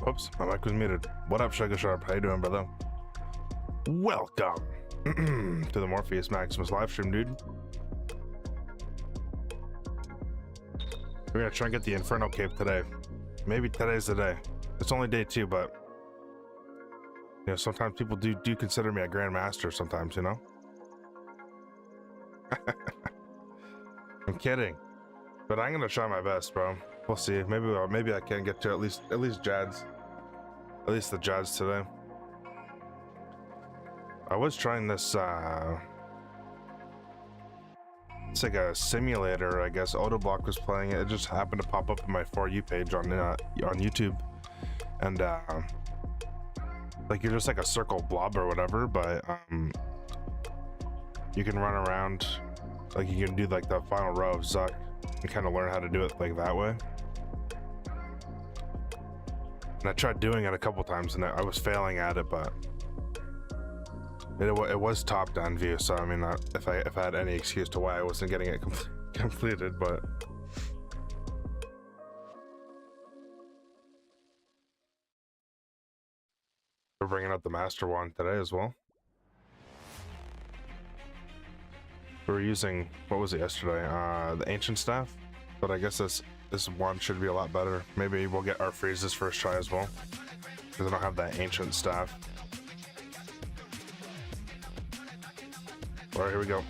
Oops, my mic was muted. What up, Sugar Sharp? How you doing, brother? Welcome to the Morpheus Maximus livestream, dude. We're gonna try and get the Inferno Cape today. Maybe today's the day. It's only day 2, but you know, sometimes people do consider me a grandmaster. Sometimes, you know. I'm kidding, but I'm gonna try my best, bro. We'll see. Maybe I can get to at least Jads. At least the Jads today. I was trying this, it's like a simulator, I guess. Autoblock was playing it. It just happened to pop up in my For You page on YouTube. And, like, you're just like a circle blob or whatever, but, you can run around, like, you can do, like, the final row of Zuck and kind of learn how to do it, like, that way. And I tried doing it a couple times, and I was failing at it, but it was top-down view, so I mean, if I had any excuse to why I wasn't getting it completed, but we're bringing out the Master Wand today as well. We were using, what was it yesterday? The Ancient Staff, but I guess this wand should be a lot better. Maybe we'll get our freezes first try as well, because I don't have that Ancient Staff. All right, here we go.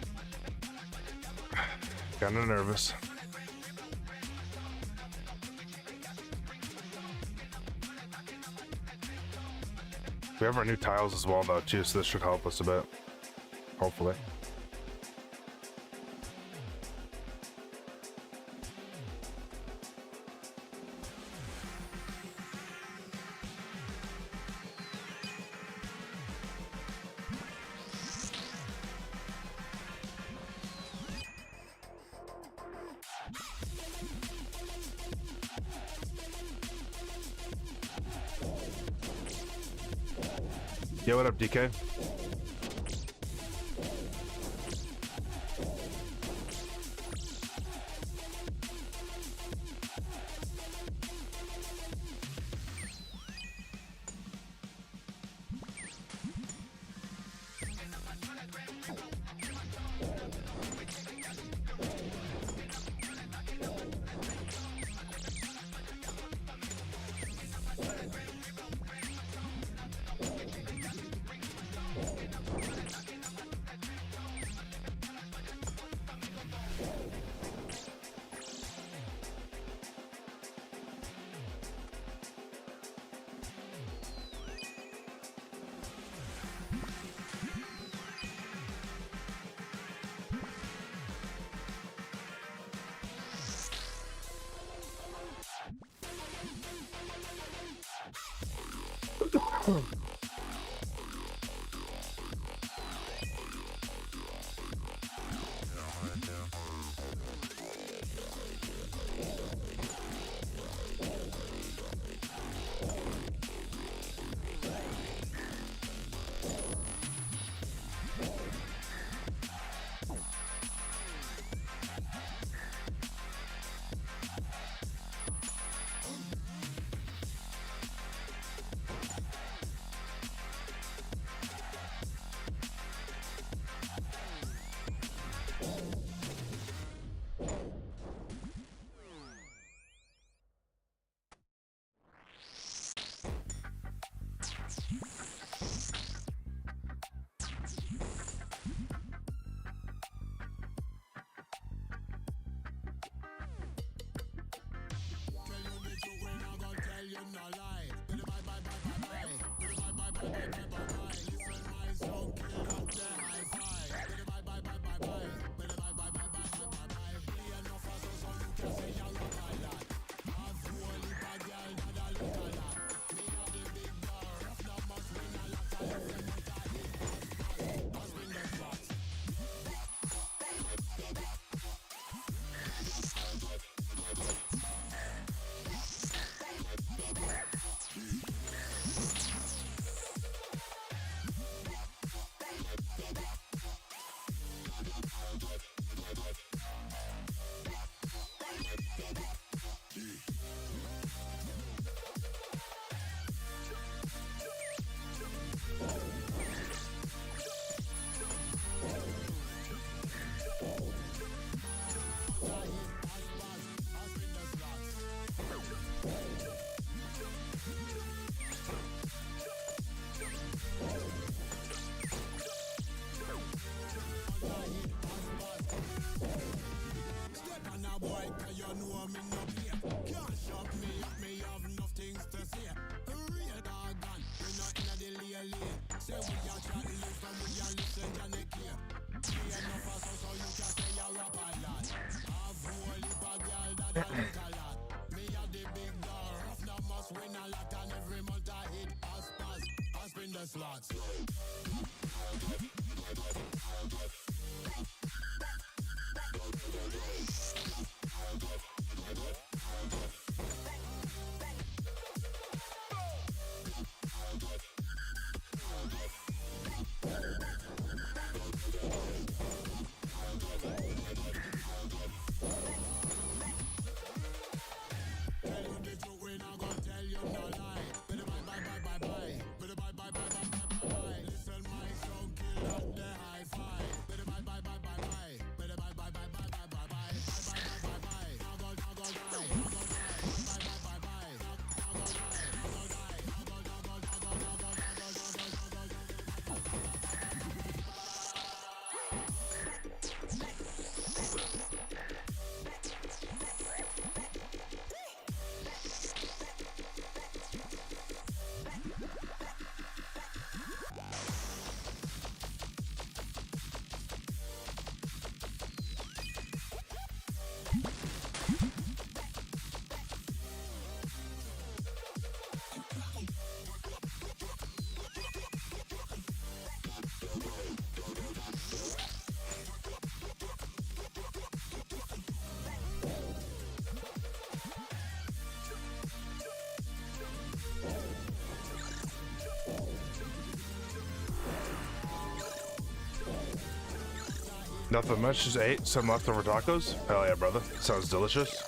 Kinda nervous. We have our new tiles as well, though, too, so this should help us a bit. Hopefully. Yo, what up, DK? Nothing much, just ate some leftover tacos. Hell yeah, brother. Sounds delicious.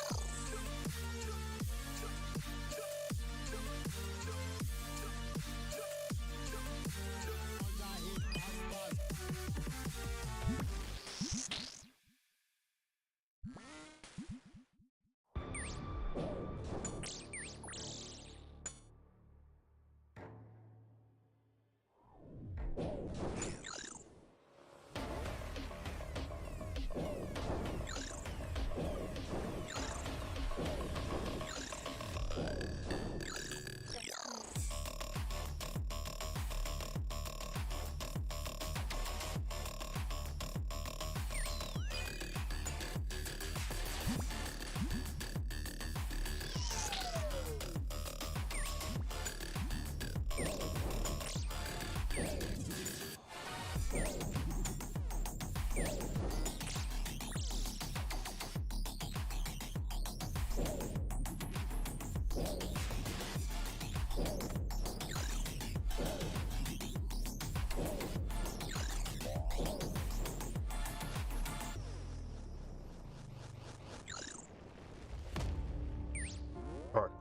Fuck.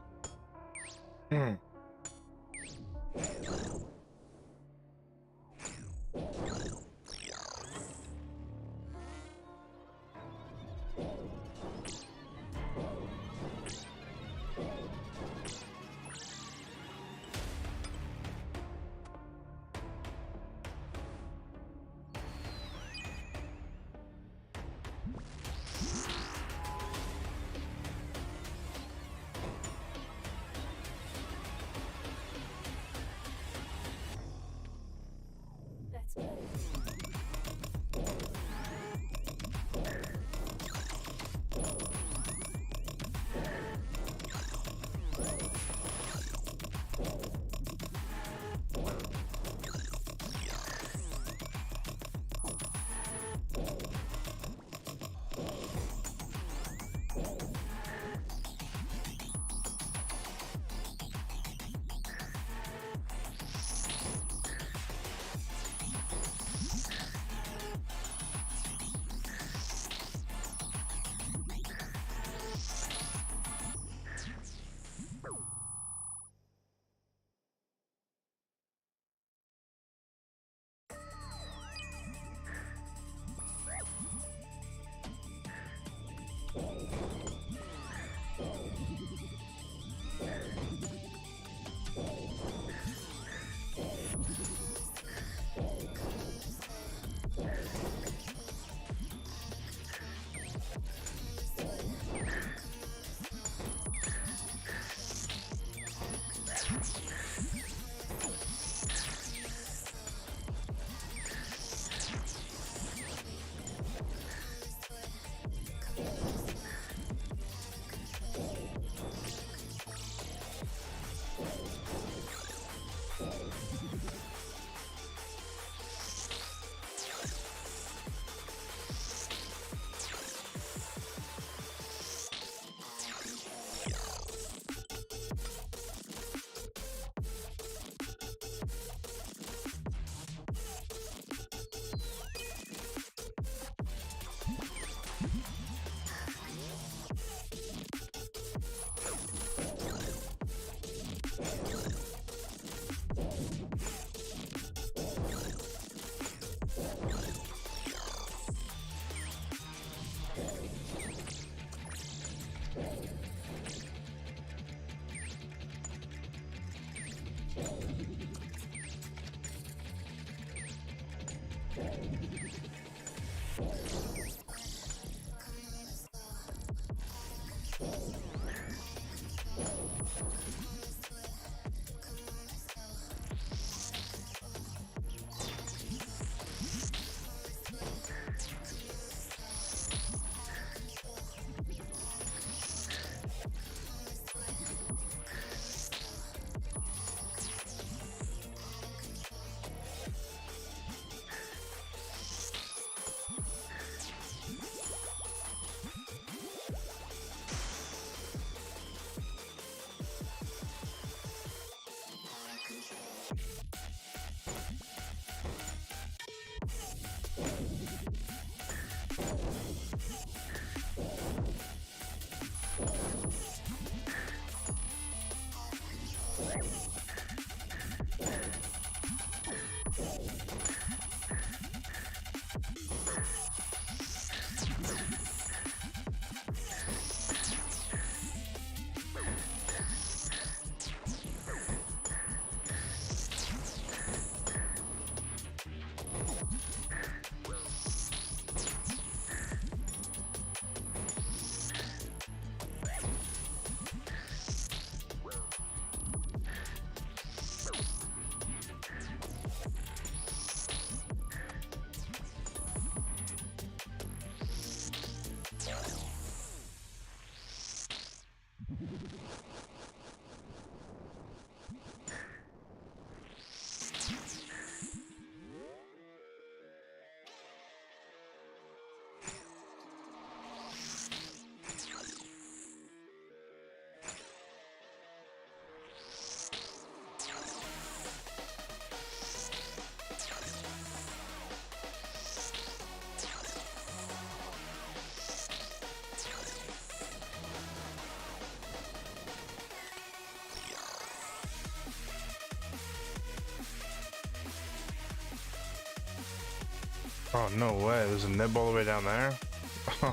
Oh, no way. There's a nib all the way down there?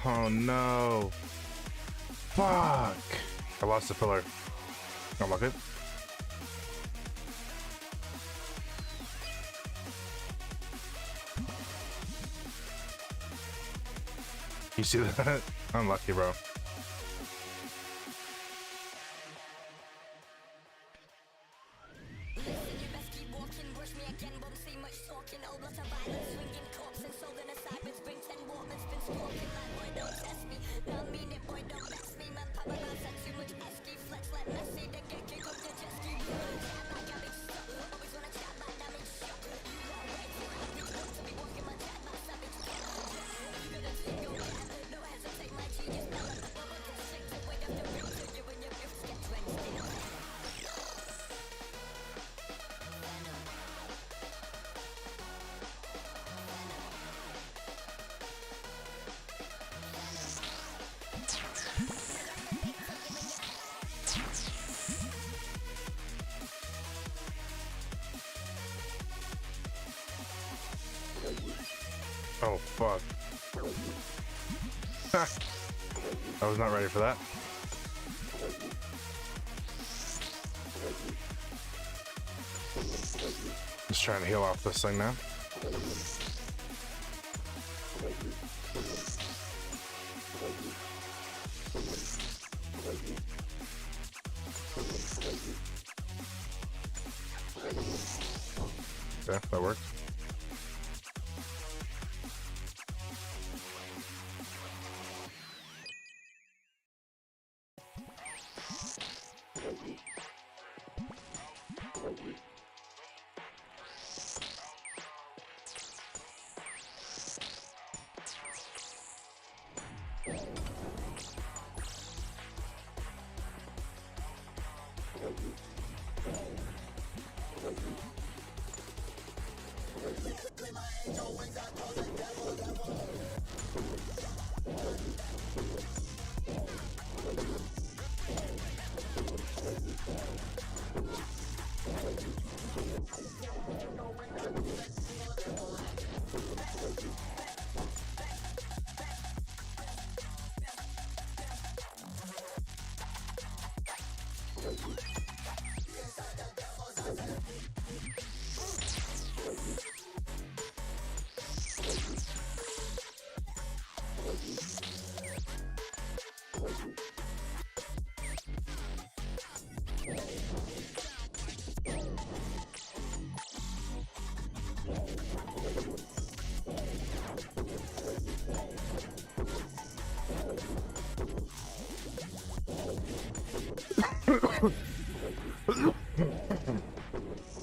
Oh, no. Fuck. I lost the pillar. Unlock it. You see that? Unlucky, bro. Oh, fuck. I was not ready for that. Just trying to heal off this thing now. Yeah, that worked.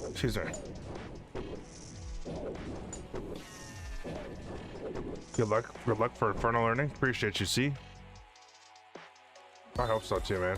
Excuse me. Good luck. Good luck for Inferno learning. Appreciate you, see? I hope so too, man.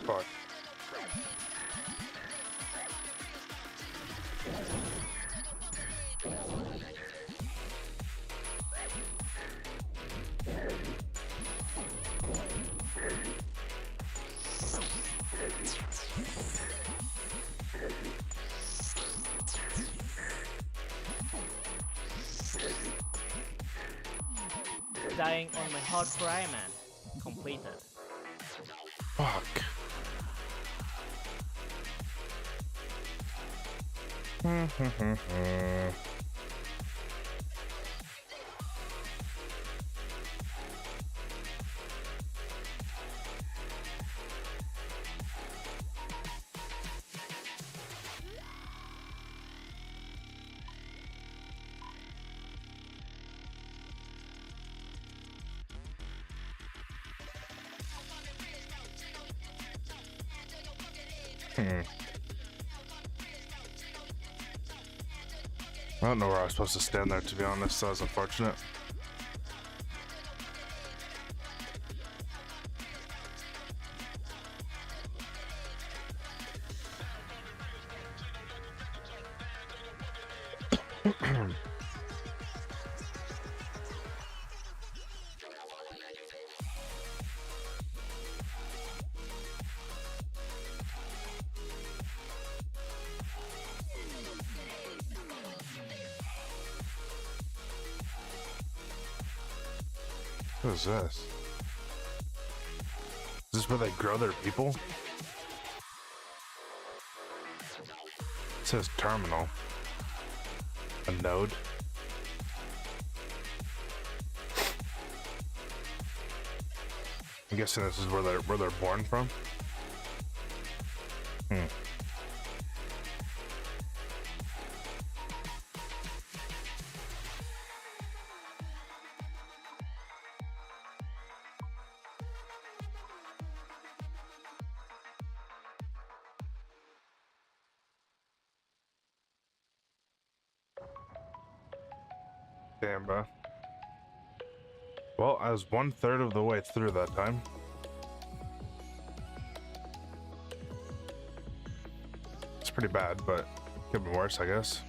Fuck. Dying on my hard cry, man. Completed. Fuck. Hmm. I don't know where I was supposed to stand there, to be honest. That was unfortunate. What is this? Is this where they grow their people? It says terminal. A node. I'm guessing this is where they're born from. Hmm. Damn, bro. Well, I was 1/3 of the way through that time. It's pretty bad, but could be worse, I guess.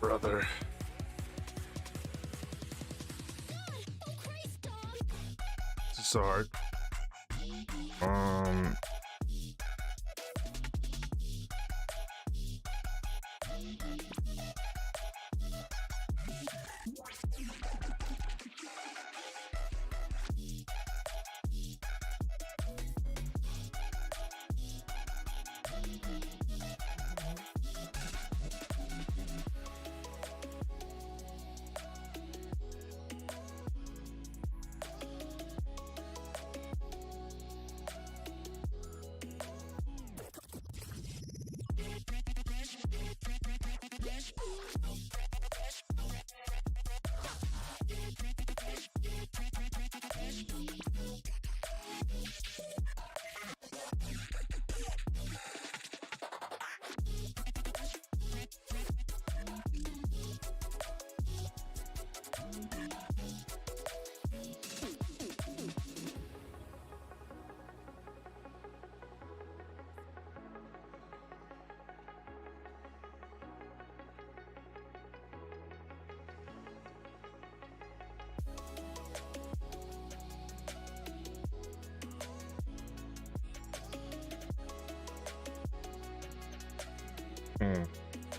Brother. This is so hard.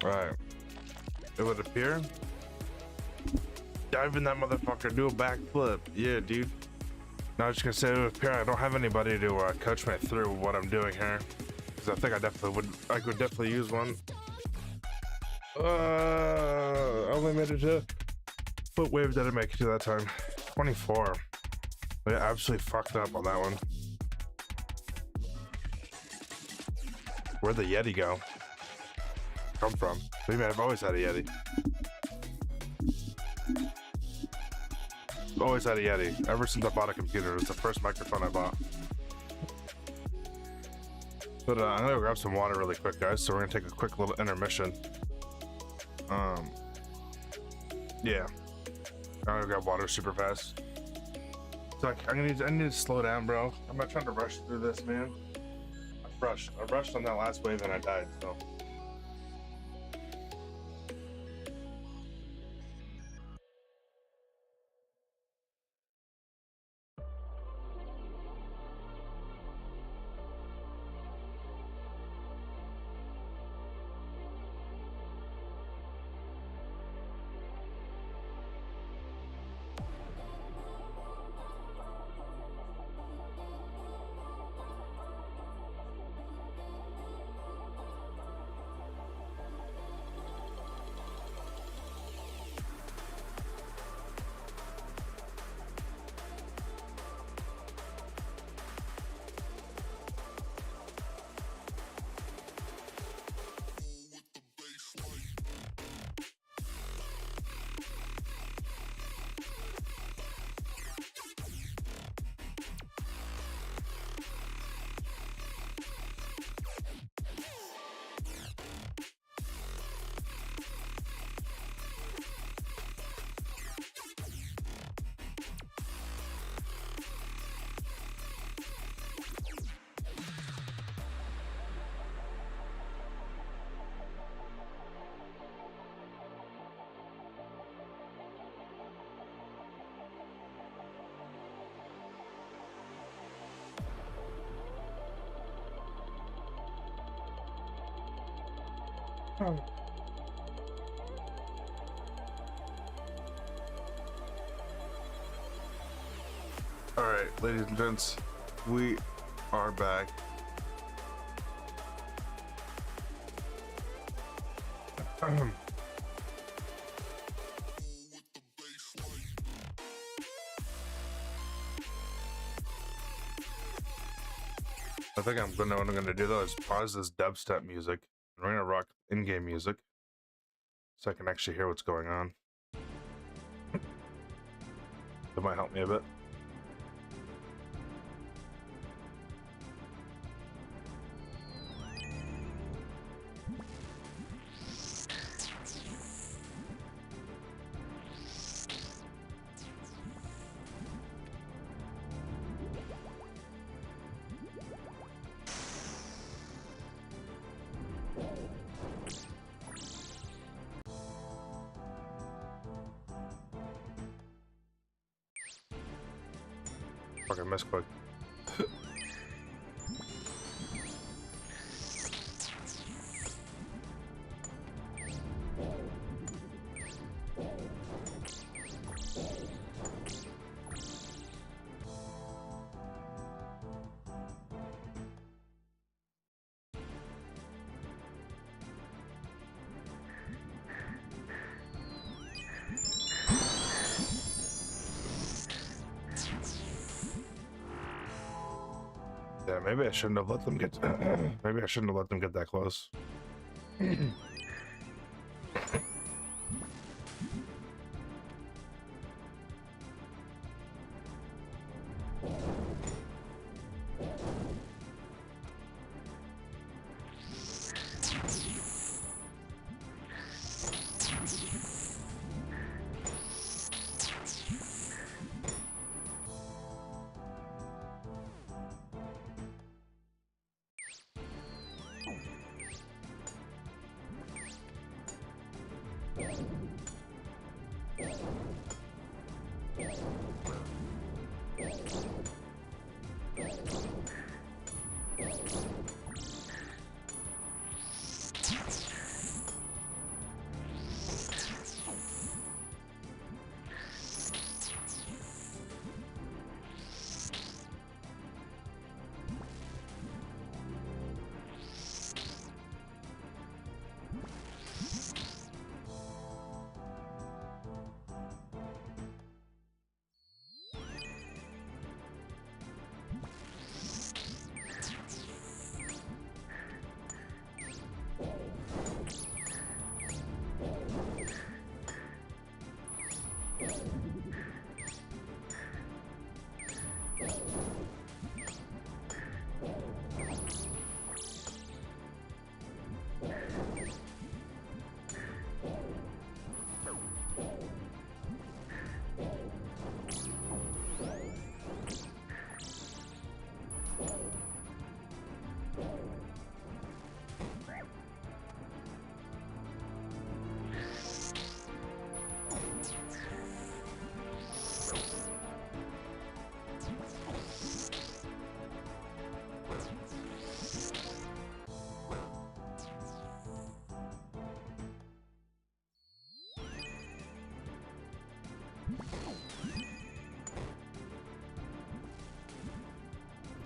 Right. It would appear. Dive in that motherfucker, do a backflip. Yeah, dude. No, I was just gonna say it would appear I don't have anybody to coach me through what I'm doing here. Because I think I could definitely use one. I only made it to foot wave didn't make it to that time. 24. I absolutely fucked up on that one. Where'd the Yeti go? Come from? Maybe I've always had a Yeti. I've always had a Yeti. Ever since I bought a computer, it's the first microphone I bought. But I'm gonna go grab some water really quick, guys. So we're gonna take a quick little intermission. Yeah. I'm gonna grab water super fast. So I need to slow down, bro. I'm not trying to rush through this, man. I rushed on that last wave and I died, so. Alright, ladies and gents, we are back. I think what I'm gonna do though is pause this dubstep music and we're gonna rock in-game music so I can actually hear what's going on. That might help me a bit. Fucking misclick. Yeah, maybe I shouldn't have let them get. Maybe I shouldn't have let them get that close.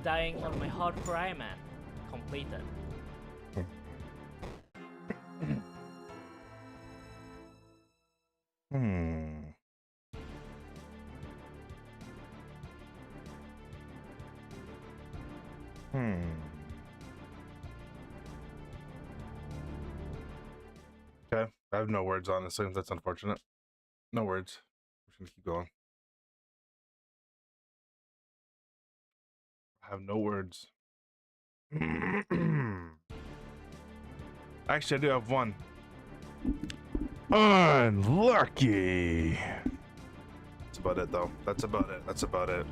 Dying on my hardcore Iron Man. Completed. Hmm. Okay, I have no words, honestly. That's unfortunate. No words. I'm just gonna keep going. I have no words. Actually, I do have one. Unlucky. That's about it, though. That's about it. That's about it.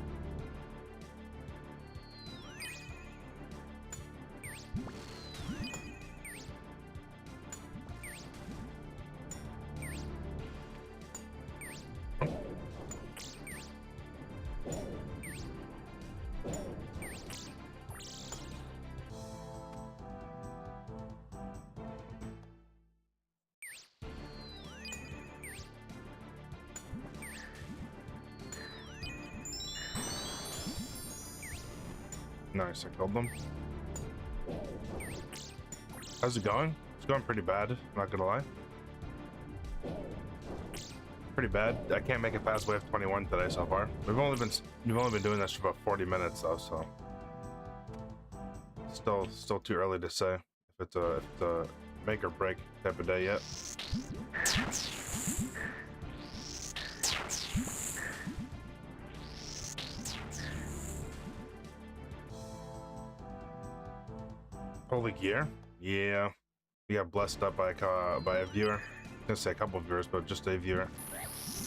Nice, I killed them. How's it going? It's going pretty bad, not gonna lie. Pretty bad. I can't make it past wave 21 today so far. We've only been doing this for about 40 minutes though, so still too early to say if it's a make or break type of day yet. Holy gear? Yeah. We got blessed up by a viewer. I was gonna say a couple of viewers, but just a viewer.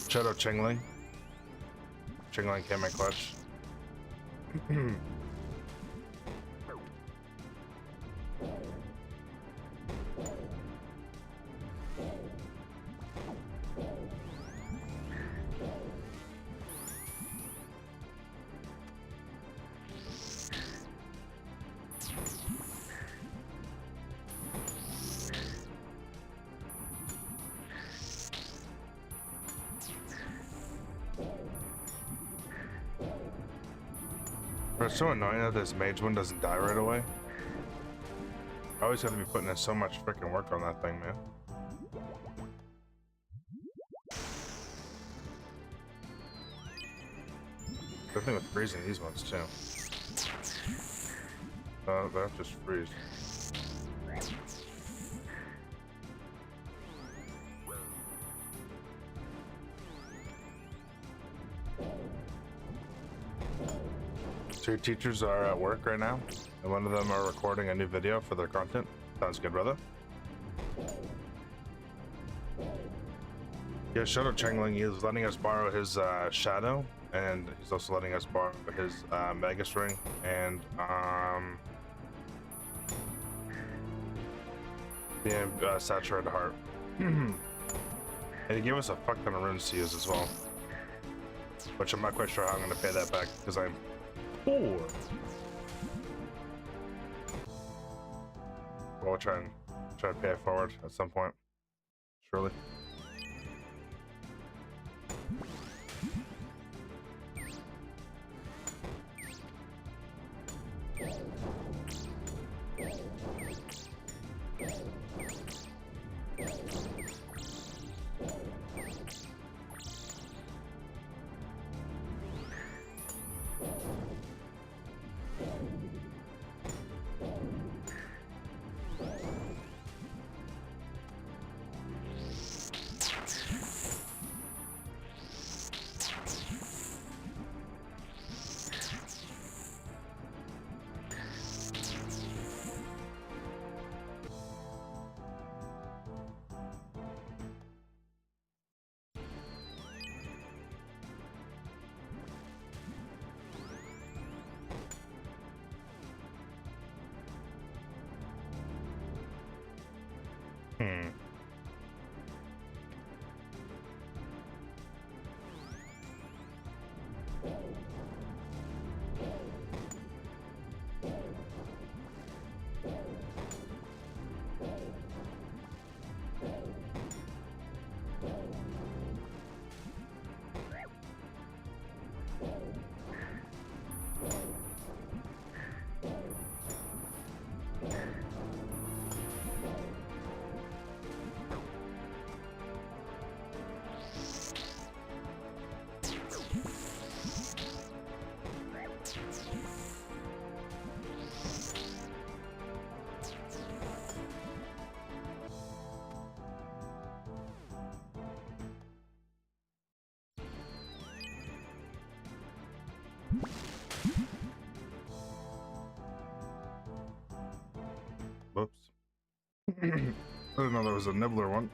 Shout out Chingling. Chingling came in clutch. It's so annoying that this mage one doesn't die right away. I always have to be putting in so much freaking work on that thing, man. Good thing with freezing these ones too. That just freeze. Two teachers are at work right now, and one of them are recording a new video for their content. Sounds good, brother. Yeah, shout out Chengling. He's letting us borrow his shadow, and he's also letting us borrow his Magus ring, and the saturated heart. And he gave us a fuck ton of runes to use as well, which I'm not quite sure how I'm going to pay that back because I'm poor. Well, we'll try to pay it forward at some point, surely. Whoops. I didn't know there was a nibbler one.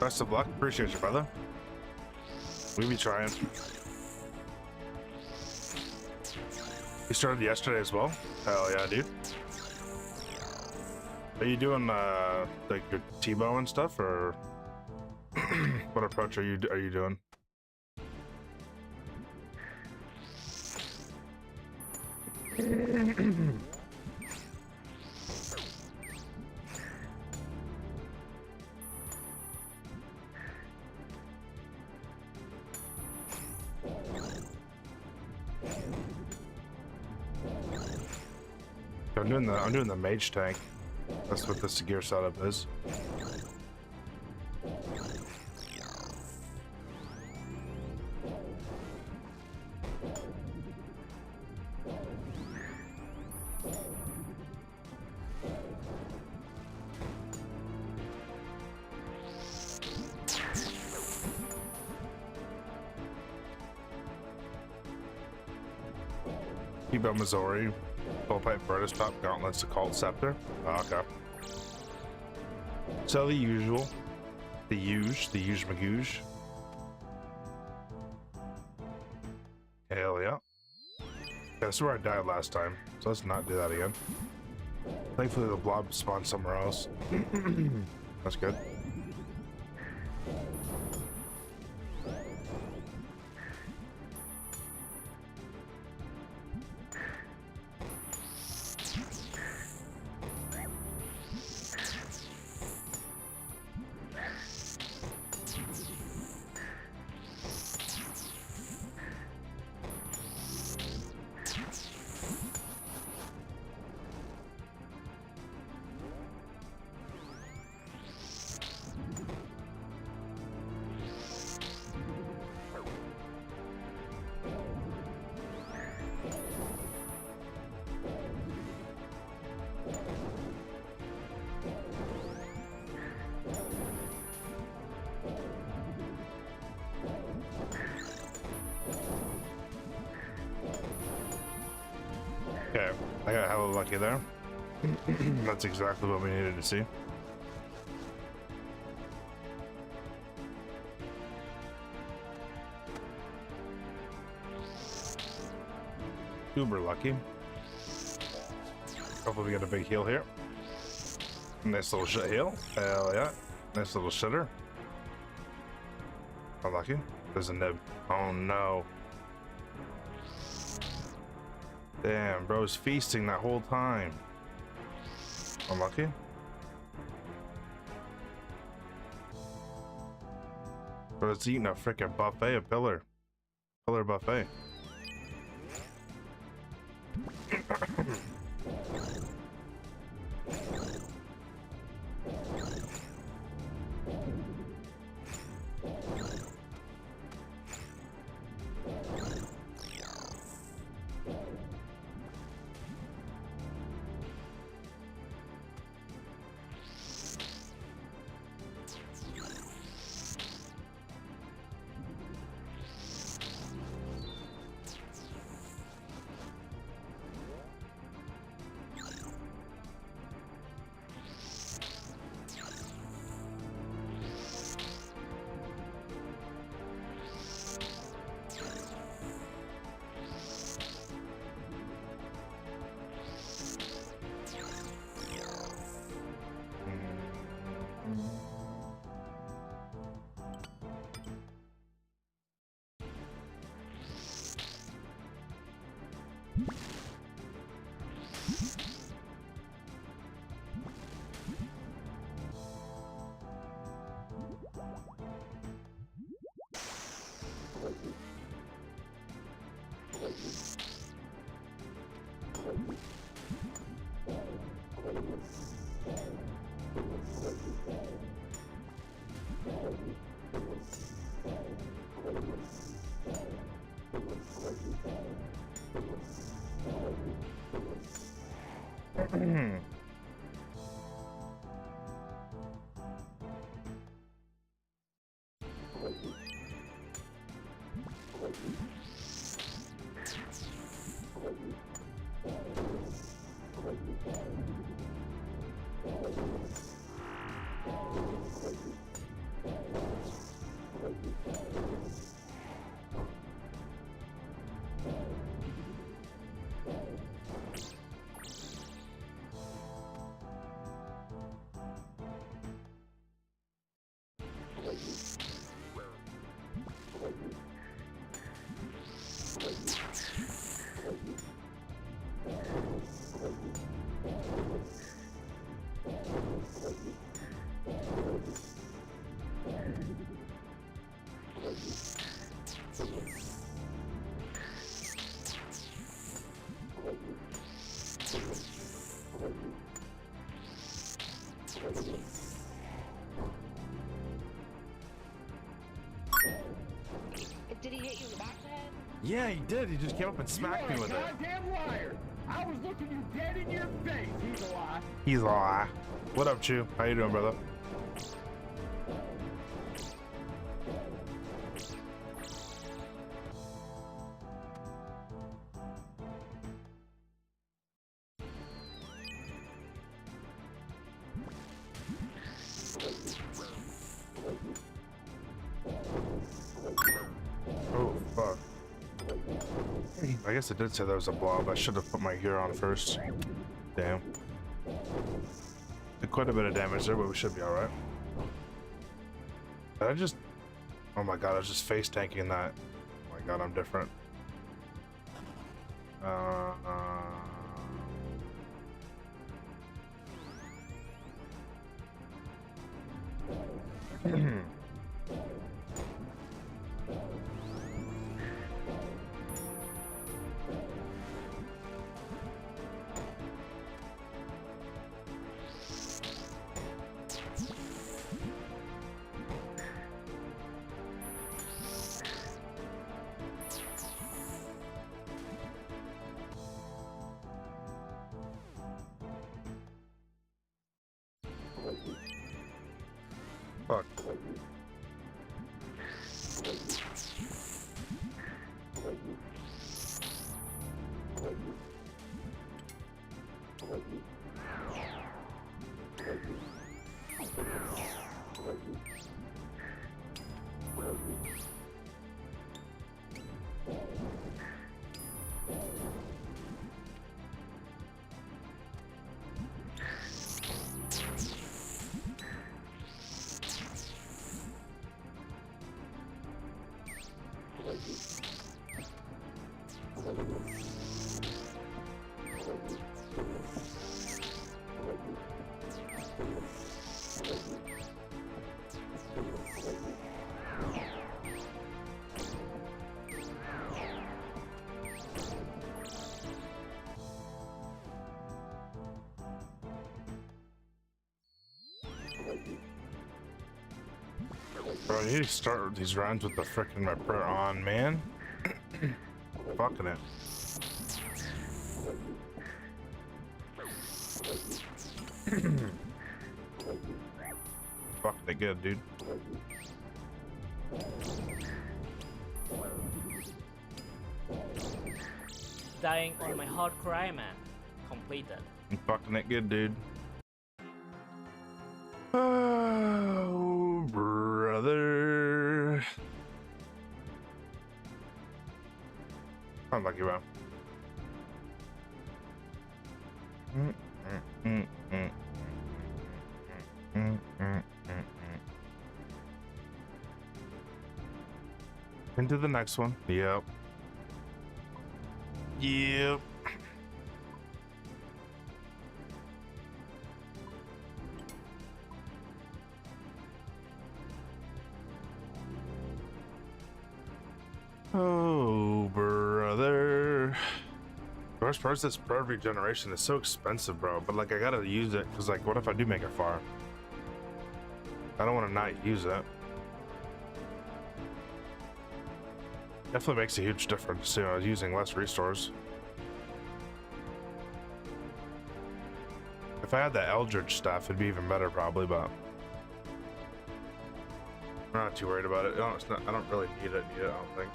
Best of luck. Appreciate you, brother. We be trying. You started yesterday as well? Hell yeah, dude. Are you doing like your T-bow and stuff, or what approach are you doing? I'm doing the mage tank. That's what this gear setup is. Kibo Missouri, full pipe Vertus top gauntlets, occult scepter. Oh, okay. So the usual, the huge magooge. Hell yeah. That's where I died last time, so let's not do that again. Thankfully the blob spawned somewhere else. That's good. Okay, I got hella lucky there. That's exactly what we needed to see. Uber lucky. Hopefully we get a big heal here. Nice little shit heal. Hell yeah. Nice little shitter. Unlucky. There's a nib. Oh no. Damn, bro's feasting that whole time. Unlucky. Bro's eating a freaking buffet, a pillar buffet. Yeah, he did. He just came up and smacked me with it. Goddamn liar! I was looking you dead in your face. He's a lie. He's a lie. What up, Chew? How you doing, brother? Oh, fuck. I guess it did say there was a blob. I should have put my gear on first. Damn. Did quite a bit of damage there, but we should be alright. Did I just... Oh my god, I was just face tanking that. Oh my god, I'm different. Fuck. Bro, you need to start these rounds with the frickin' Reaper on, man. Fucking it. Fucking it good, dude. Dying on my hardcore Iron Man. Completed. I'm fucking it good, dude. Oh, brother. Unlucky, bro. Into the next one. Yep. Yep. Oh, brother. The worst part is this pro regeneration is so expensive, bro. But like, I gotta use it because, like, what if I do make it far? I don't want to not use it. Definitely makes a huge difference too. I was using less restores. If I had the Eldritch stuff, it'd be even better, probably. But I'm not too worried about it. No, it's not, I don't really need it. I don't think.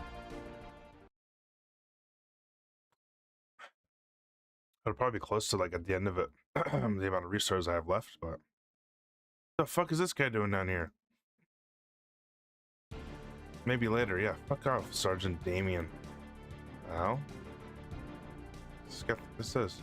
It'll probably be close to, like, at the end of it, the amount of restores I have left. But what the fuck is this guy doing down here? Maybe later, yeah. Fuck off, Sergeant Damien. Ow. This is.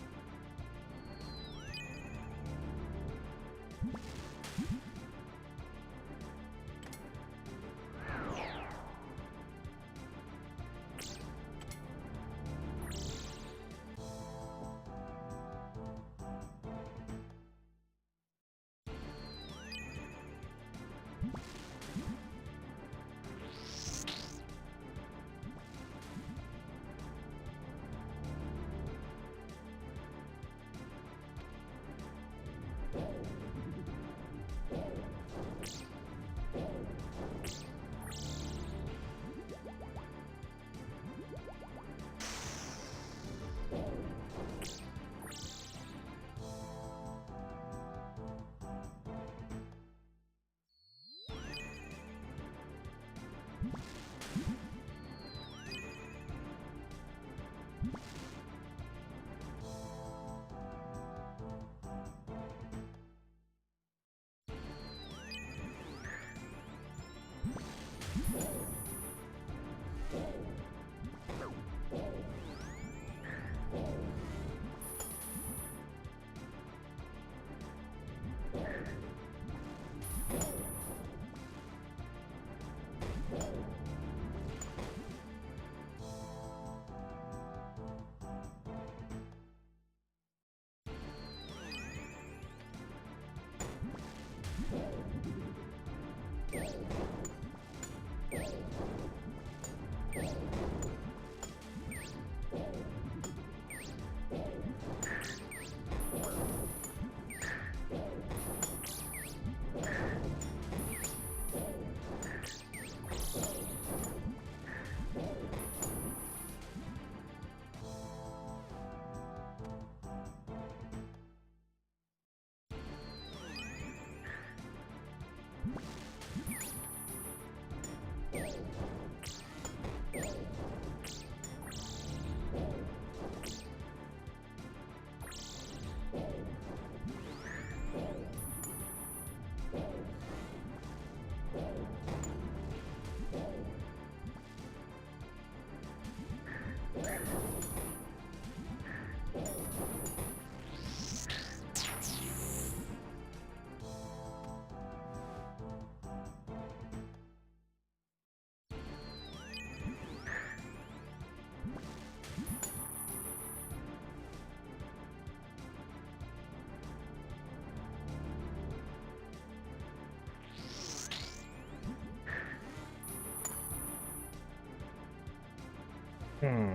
Hmm.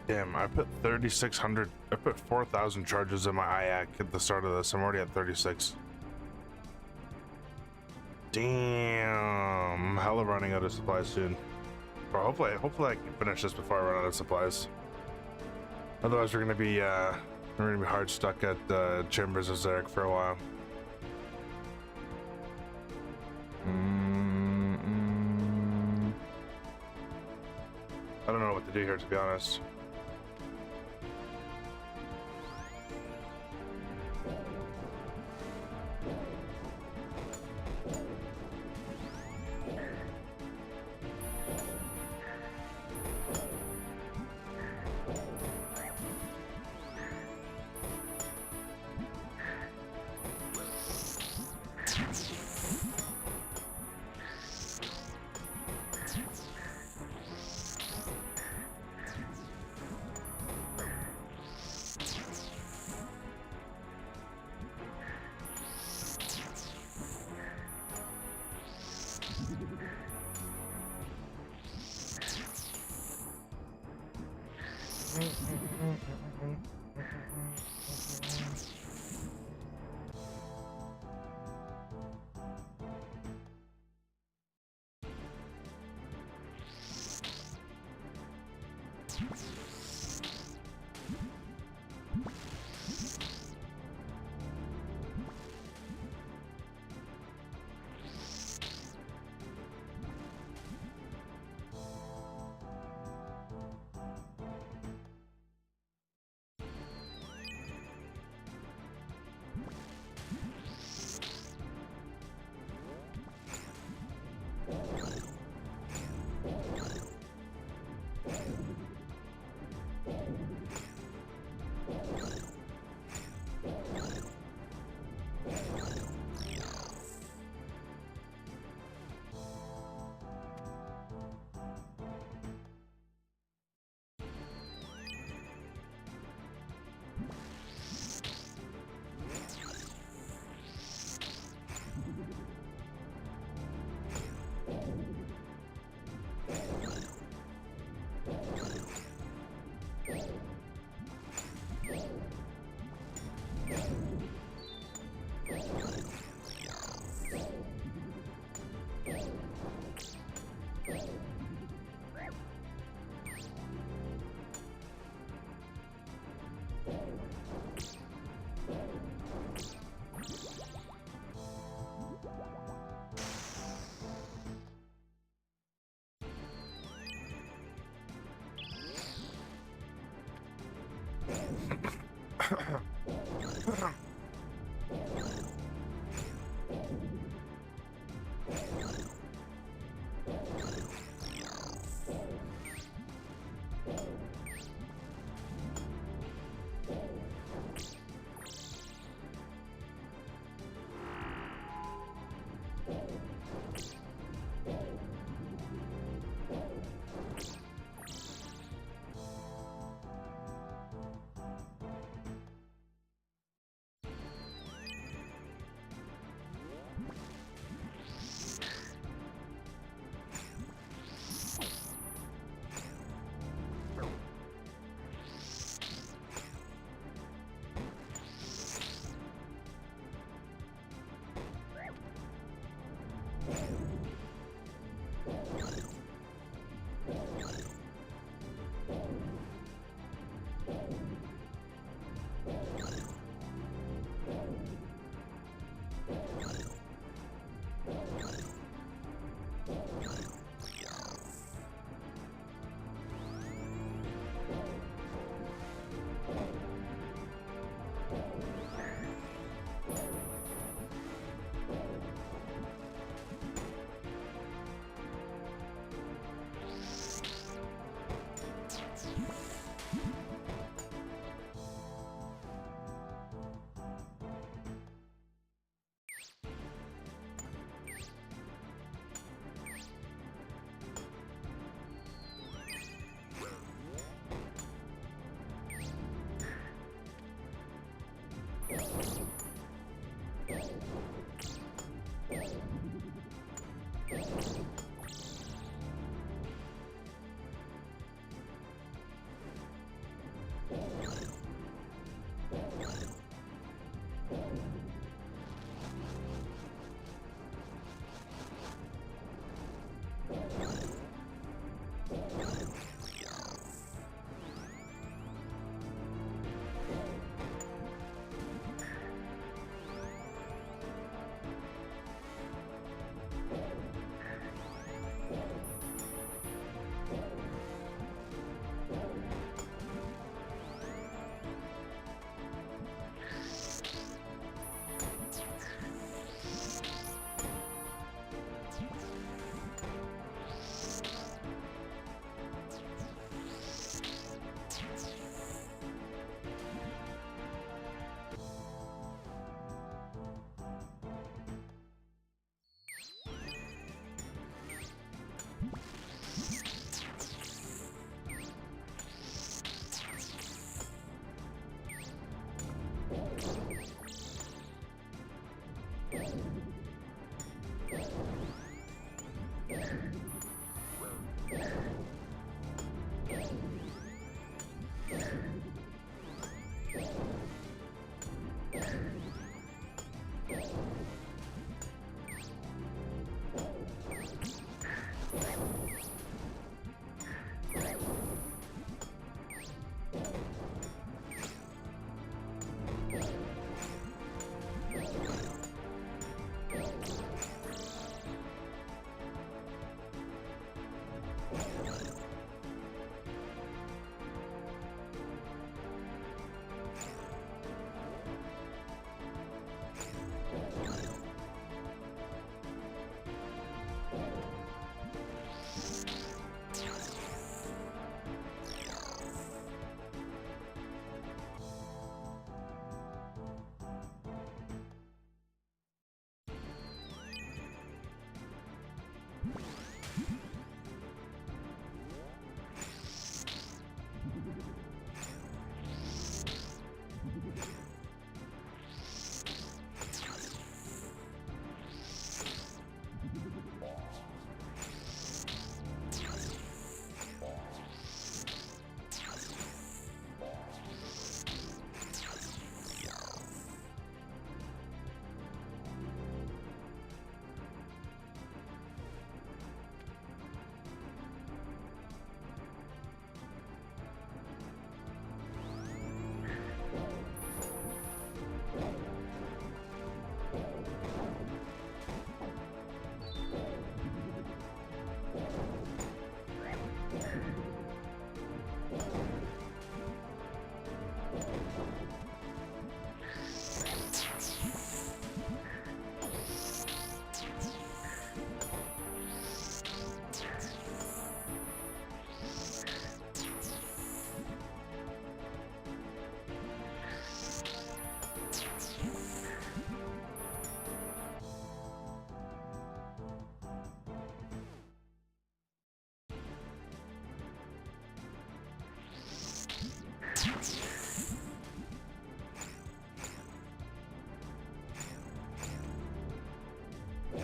Damn, I put 3,600. I put 4,000 charges in my IAC at the start of this. I'm already at 36. Damn, hella running out of supplies soon. But hopefully I can finish this before I run out of supplies. Otherwise, we're gonna be hard stuck at Chambers of Zarek for a while. I don't know what to do here, to be honest.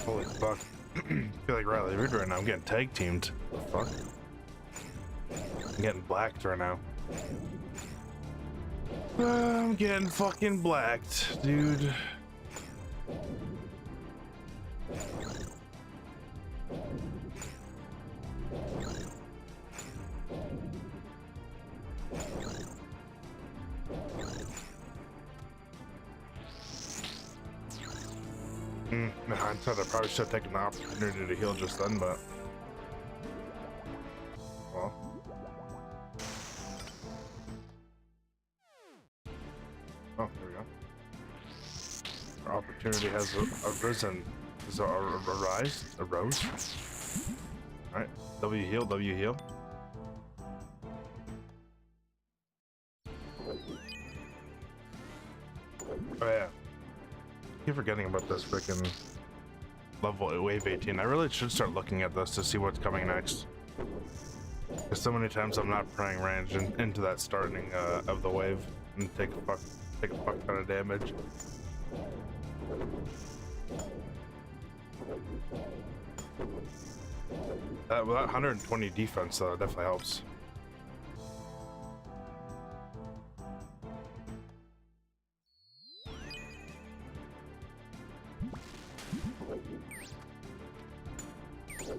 Holy fuck. I feel like Riley Reid right now. I'm getting tag teamed. What the fuck? I'm getting blacked right now. I'm getting fucking blacked, dude. In hindsight, I probably should have taken the opportunity to heal just then, but well. Oh, there we go. Our opportunity has arisen. Is there a rise? A rose? Alright. W heal, W heal. Oh yeah. I keep forgetting about this freaking level wave 18. I really should start looking at this to see what's coming next. Because so many times I'm not praying range into that starting of the wave and take a fuck ton of damage. With that 120 defense though, definitely helps.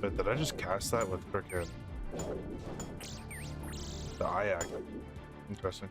But did I just cast that with frickin' the Ayak? Interesting.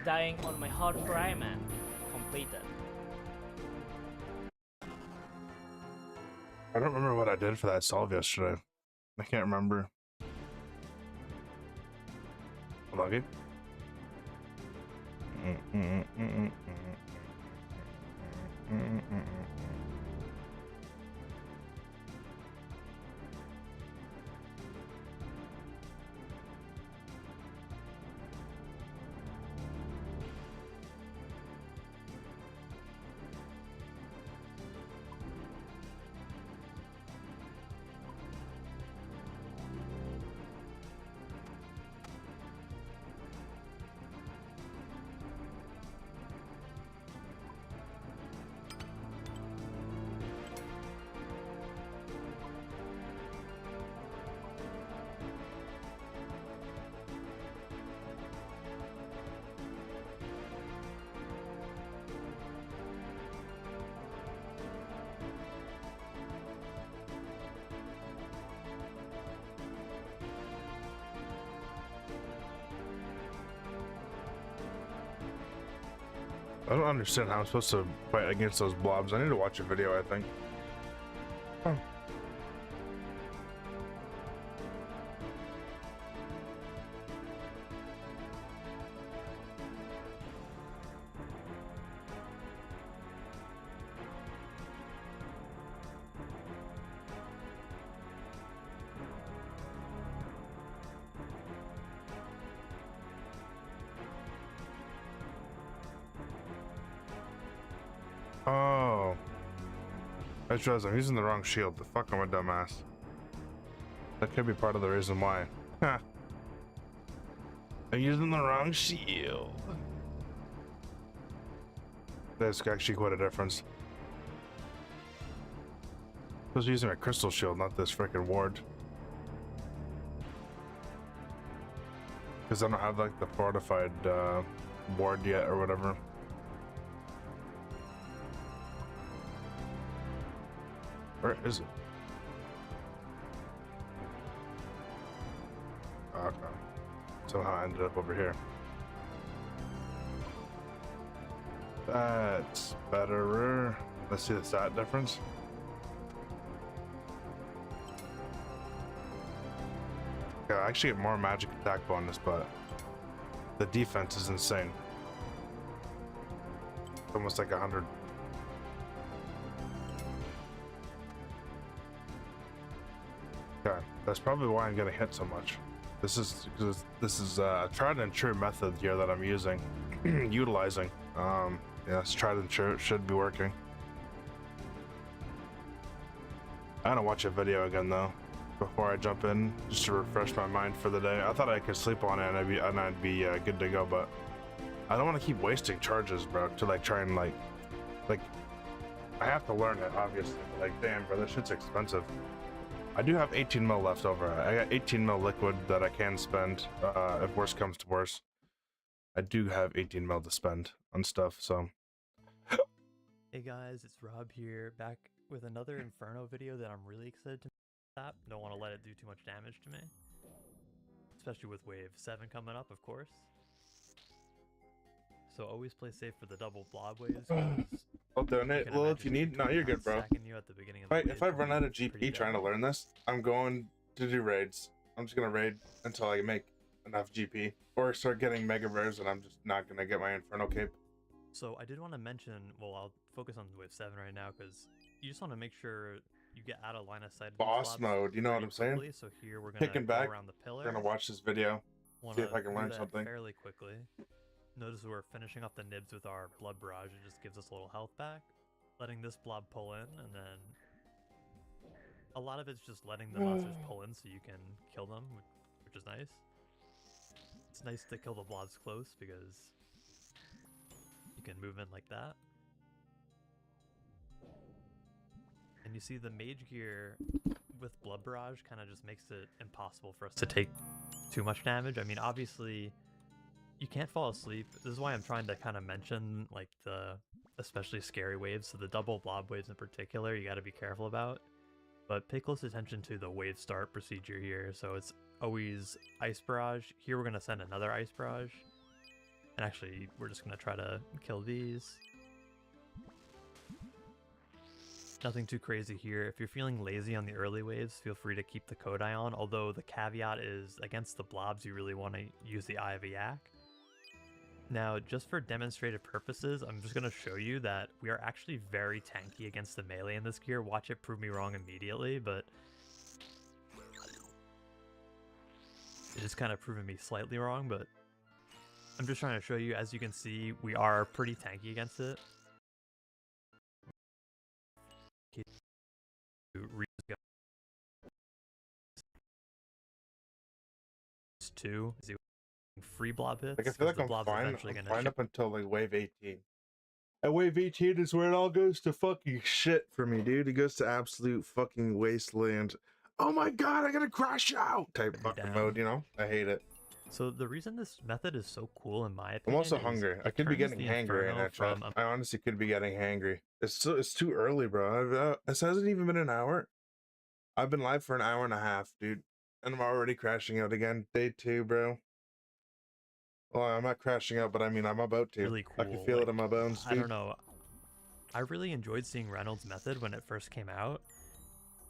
Dying on my hardcore Iron Man. Completed. I don't remember what I did for that solve yesterday. I can't remember. Lucky. I don't understand how I'm supposed to fight against those blobs. I need to watch a video, I think. Huh. Oh. I just realized I'm using the wrong shield. The fuck, I'm a dumbass. That could be part of the reason why. I'm using the wrong shield. That's actually quite a difference. I was using a crystal shield, not this freaking ward. Because I don't have like the fortified ward yet or whatever. Where is it? Okay. Somehow I ended up over here. That's better. Let's see the stat difference. Yeah, I actually get more magic attack bonus, but the defense is insane. It's almost like 100. Okay, that's probably why I'm getting hit so much. This is a tried and true method here that I'm using, utilizing. Yeah, it's tried and true. It should be working. I'm gonna watch a video again though before I jump in, just to refresh my mind for the day. I thought I could sleep on it and I'd be good to go, but I don't want to keep wasting charges, bro, to like try and like I have to learn it, obviously. Like, damn, bro, this shit's expensive. I do have 18 mil left over. I got 18 mil liquid that I can spend if worse comes to worse. I do have 18 mil to spend on stuff, so. Hey guys, it's Rob here, back with another Inferno video that I'm really excited to stop. Don't want to let it do too much damage to me. Especially with Wave 7 coming up, of course. So always play safe for the double blob waves. I'll donate. Well, if you need, no, you're good, bro. You at the beginning of the If I run out of GP trying to learn this, I'm going to do raids. I'm just gonna raid until I make enough GP, or start getting mega rares, and I'm just not gonna get my Inferno cape. So I did want to mention, well, I'll focus on Wave 7 right now, because you just want to make sure you get out of line of sight of boss mode, you know what I'm saying? So here we're gonna go around the pillar. We're gonna watch this video, see if I can learn something fairly quickly. Notice we're finishing up the nibs with our blood barrage. It just gives us a little health back. Letting this blob pull in, and then a lot of it's just letting the monsters pull in so you can kill them, which is nice. It's nice to kill the blobs close because you can move in like that. And you see the mage gear with blood barrage kind of just makes it impossible for us to take too much damage. I mean, obviously you can't fall asleep. This is why I'm trying to kind of mention like the especially scary waves. So the double blob waves in particular, you got to be careful about. But pay close attention to the wave start procedure here. So it's always ice barrage. Here we're going to send another ice barrage. And actually, we're just going to try to kill these. Nothing too crazy here. If you're feeling lazy on the early waves, feel free to keep the Kodai on. Although the caveat is against the blobs, you really want to use the Eye of a Yak. Now, just for demonstrative purposes, I'm just going to show you that we are actually very tanky against the melee in this gear. Watch it prove me wrong immediately, but it is kind of proving me slightly wrong, but I'm just trying to show you, as you can see, we are pretty tanky against it. Two free blob hits. Like, I feel like I'm fine up until like wave 18. At wave 18 is where it all goes to fucking shit for me, dude. It goes to absolute fucking wasteland. Oh my god, I gotta crash out type fucking mode, you know? I hate it. So the reason this method is so cool, in my opinion, I'm also hungry. I could be getting hangry in that chat. I honestly could be getting hangry. It's too early, bro. This hasn't even been an hour. I've been live for an hour and a half, dude. And I'm already crashing out again. Day 2, bro. Well, I'm not crashing out, but I mean, I'm about to. Really cool. I can feel it in my bones, dude. I don't know. I really enjoyed seeing Reynolds' method when it first came out.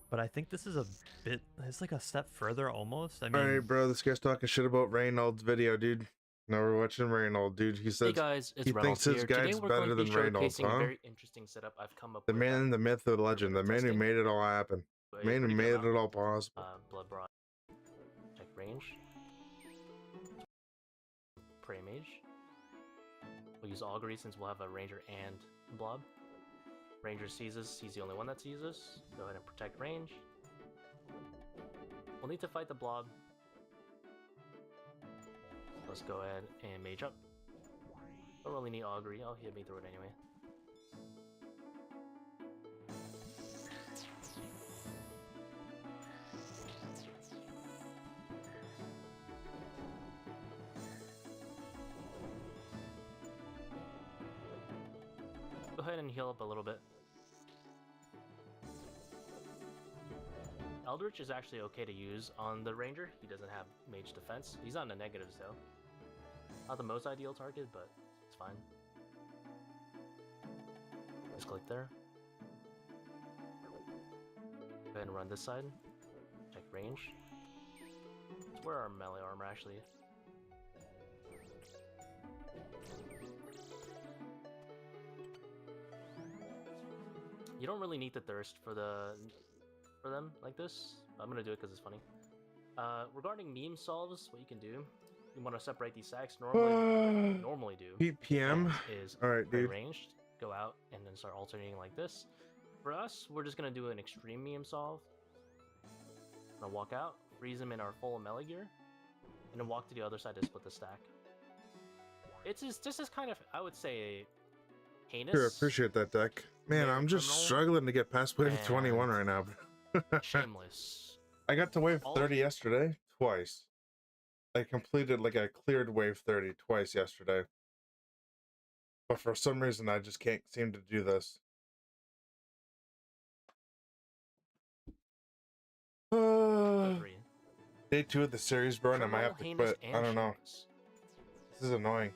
But I think this is a bit... It's like a step further, almost. I mean... Alright, bro. This guy's talking shit about Reynolds' video, dude. Now we're watching Reynolds, dude. He says... Hey guys, it's he Reynolds thinks his here. guide's better than Reynolds, huh? A very interesting setup I've come up The with. man, the myth, the legend. The man who made it all happen. The man who made it all possible. Blood Broad. Check range. Prey Mage. We'll use Augury since we'll have a Ranger and Blob. Ranger sees us, he's the only one that sees us. Go ahead and protect range. We'll need to fight the Blob. Let's go ahead and Mage up. Don't really need Augury, I'll hit me through it anyway. Go ahead and heal up a little bit. Eldritch is actually okay to use on the Ranger. He doesn't have mage defense. He's on the negatives though. Not the most ideal target, but it's fine. Just click there. Go ahead and run this side. Check range. It's where our melee armor actually is. You don't really need the thirst for them like this. I'm gonna do it because it's funny. Regarding meme solves, what you can do, you want to separate these sacks. Normally do PM is all right, dude. Ranged, go out and then start alternating like this. For us, we're just gonna do an extreme meme solve. Gonna walk out, freeze them in our full melee gear, and then walk to the other side to split the stack. It's just, this is kind of, I would say, Heinous. Sure, appreciate that, deck. Man, I'm just Criminal, struggling to get past wave 21 and right now. Shameless. I got to wave All- 30 yesterday, twice. I completed, like, I cleared wave 30 twice yesterday. But for some reason, I just can't seem to do this. Three. Day 2 of the series, bro, and I might have to Criminal, heinous, quit. I and don't know. shameless. This is annoying.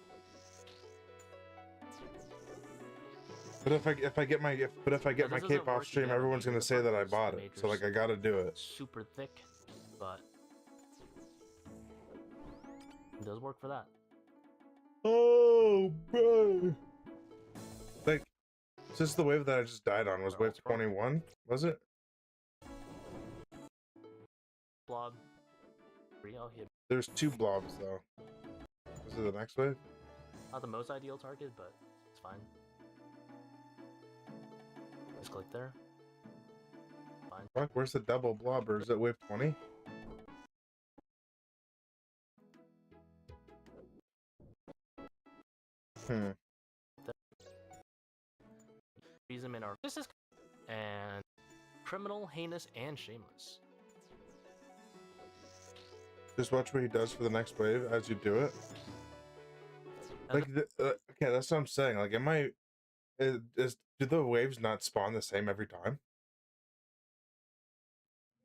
But if I get my If my this doesn't cape off work, you stream, gotta everyone's make gonna the say that I buttons, bought the it. So like majors I gotta do it. super thick, but it does work for that. Oh, bro. Like, since the wave that I just died on was wave 21, was it? Blob. I'll hit. There's 2 blobs though. Is it the next wave? Not the most ideal target, but it's fine. Just click there. Fine. Fuck, where's the double blob, or is it wave 20? Freeze them in our. This is and criminal, heinous, and shameless. Just watch what he does for the next wave as you do it. Like, okay, that's what I'm saying. Like, do the waves not spawn the same every time?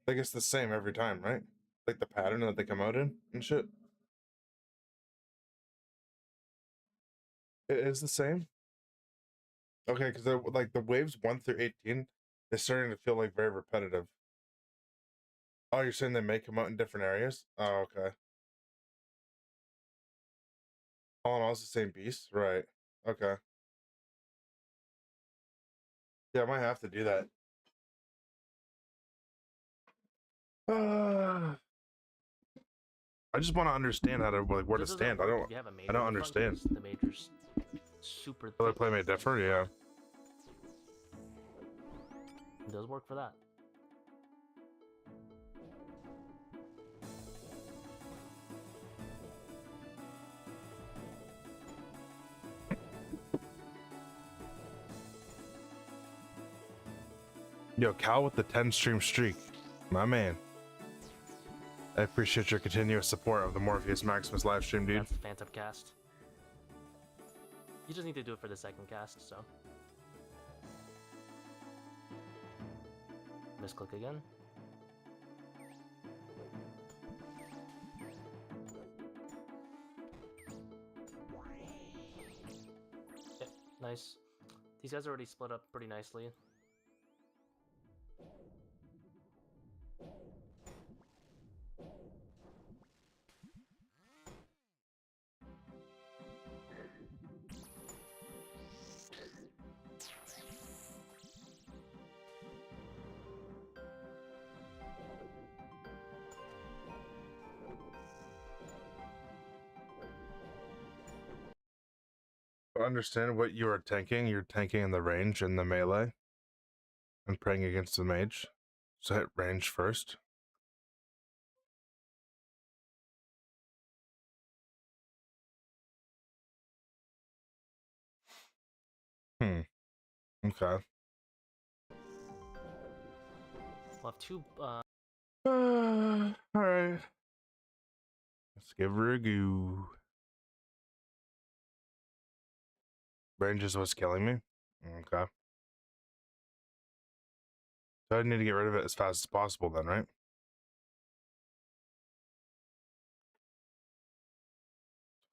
Like, it's the same every time, right? Like the pattern that they come out in and shit. It is the same. Okay, because like the waves 1 through 18 is starting to feel like very repetitive. Oh, you're saying they may come out in different areas? Oh, okay. All in all, it's the same beast, right? Okay. Yeah, I might have to do that. I just want to understand how to like where to This doesn't stand. work if you have a major I don't in the front, understand. 'cause the major's super Will I thick. play may differ? Yeah. It does work for that. Yo, Cal with the 10 stream streak. My man. I appreciate your continuous support of the Morpheus Maximus live stream, dude. That's the Phantom cast. You just need to do it for the second cast, so. Misclick again. Yep, nice. These guys are already split up pretty nicely. Understand what you are tanking. You're tanking in the range and the melee and praying against the mage. So hit range first. Okay. We'll have two, Alright. Let's give her a go. Range is what's killing me. Okay. So I need to get rid of it as fast as possible then, right?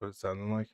That's what it sounded like.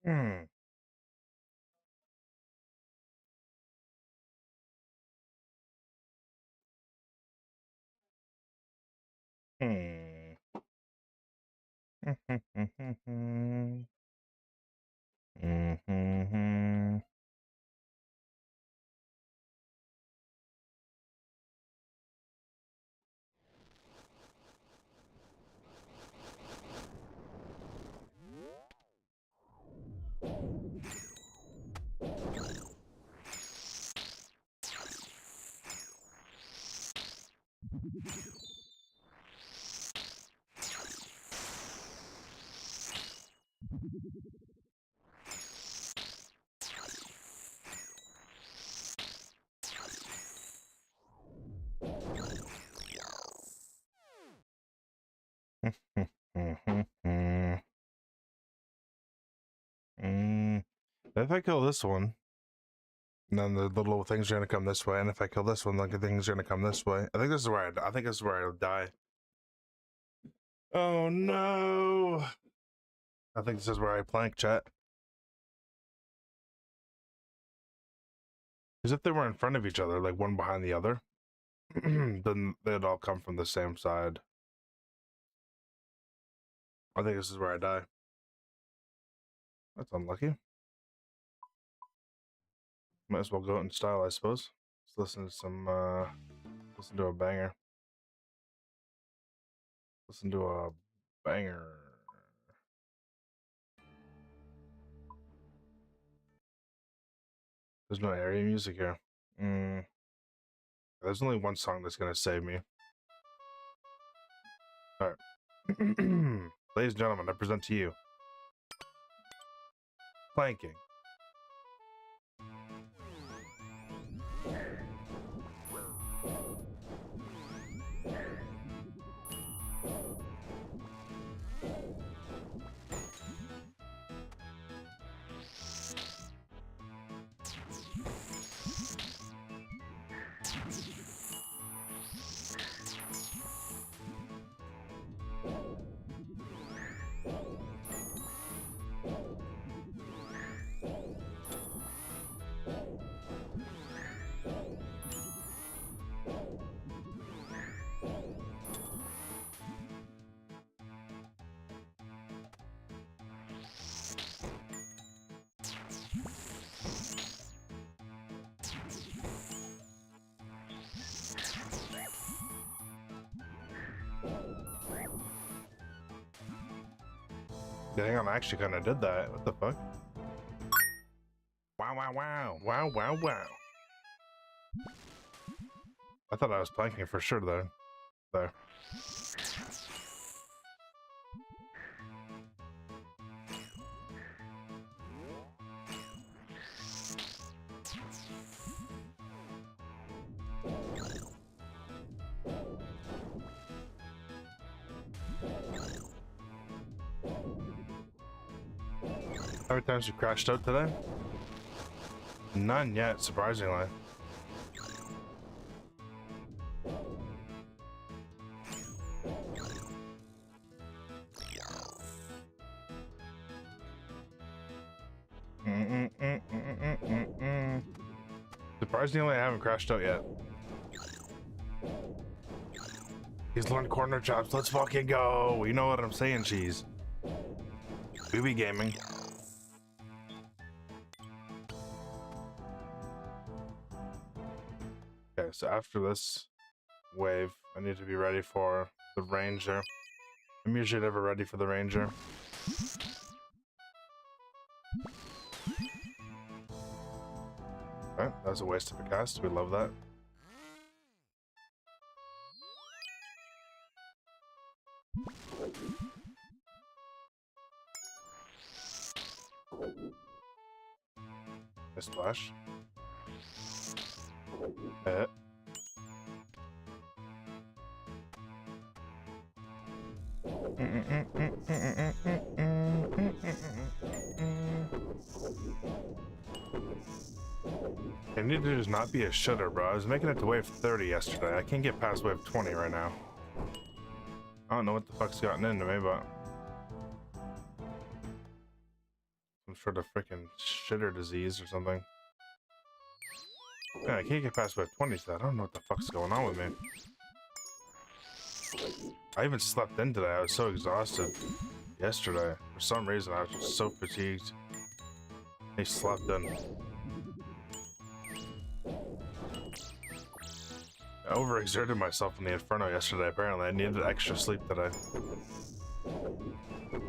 Hmm. Hmm. Mhm. Mhm. Mm. If I kill this one, then the little things are gonna come this way, and if I kill this one, the things are gonna come this way. I think this is where I think this is where I'll die. Oh no! I think this is where I plank, chat. Because if they were in front of each other, like one behind the other, then they'd all come from the same side. I think this is where I die. That's unlucky. Might as well go out in style, I suppose. Let's listen to some, listen to a banger. Listen to a banger. There's no area music here. There's only one song that's gonna save me. Alright. Ladies and gentlemen, I present to you Planking Yeah, hang on, I actually kind of did that. What the fuck? Wow, wow, wow. Wow, wow, wow. I thought I was planking for sure there. There. How many times you crashed out today? None yet, surprisingly. Surprisingly, I haven't crashed out yet. He's learned corner chops. Let's fucking go. You know what I'm saying, cheese. We be gaming. Okay, so after this wave, I need to be ready for the ranger. I'm usually never ready for the ranger. Alright, that was a waste of a cast. We love that. A splash. I need to just not be a shitter, bro. I was making it to wave 30 yesterday. I can't get past wave 20 right now. I don't know what the fuck's gotten into me, but some sort of freaking shitter disease or something. Yeah, I can't get past wave 20, so I don't know what the fuck's going on with me. I even slept in today. I was so exhausted yesterday. For some reason, I was just so fatigued. I slept in. I overexerted myself in the Inferno yesterday, apparently. I needed extra sleep today.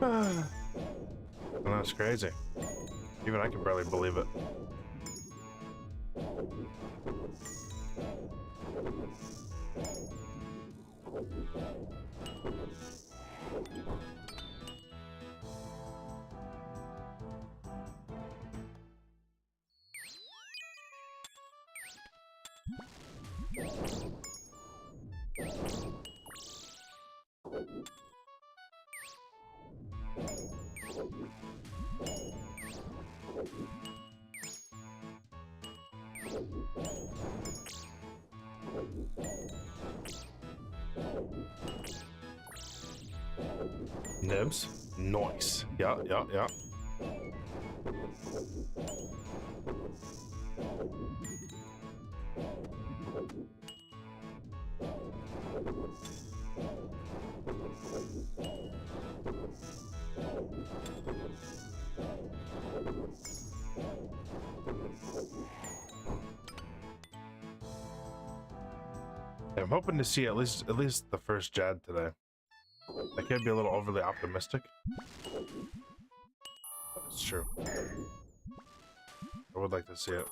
And that's crazy. Even I can barely believe it. Nibs. Nice. Yeah, yeah, yeah. I'm hoping to see at least the first Jad today. I could be a little overly optimistic. But it's true. I would like to see it.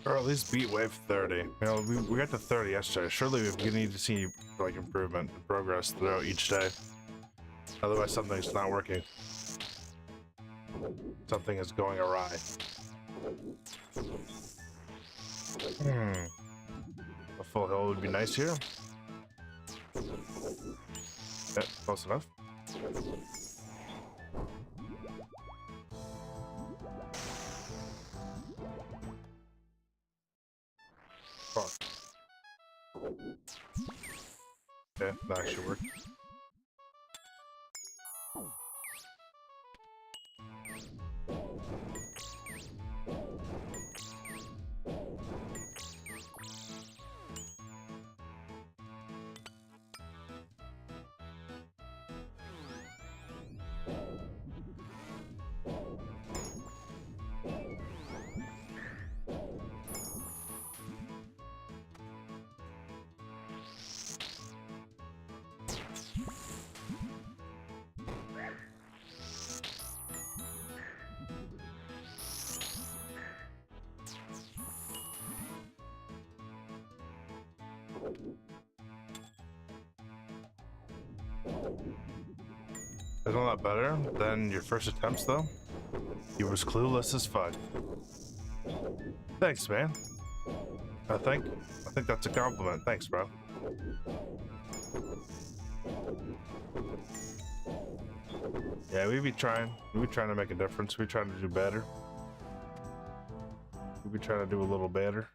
Or at least beat wave 30. You know, we got to 30 yesterday. Surely we need to see like improvement and progress throughout each day. Otherwise something's not working. Something is going awry. A full hill would be nice here. Yeah, close enough. Fuck. That actually worked. Isn't that better than your first attempts, though? You was clueless as fuck. Thanks, man. I think that's a compliment. Thanks, bro. Yeah, we be trying. We be trying to make a difference. We trying to do better. We be trying to do a little better.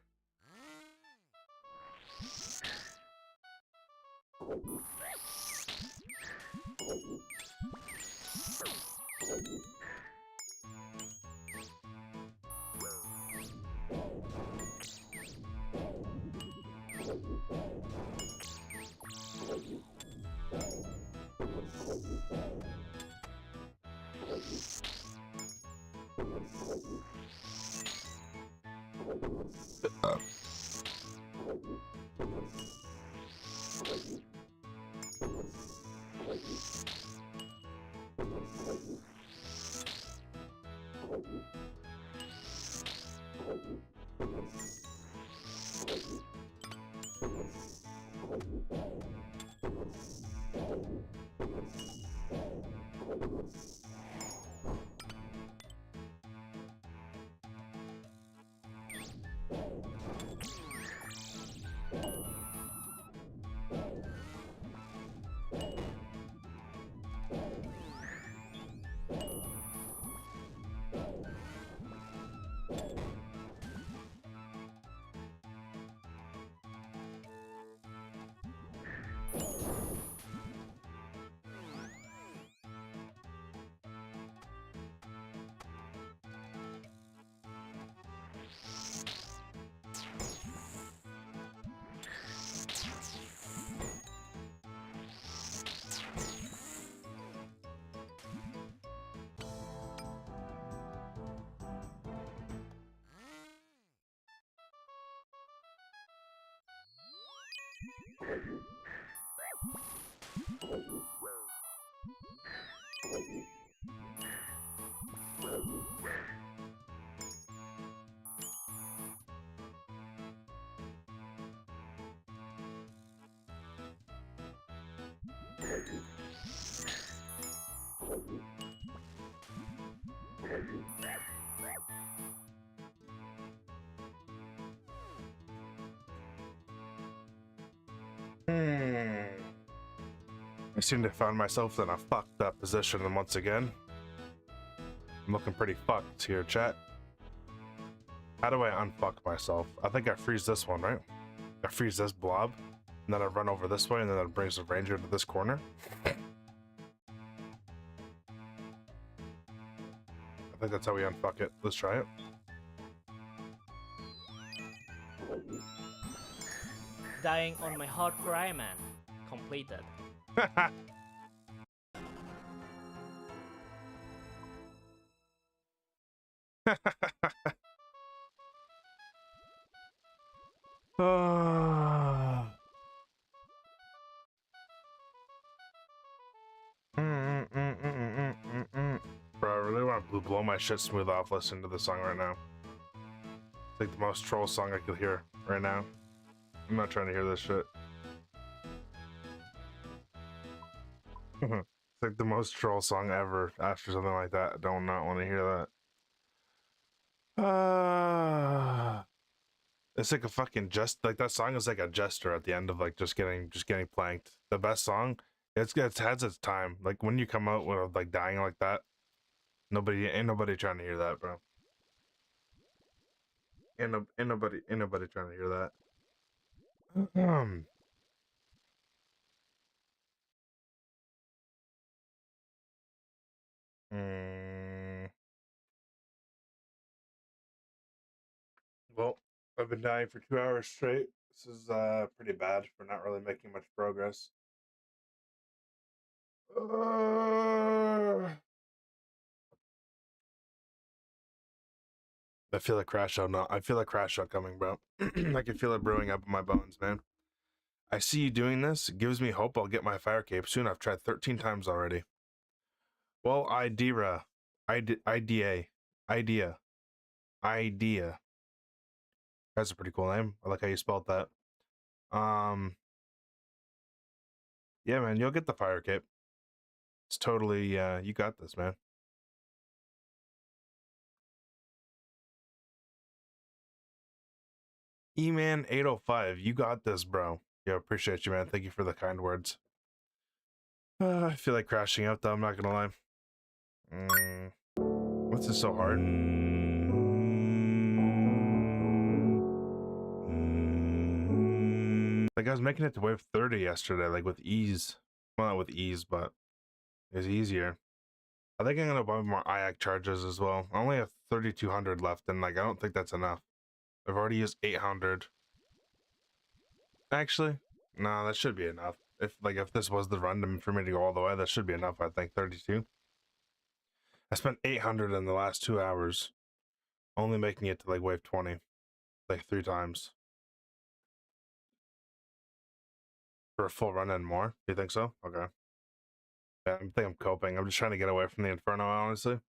I seem to find myself in a fucked up position, and once again, I'm looking pretty fucked here, chat. How do I unfuck myself? I think I freeze this one, right? I freeze this blob, and then I run over this way, and then it brings the ranger to this corner. I think that's how we unfuck it. Let's try it. Dying on my hard cry, man. Completed. Bro, I really want to blow my shit smooth off listening to this song right now. It's like the most troll song I could hear right now. I'm not trying to hear this shit. It's like the most troll song ever. After something like that, I do not want to hear that. It's like a fucking like that song is like a jester at the end of like just getting planked. The best song. It has its time. Like when you come out with like dying like that, ain't nobody trying to hear that, bro. Ain't nobody trying to hear that. Well, I've been dying for 2 hours straight. This is pretty bad for not really making much progress. I feel a crash out now. I feel a crash out coming, bro. I can feel it brewing up in my bones, man. I see you doing this. It gives me hope I'll get my fire cape soon. I've tried 13 times already. Well, idea. That's a pretty cool name. I like how you spelled that. Yeah, man, you'll get the fire cape. It's totally, you got this, man. E-Man 805, you got this, bro. Yeah, appreciate you, man. Thank you for the kind words. I feel like crashing out, though. I'm not gonna lie. What's this so hard? Like, I was making it to wave 30 yesterday, like, with ease. Well, not with ease, but it was easier. I think I'm gonna buy more IAC charges as well. I only have 3,200 left, and, like, I don't think that's enough. I've already used 800. Actually, no, that should be enough. If this was the run for me to go all the way, that should be enough, I think. 32. I spent 800 in the last 2 hours, only making it to like wave 20, like 3 times. For a full run and more? Do you think so? Okay. Yeah, I think I'm coping. I'm just trying to get away from the Inferno, honestly.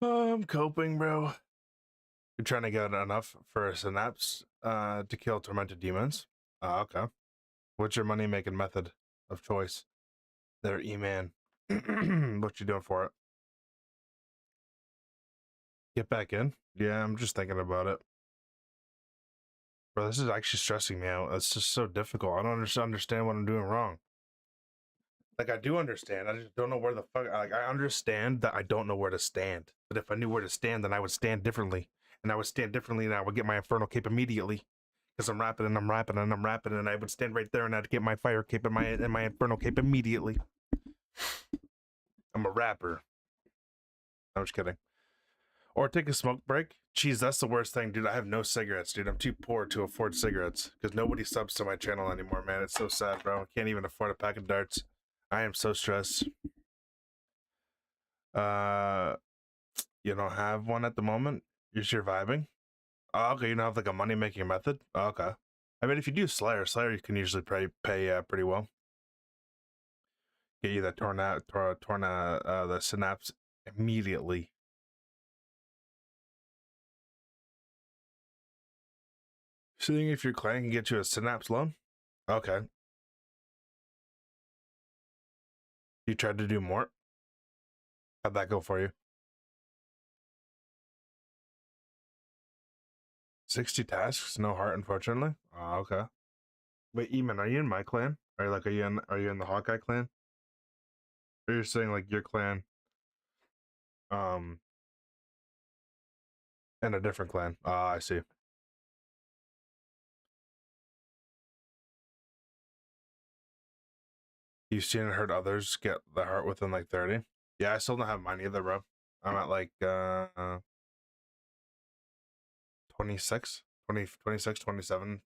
I'm coping, bro. You're trying to get enough for a synapse to kill tormented demons? Okay. What's your money-making method of choice? There, E-Man. What you doing for it? Get back in? Yeah, I'm just thinking about it. Bro, this is actually stressing me out. It's just so difficult. I don't understand what I'm doing wrong. Like, I do understand. I just don't know where the fuck... Like, I understand that I don't know where to stand. But if I knew where to stand, then I would stand differently. And I would stand differently, and I would get my Inferno cape immediately. Because I'm rapping, and I'm rapping, and I'm rapping, and I would stand right there, and I'd get my fire cape and my Inferno cape immediately. I'm a rapper. I'm just kidding. Or take a smoke break. Jeez, that's the worst thing, dude. I have no cigarettes, dude. I'm too poor to afford cigarettes. Because nobody subs to my channel anymore, man. It's so sad, bro. I can't even afford a pack of darts. I am so stressed. You don't have one at the moment? You're surviving? Oh, okay, you don't have like a money-making method? Oh, okay. I mean, if you do Slayer you can usually pay pretty well. Get you the the synapse immediately. Seeing if your clan can get you a synapse loan? Okay. You tried to do more? How'd that go for you? 60 tasks, no heart, unfortunately. Oh, okay. Wait, Eamon, are you in my clan? Are you in the Hawkeye clan? Or you're saying like your clan in a different clan? Ah, I see. You've seen and heard others get the heart within like 30? Yeah, I still don't have mine either, bro. I'm at like 26, 20, 26, 27.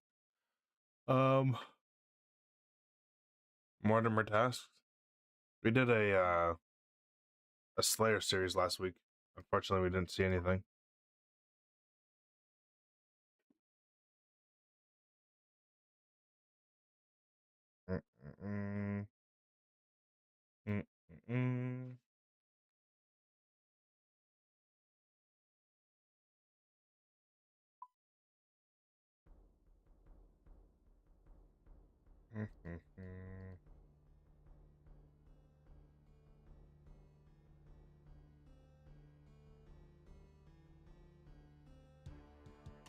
Mortimer tasks. We did a Slayer series last week. Unfortunately, we didn't see anything.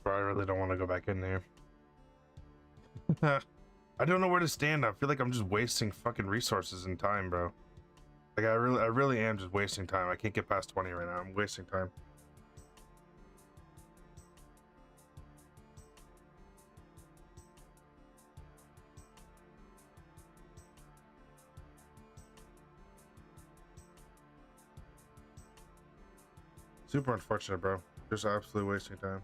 Bro, I really don't want to go back in there. I don't know where to stand. I feel like I'm just wasting fucking resources and time, bro. Like I really am just wasting time. I can't get past 20 right now. I'm wasting time. Super unfortunate, bro. Just absolutely wasting time.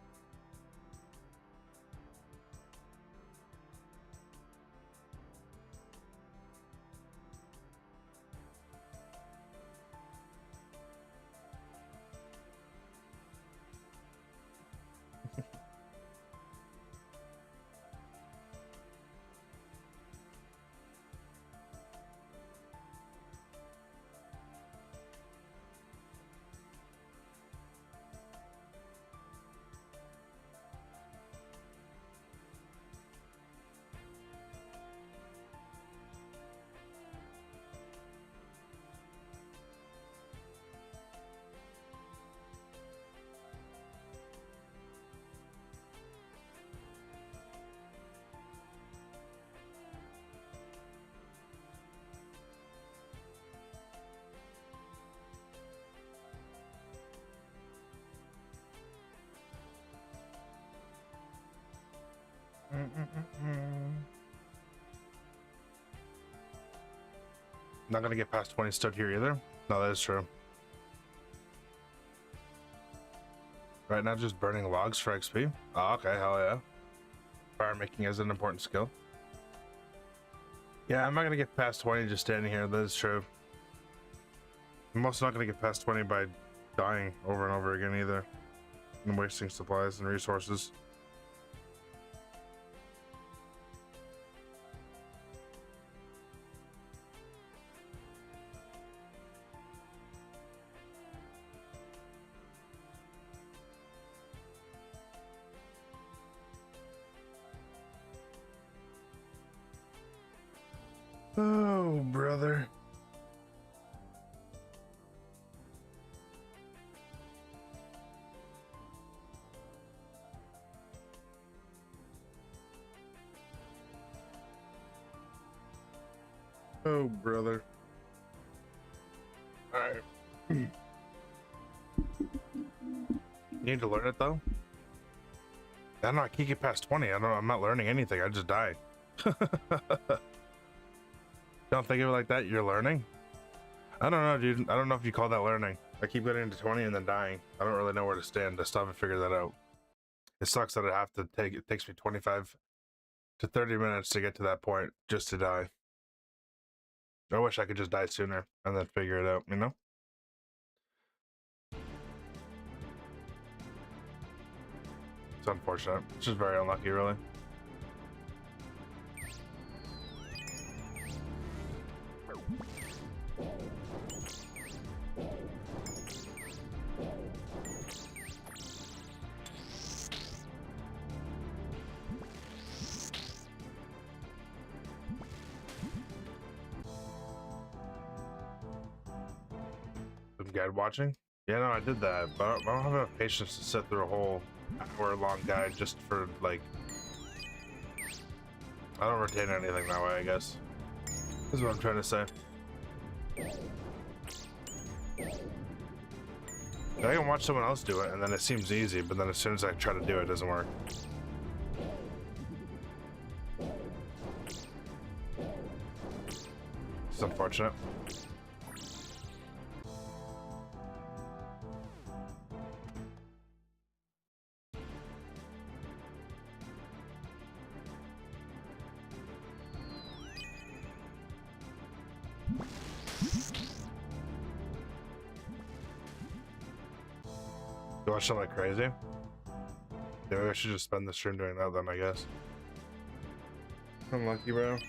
Not gonna get past 20 stud here either. No, that is true. Right now, just burning logs for XP. Oh, okay, hell yeah. Fire making is an important skill. Yeah, I'm not gonna get past 20 just standing here. That is true. I'm also not gonna get past 20 by dying over and over again either, and wasting supplies and resources. Oh, brother. Oh, brother. Alright. You need to learn it, though? I don't know, I can't get past 20. I'm not learning anything. I just die. Don't think of it like that. You're learning? I don't know, dude. I don't know if you call that learning. I keep getting to 20 and then dying. I don't really know where to stand. I still haven't figured that out. It sucks that it takes me 25 to 30 minutes to get to that point just to die. I wish I could just die sooner and then figure it out, you know? It's unfortunate. It's just very unlucky, really. Some guide watching? Yeah, no, I did that, but I don't have enough patience to sit through a whole hour-long guide just for, like... I don't retain anything that way, I guess. This is what I'm trying to say. I can watch someone else do it, and then it seems easy, but then as soon as I try to do it, it doesn't work. It's unfortunate. You watch something like crazy? Yeah, maybe I should just spend the stream doing that then, I guess. I'm lucky, bro.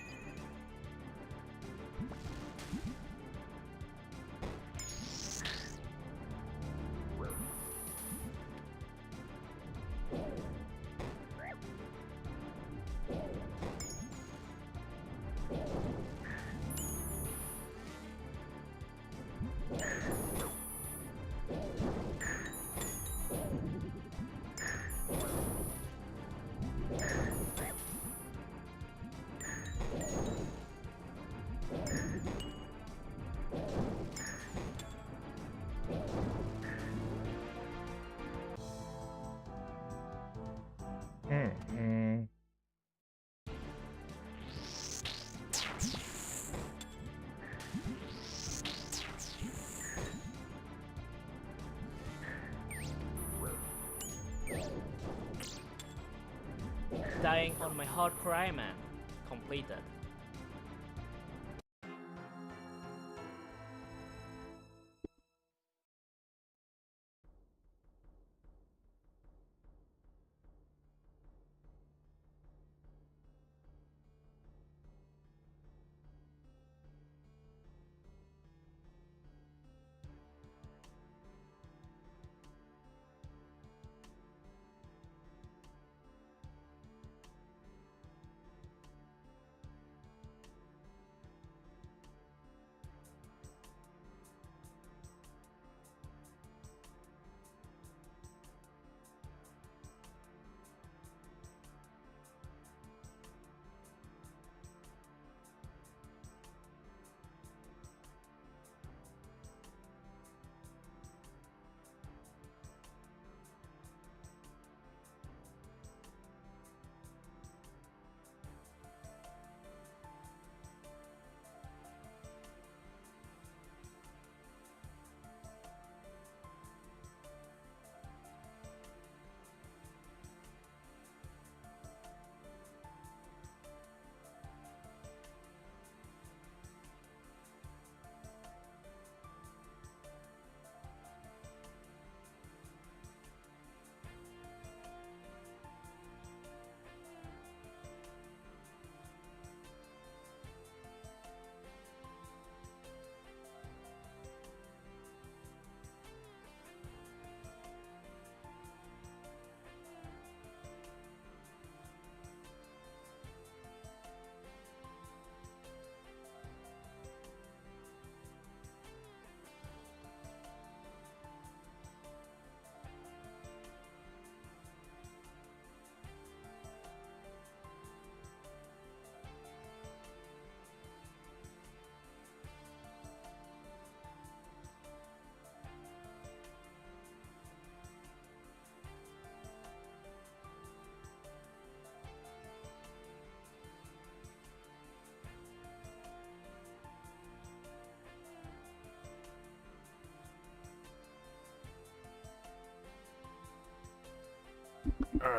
Dying on my hardcore Iron Man. Completed.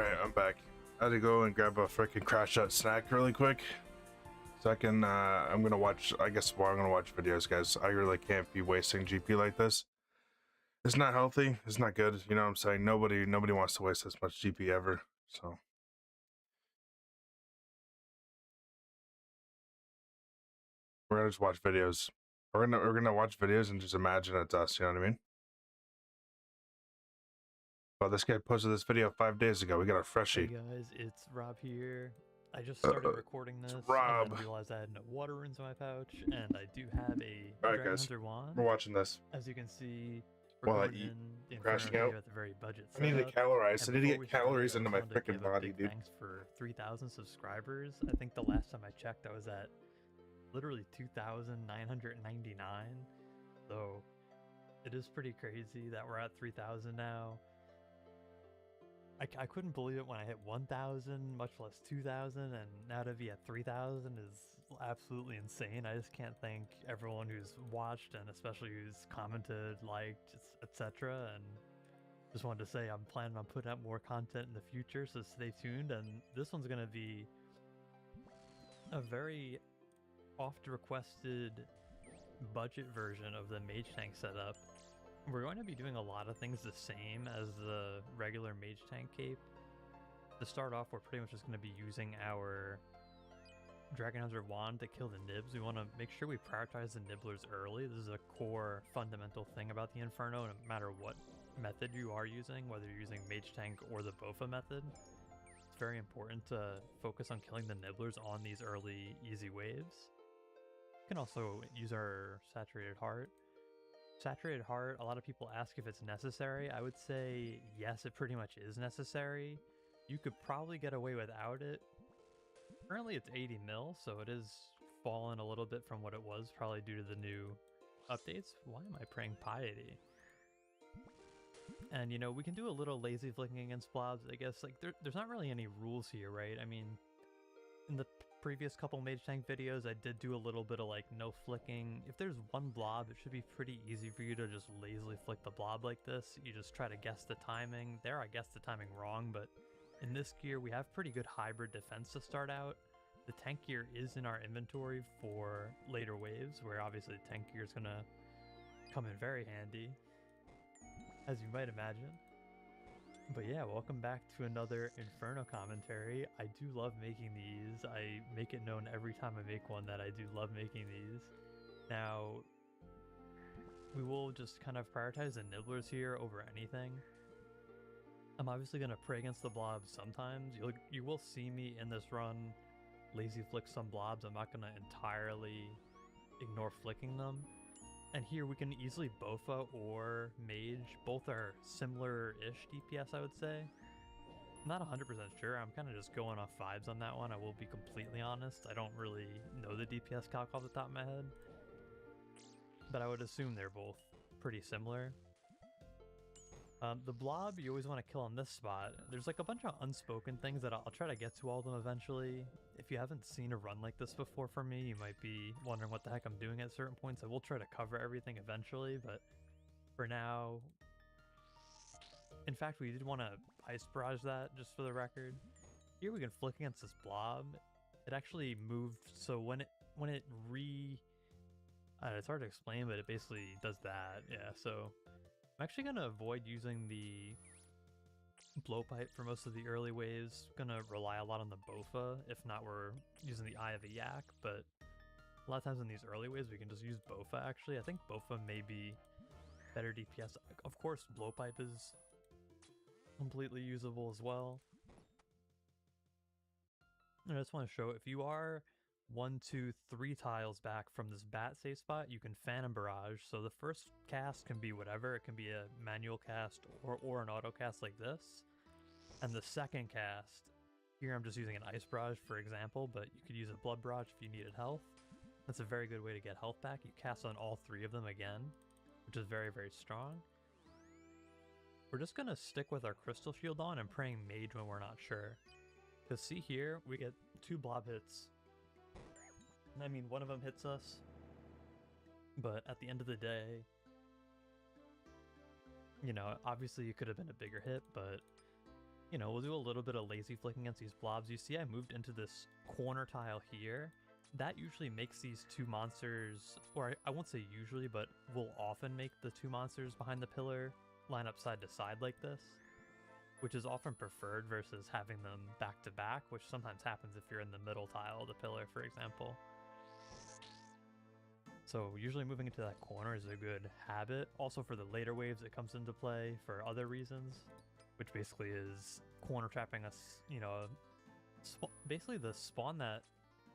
Alright, I'm back. I had to go and grab a freaking crash out snack really quick. So I can, I'm gonna watch, I guess, well, I'm gonna watch videos, guys. I really can't be wasting GP like this. It's not healthy. It's not good. You know what I'm saying? Nobody wants to waste this much GP ever. So. We're gonna just watch videos. We're gonna watch videos and just imagine it's us, you know what I mean? Well, this guy posted this video 5 days ago. We got a Hey freshie. guys, it's Rob here. I just started recording this Rob. and then realized I had no water runes in my pouch, and I do have a Alright, Dragon guys. Hunter wand. We're watching this. As you can see, While I we're going eat, in the crashing Inferno out. video at the very budget I need to setup. calorize. I And need to before we get start, calories I into just my wanted to freaking give a body, big dude. Thanks for 3,000 subscribers. I think the last time I checked, I was at literally 2,999. So it is pretty crazy that we're at 3,000 now. I couldn't believe it when I hit 1,000, much less 2,000, and now to be at 3,000 is absolutely insane. I just can't thank everyone who's watched and especially who's commented, liked, etc. And just wanted to say I'm planning on putting out more content in the future, so stay tuned. And this one's gonna be a very oft requested budget version of the Mage Tank setup. We're going to be doing a lot of things the same as the regular Mage Tank cape. To start off, we're pretty much just going to be using our Dragon Hunter wand to kill the nibs. We want to make sure we prioritize the nibblers early. This is a core fundamental thing about the Inferno, no matter what method you are using, whether you're using Mage Tank or the Bofa method. It's very important to focus on killing the nibblers on these early easy waves. You can also use our Saturated Heart. Saturated Heart, a lot of people ask if it's necessary. I would say yes, it pretty much is necessary. You could probably get away without it. Currently it's 80 mil, so it is fallen a little bit from what it was, probably due to the new updates. Why am I praying piety? And you know, we can do a little lazy flicking against blobs. I guess like there's not really any rules here, right? I mean, in the previous couple Mage Tank videos, I did do a little bit of like no flicking. If there's one blob, it should be pretty easy for you to just lazily flick the blob like this. You just try to guess the timing. There I guessed the timing wrong, but in this gear we have pretty good hybrid defense to start out. The tank gear is in our inventory for later waves, where obviously the tank gear is gonna come in very handy, as you might imagine. But yeah, welcome back to another Inferno commentary. I do love making these. I make it known every time I make one that I do love making these. Now, we will just kind of prioritize the nibblers here over anything. I'm obviously going to pray against the blobs sometimes. You will see me in this run lazy flick some blobs. I'm not going to entirely ignore flicking them. And here we can easily Bofa or Mage. Both are similar-ish DPS, I would say. I'm not 100% sure. I'm kind of just going off vibes on that one. I will be completely honest. I don't really know the DPS calc off the top of my head. But I would assume they're both pretty similar. The blob you always want to kill on this spot. There's like a bunch of unspoken things that I'll try to get to all of them eventually. If you haven't seen a run like this before from me, you might be wondering what the heck I'm doing at certain points. I will try to cover everything eventually, but for now... In fact, we did want to ice barrage that, just for the record. Here we can flick against this blob. It actually moved, so when it it's hard to explain, but it basically does that, yeah, so... I'm actually going to avoid using the blowpipe for most of the early waves. Gonna rely a lot on the Bofa. If not, we're using the Eye of the Yak, but a lot of times in these early waves we can just use Bofa actually. I think Bofa may be better DPS. Of course, blowpipe is completely usable as well. And I just want to show, if you are 1, 2, 3 tiles back from this bat safe spot, you can Phantom Barrage. So the first cast can be whatever. It can be a manual cast or an auto cast like this. And the second cast, here I'm just using an Ice Barrage for example, but you could use a Blood Barrage if you needed health. That's a very good way to get health back. You cast on all 3 of them again, which is very, very strong. We're just going to stick with our Crystal Shield on and praying Mage when we're not sure. Because see here, we get 2 blob hits. I mean, one of them hits us, but at the end of the day, you know, obviously it could have been a bigger hit, but you know, we'll do a little bit of lazy flicking against these blobs. You see I moved into this corner tile here. That usually makes these two monsters, or I won't say usually, but will often make the two monsters behind the pillar line up side to side like this, which is often preferred versus having them back to back, which sometimes happens if you're in the middle tile of the pillar, for example. So usually moving into that corner is a good habit. Also for the later waves, it comes into play for other reasons, which basically is corner trapping us, you know, basically the spawn that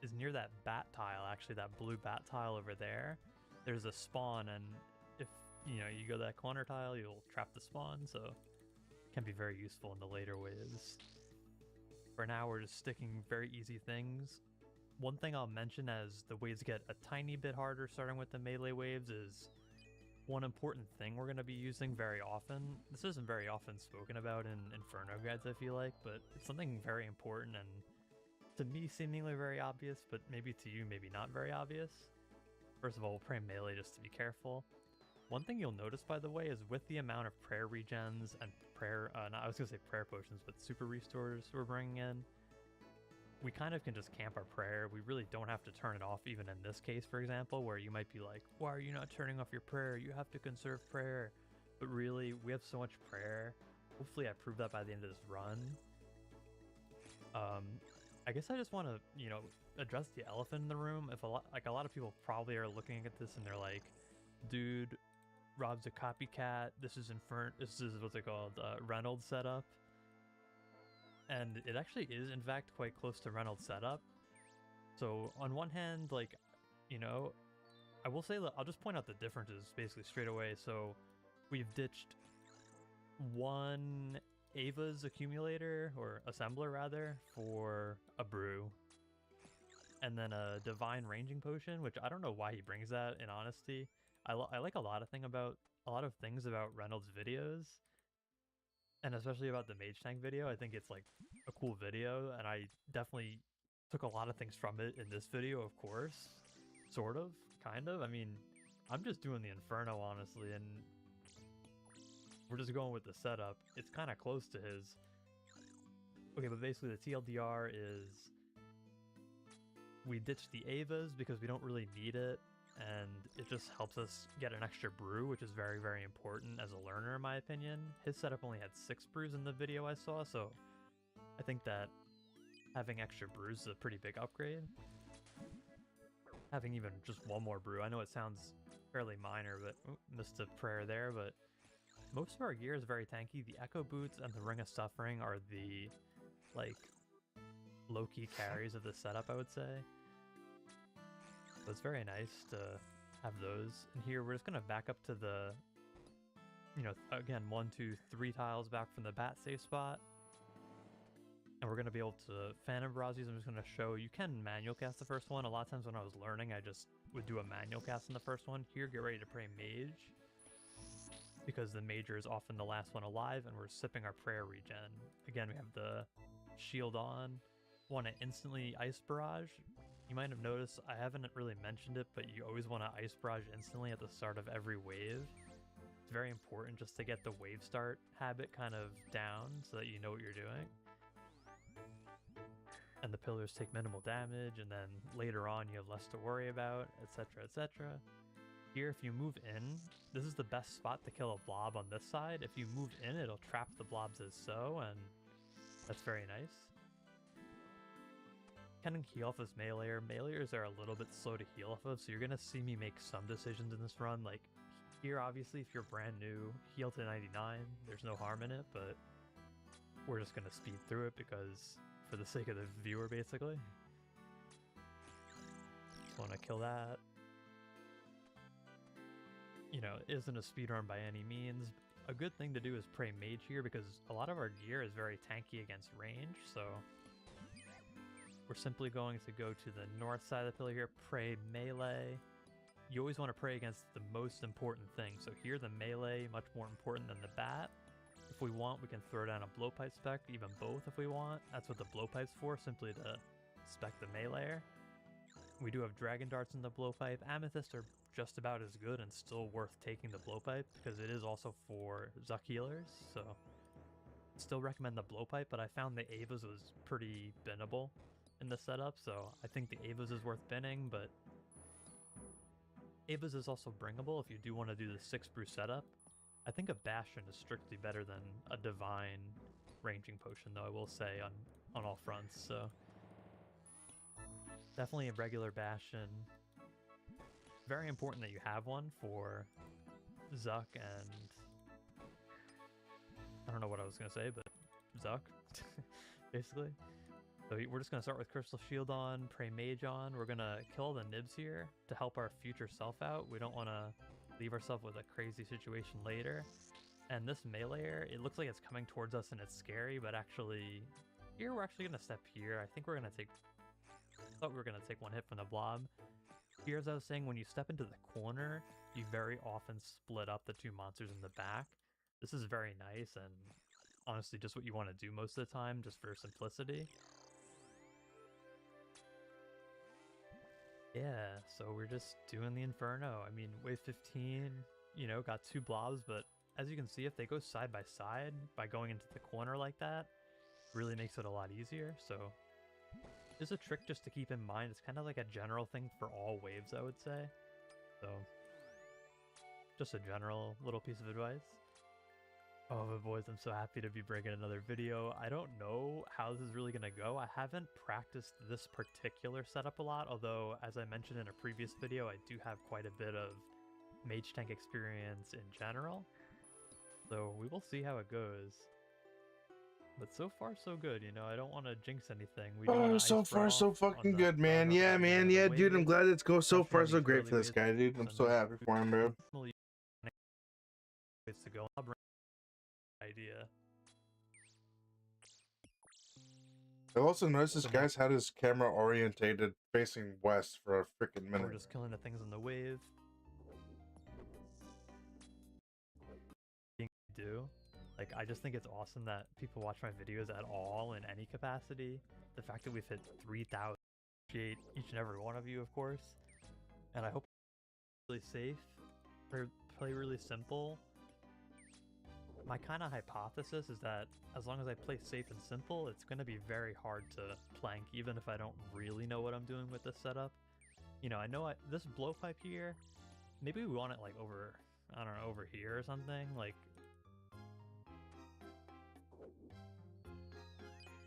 is near that bat tile, actually that blue bat tile over there. There's a spawn, and if, you know, you go to that corner tile, you'll trap the spawn, so it can be very useful in the later waves. For now, we're just sticking very easy things. One thing I'll mention as the waves get a tiny bit harder starting with the melee waves is one important thing we're going to be using very often. This isn't very often spoken about in Inferno guides, I feel like, but it's something very important and to me seemingly very obvious, but maybe to you maybe not very obvious. First of all, we'll pray melee just to be careful. One thing you'll notice, by the way, is with the amount of prayer regens and prayer, I was going to say prayer potions, but super restores we're bringing in, we kind of can just camp our prayer. We really don't have to turn it off, even in this case, for example, where you might be like, why are you not turning off your prayer? You have to conserve prayer. But really, we have so much prayer. Hopefully I prove that by the end of this run. I guess I just want to, you know, address the elephant in the room. If a lot of people probably are looking at this and they're like, dude, Rob's a copycat. This is what's it called, Reynolds setup. And it actually is, in fact, quite close to Reynolds' setup. So, on one hand, like, you know, I will say that I'll just point out the differences basically straight away. So, we've ditched one Ava's accumulator, or assembler rather, for a brew. And then a divine ranging potion, which I don't know why he brings that, in honesty. I like a lot of things about Reynolds' videos. And especially about the mage tank video. I think it's like a cool video, and I definitely took a lot of things from it in this video, of course. Sort of, kind of. I mean, I'm just doing the Inferno, honestly, and we're just going with the setup. It's kind of close to his. Okay, but basically the TLDR is we ditched the Avas because we don't really need it, and it just helps us get an extra brew, which is very, very important as a learner, in my opinion. His setup only had 6 brews in the video I saw, so I think that having extra brews is a pretty big upgrade. Having even just one more brew, I know it sounds fairly minor, but missed a prayer there, but most of our gear is very tanky. The Echo Boots and the Ring of Suffering are the, like, low-key carries of the setup, I would say. So it's very nice to have those. And here we're just going to back up to the, you know, again, 1, 2, 3 tiles back from the bat safe spot. And we're going to be able to Phantom Barrage these. I'm just going to show you can manual cast the first one. A lot of times when I was learning, I just would do a manual cast in the first one. Here, get ready to pray Mage, because the Major is often the last one alive, and we're sipping our prayer regen. Again, we have the shield on. Want to instantly Ice Barrage. You might have noticed, I haven't really mentioned it, but you always want to Ice Barrage instantly at the start of every wave. It's very important just to get the wave start habit kind of down so that you know what you're doing. And the pillars take minimal damage, and then later on you have less to worry about, etc, etc. Here, if you move in, this is the best spot to kill a blob on this side. If you move in, it'll trap the blobs as so, and that's very nice. Can heal off as meleeer. Meleeers are a little bit slow to heal off of, so you're gonna see me make some decisions in this run. Like here, obviously, if you're brand new, heal to 99. There's no harm in it, but we're just gonna speed through it because for the sake of the viewer, basically. Just want to kill that. You know, it isn't a speedrun by any means. A good thing to do is pray Mage here because a lot of our gear is very tanky against range, so we're simply going to go to the north side of the pillar here, pray melee. You always want to pray against the most important thing. So here, the melee, much more important than the bat. If we want, we can throw down a blowpipe spec, even both if we want. That's what the blowpipe's for, simply to spec the meleeer. We do have dragon darts in the blowpipe. Amethysts are just about as good and still worth taking the blowpipe because it is also for Zuck healers, so still recommend the blowpipe, but I found the Ava's was pretty binnable in the setup, so I think the Ava's is worth binning, but Ava's is also bringable if you do want to do the 6 brew setup. I think a Bastion is strictly better than a Divine ranging potion, though, I will say, on all fronts, so definitely a regular Bastion. Very important that you have one for Zuck and... I don't know what I was going to say, but Zuck, basically. So we're just going to start with Crystal Shield on, Pray Mage on. We're going to kill the nibs here to help our future self out. We don't want to leave ourselves with a crazy situation later. And this meleeer, it looks like it's coming towards us and it's scary, but actually, here we're actually going to step here. I think we're going to take... I thought we were going to take one hit from the blob. Here, as I was saying, when you step into the corner, you very often split up the two monsters in the back. This is very nice and honestly just what you want to do most of the time, just for simplicity. Yeah, so we're just doing the Inferno. I mean, wave 15, you know, got 2 blobs, but as you can see, if they go side by side by going into the corner like that, really makes it a lot easier. So there's a trick just to keep in mind. It's kind of like a general thing for all waves, I would say. So just a general little piece of advice. Oh, but boys, I'm so happy to be bringing another video. I don't know how this is really going to go. I haven't practiced this particular setup a lot, although, as I mentioned in a previous video, I do have quite a bit of mage tank experience in general. So we will see how it goes. But so far, so good, you know, I don't want to jinx anything. We do Oh, so far so fucking good, man. Yeah, man. Yeah, dude, I'm glad it's going so far so great for this guy, dude. I'm so happy for him, bro. Ways to go. Idea. I also noticed this guy's had his camera orientated facing west for a freaking minute. We're just killing the things on the wave. Do like I just think it's awesome that people watch my videos at all in any capacity. The fact that we've hit 3,000, appreciate each and every one of you, of course. And I hope it's really safe, play really simple. My kind of hypothesis is that as long as I play safe and simple, it's going to be very hard to plank, even if I don't really know what I'm doing with this setup. You know, I know this blowpipe here, maybe we want it like over, I don't know, over here or something. Like,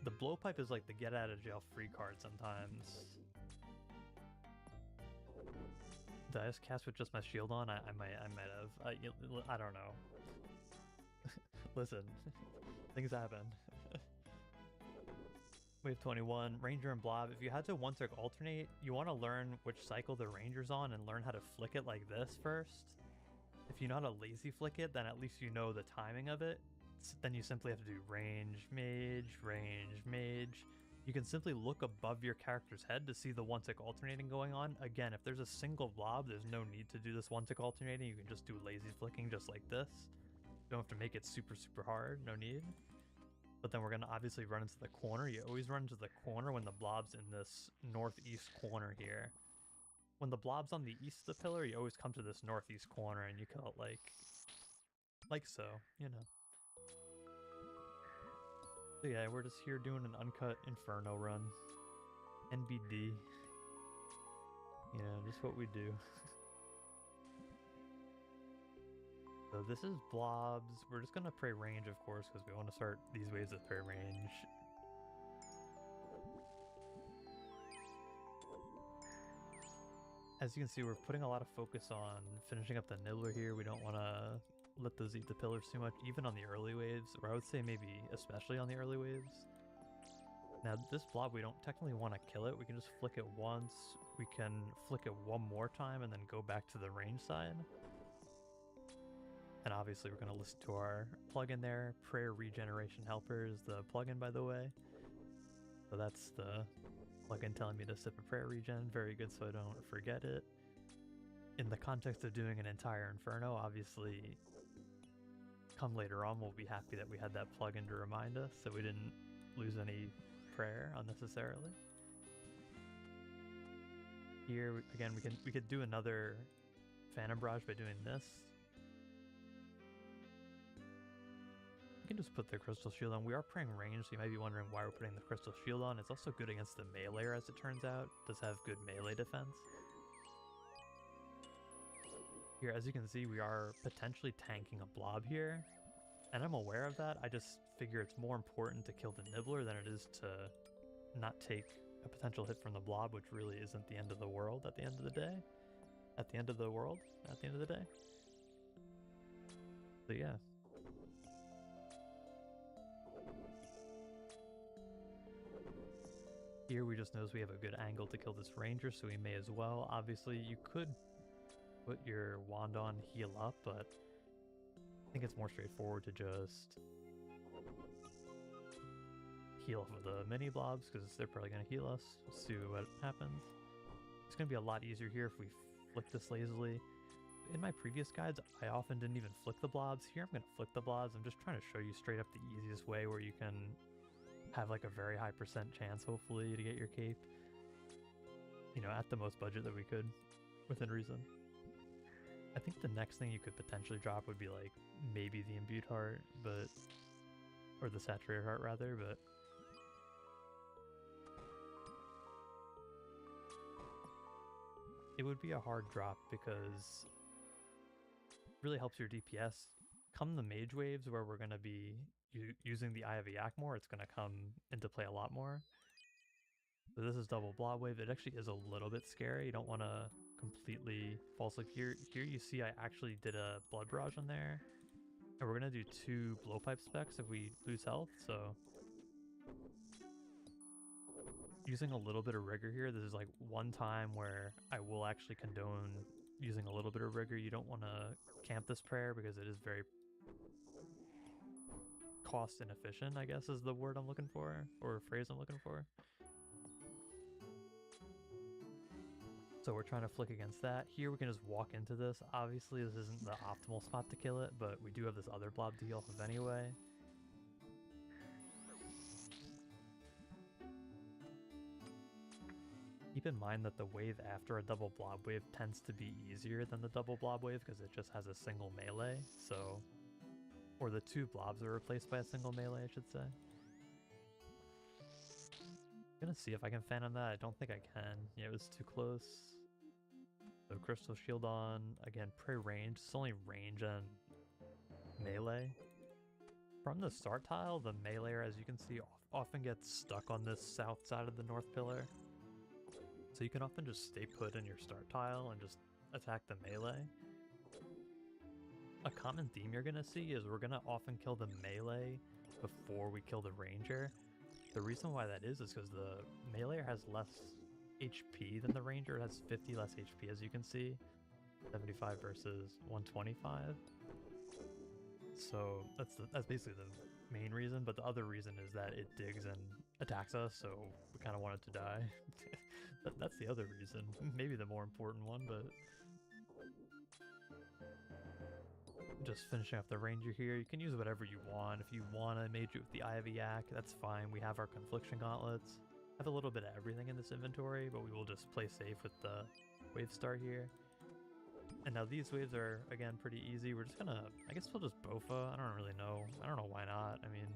the blowpipe is like the get out of jail free card sometimes. Did I just cast with just my shield on? I might have. I don't know. Listen, things happen. Wave 21, Ranger and Blob. If you had to one-trick alternate, you want to learn which cycle the Ranger's on and learn how to flick it like this first. If you know how to lazy flick it, then at least you know the timing of it. Then you simply have to do range, mage. You can simply look above your character's head to see the one-tick alternating going on. Again, if there's a single blob, there's no need to do this one-tick alternating. You can just do lazy flicking just like this. You don't have to make it super hard, no need. But then we're going to obviously run into the corner. You always run into the corner when the blob's in this northeast corner here. When the blob's on the east of the pillar, you always come to this northeast corner and you kill it like so, you know. So yeah, we're just here doing an uncut Inferno run. NBD. You know, just what we do. So this is blobs. We're just gonna pray range, of course, because we want to start these waves with pray range. As you can see, we're putting a lot of focus on finishing up the nibbler here. We don't want to let those eat the pillars too much, even on the early waves, or I would say maybe especially on the early waves. Now this blob, we don't technically want to kill it. We can just flick it once. We can flick it one more time and then go back to the range side. And obviously we're going to listen to our plugin there. Prayer Regeneration Helper is the plugin, by the way. So that's the plugin telling me to sip a prayer regen. Very good, so I don't forget it. In the context of doing an entire Inferno, obviously, come later on, we'll be happy that we had that plugin to remind us so we didn't lose any prayer unnecessarily. Here, again, we could do another Phantom Barrage by doing this. can just put the crystal shield on. We are praying range, so you might be wondering why we're putting the crystal shield on. It's also good against the meleeer, as it turns out. It does have good melee defense. Here, as you can see, we are potentially tanking a blob here, and I'm aware of that. I just figure it's more important to kill the nibbler than it is to not take a potential hit from the blob, which really isn't the end of the world at the end of the day. At the end of the world? At the end of the day? So yeah. Here we just notice we have a good angle to kill this ranger, so we may as well. Obviously, you could put your wand on, heal up, but I think it's more straightforward to just heal off of the mini blobs, because they're probably going to heal us. Let's see what happens. It's going to be a lot easier here if we flick this lazily. In my previous guides, I often didn't even flick the blobs. Here I'm going to flick the blobs. I'm just trying to show you straight up the easiest way where you can have like a very high percent chance, hopefully, to get your cape. You know, at the most budget that we could, within reason. I think the next thing you could potentially drop would be like maybe the imbued heart, but or the saturated heart rather, but it would be a hard drop because it really helps your DPS. Come the mage waves where we're going to be using the Eye of Yak more, it's going to come into play a lot more. So this is double blob wave. It actually is a little bit scary. You don't want to completely false like here you see I actually did a blood barrage on there, and we're going to do 2 blowpipe specs if we lose health. So using a little bit of rigor here, this is like one time where I will actually condone using a little bit of rigor. You don't want to camp this prayer because it is very cost inefficient, I guess is the word I'm looking for, or phrase I'm looking for. So we're trying to flick against that. Here we can just walk into this. Obviously this isn't the optimal spot to kill it, but we do have this other blob to heal off of anyway. Keep in mind that the wave after a double blob wave tends to be easier than the double blob wave because it just has a single melee, so... Or the 2 blobs are replaced by a single melee, I should say. I'm gonna see if I can fan on that. I don't think I can. Yeah, it was too close. So crystal shield on. Again, pray range. It's only range and melee. From the start tile, the meleeer, as you can see, often gets stuck on this south side of the north pillar. So you can often just stay put in your start tile and just attack the melee. A common theme you're gonna see is we're gonna often kill the melee before we kill the ranger. The reason why that is because the meleeer has less HP than the ranger. It has 50 less HP, as you can see. 75 versus 125. So that's basically the main reason, but the other reason is that it digs and attacks us, so we kind of want it to die. That's the other reason. Maybe the more important one, but... Just finishing off the ranger here. You can use whatever you want. If you want to mage it with the Eye of Yak, that's fine. We have our confliction gauntlets. I have a little bit of everything in this inventory, but we will just play safe with the wave start here. And now these waves are, again, pretty easy. We're just gonna... I guess we'll just Bofa. I don't really know. I don't know why not. I mean...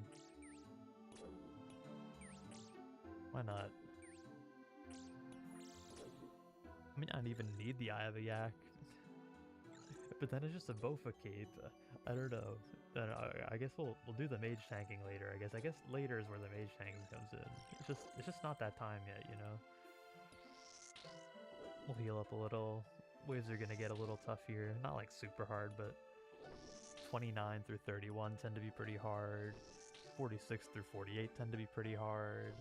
Why not? I mean, I don't even need the Eye of Yak. But then it's just a Bofa cape. I don't know. Then I guess we'll do the mage tanking later. I guess later is where the mage tanking comes in. It's just not that time yet, you know. We'll heal up a little. Waves are gonna get a little tough here. Not like super hard, but 29 through 31 tend to be pretty hard. 46 through 48 tend to be pretty hard.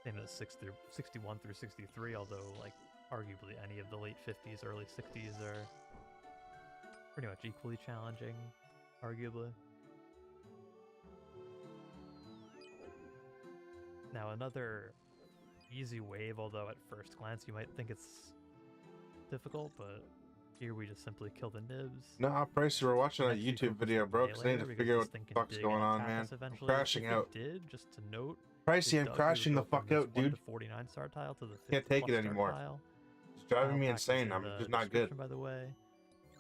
Same as 61 through 63, although like arguably any of the late 50s, early 60s are pretty much equally challenging, arguably. Now another easy wave, although at first glance you might think it's difficult, but here we just simply kill the nibs. Nah, Price, you were watching a YouTube video, bro, because I need to figure out what the fuck's going on, man. I'm crashing out. Just to note, Pricey, I'm crashing the fuck out, dude. 49 star tile to the Can't take it anymore. tile. It's driving me insane. I'm just not good. By the way,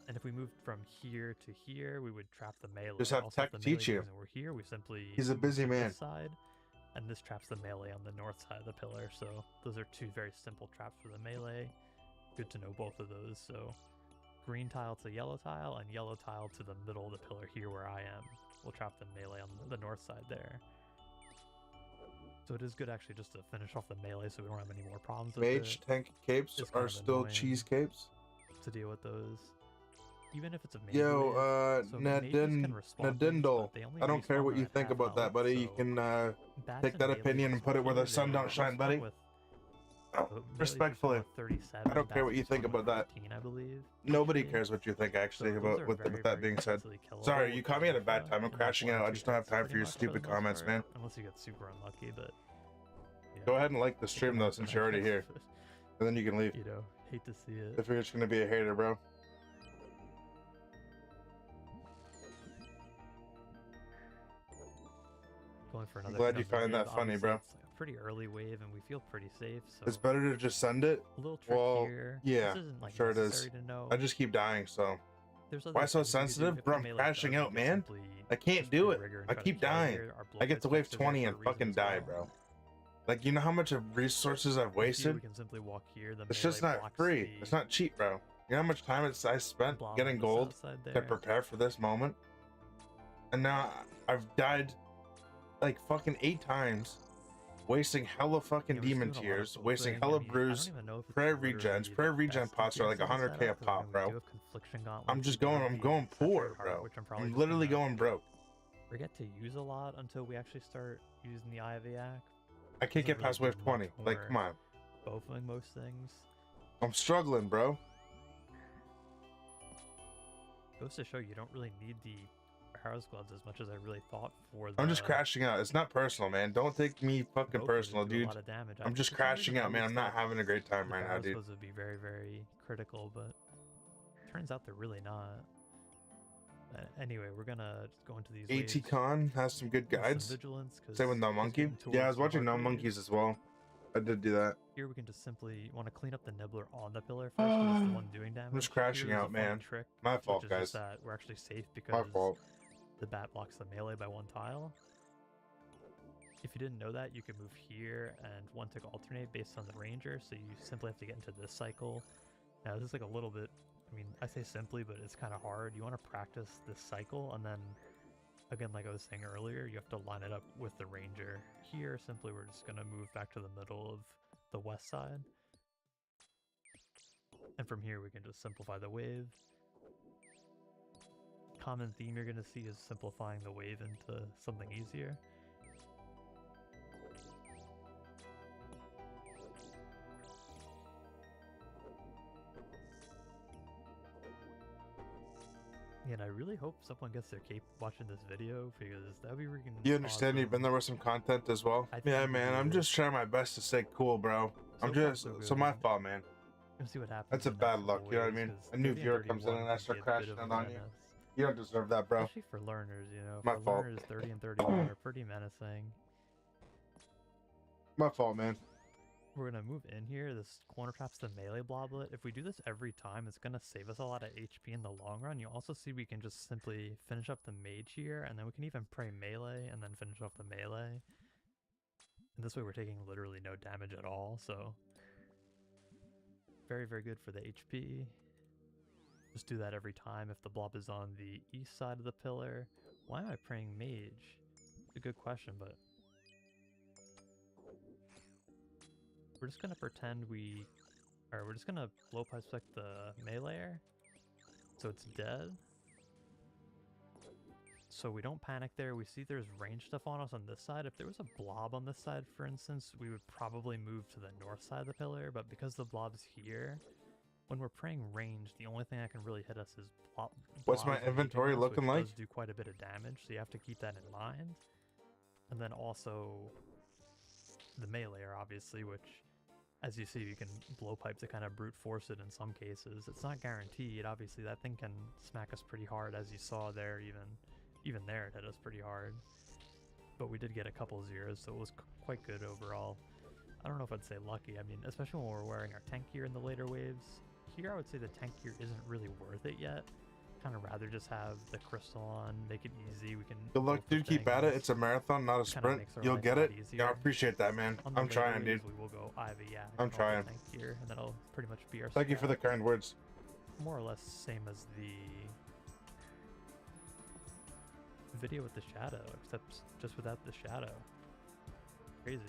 And if we moved from here to here, we would trap the melee. Just have Also, if Tech the melee teach you. goes and we're here, we simply He's a move busy to man. this side, and this traps the melee on the north side of the pillar. So those are two very simple traps for the melee. Good to know both of those. So green tile to yellow tile, and yellow tile to the middle of the pillar here where I am. We'll trap the melee on the north side there. So it is good actually just to finish off the melee so we don't have any more problems with Mage it. tank capes It's kind are of still annoying. cheese capes. To deal with those. Even if it's a mage Yo, wave, so mages can respond things, Nadindle. but they only I don't care respawn what you at think half about that, health, buddy. You so can bats take and that melees opinion and put it where the especially, sun they don't shine, respawn buddy. with, Oh, melees respectfully. respawn with 37, I don't care bats what you think respawn with about that. 15, I believe. Nobody HP. cares what you think, actually, So those about are with very, that very being said. easily killable Sorry, you with caught me at a bad alpha time. I'm in, like, crashing 1 or out. I 2 just don't have hits time for pretty your much for stupid the most comments, part, man. Unless you get super unlucky, but yeah. Go ahead and like the stream, though, since you're already here. And then you can leave. You know, hate to see it. If you're just gonna be a hater, bro. Going for another glad you Thunder find wave. that funny, Obviously, bro. It's like a pretty early wave, and we feel pretty safe. So It's better to just send it. a little trick Well, here. yeah, This isn't like sure it is. necessary to know. I just keep dying, so There's other why so things we could do sensitive? if Bro, the I'm melee crashing does, out, we could man. simply I can't just do do it. rigor and I try to keep kill dying. here. Our I get to blow wave protectors are 20 for and a reason fucking as die, well. bro. Like, you know how much of resources I've Here wasted? we can simply walk here. The It's just melee not blocks free. the It's not cheap, bro. You know how much time I spent blob on getting the gold south side to there. prepare for this moment? And now I've died like fucking 8 times, wasting hella fucking Yeah, we're just demon doing a lot of tears, wasting bothing. hella I mean, I brews, don't even know if it's prayer literally regens. the Prayer regen best pots are like DPS in the 100k a setup, 'cause, I pop, mean, we bro. do have confliction gauntlets, I'm we just do have going, I'm the going poor, Saturn Heart, bro. which I'm probably I'm just literally gonna going broke. forget to use a lot until we actually start using the Eye of Yak. I can't Doesn't get past really wave do 20. much Like, more come on. Buffing most things. I'm struggling, bro. Goes to show you don't really need the Harrow's gloves as much as I really thought for the I'm just crashing out. It's not personal, man. Don't take me fucking Both personal, do a dude. lot of damage. I'm just for some reason, crashing I out, man. always I'm not thought having a great time the right now, Harrow's dude. gloves would be very, very critical, but turns out they're really not. Anyway, we're gonna just go into these AT waves. Con has some good with some guides. vigilance, 'cause Same with No it's Monkey. getting Yeah, I was towards the watching No hard Monkeys waves. as well. I did do that. Here we can just simply want to clean up the nibbler on the pillar first, 'cause it's the one doing damage. just crashing Here, there's out, a funny man. Trick, My which fault, is guys. just that we're actually safe My because fault. the bat blocks the melee by 1 tile. If you didn't know that, you could move here and 1 tick alternate based on the ranger, so you simply have to get into this cycle. Now this is like a little bit, I mean, I say simply, but it's kind of hard. You want to practice this cycle, and then again, like I was saying earlier, you have to line it up with the ranger. Here, simply we're just going to move back to the middle of the west side. And from here we can just simplify the wave. Common theme you're going to see is simplifying the wave into something easier. Yeah, and I really hope someone gets their cape watching this video, because that would be freaking You understand? You've been awesome. there with some content as well. I think Yeah, we man. I'm do. just trying my best to stay cool, bro. So I'm far, just so so my good. fault, man. We'll see what happens. That's a in the next bad luck. couple You know what I waves, mean? 'cause A new 30 and viewer comes in 31 and I can start be a bit crashing of in a on you. menace. You don't deserve that, bro. Especially for learners, you know. My For fault. learners, 30 and 31 are pretty menacing. My fault, man. We're gonna move in here. This corner traps the melee bloblet. If we do this every time, it's gonna save us a lot of HP in the long run. You'll also see we can just simply finish up the mage here, and then we can even pray melee and then finish off the melee. And this way we're taking literally no damage at all, so very, very good for the HP. Just do that every time if the blob is on the east side of the pillar. Why am I praying mage? It's a good question, but we're just gonna pretend we're just gonna blow pipe spec the meleeer, so it's dead. So we don't panic there. We see there's range stuff on us on this side. If there was a blob on this side, for instance, we would probably move to the north side of the pillar, but because the blob's here, when we're praying range, the only thing that can really hit us is What's my blobs and inventory anything else, looking which like? does do quite a bit of damage, so you have to keep that in mind. And then also the meleeer, obviously, which, as you see, you can blow pipe to kind of brute force it in some cases. It's not guaranteed. Obviously, that thing can smack us pretty hard, as you saw there. Even there, it hit us pretty hard. But we did get a couple zeros, so it was quite good overall. I don't know if I'd say lucky. I mean, especially when we're wearing our tank gear in the later waves. here I would say the tank gear isn't really worth it yet. Kind of rather just have the crystal on, make it easy. We can. Good luck, go for dude. Keep at it. things. It's a marathon, not a Kinda sprint. makes our You'll life get a lot it. Yeah, I easier. appreciate that, man. On the I'm trying, later dude. We will go Ivy Yak. I'm and all the trying. tank gear, and that'll pretty much be our. Thank you for the strat. kind words. More or less same as the video with the shadow, except just without the shadow. Crazy.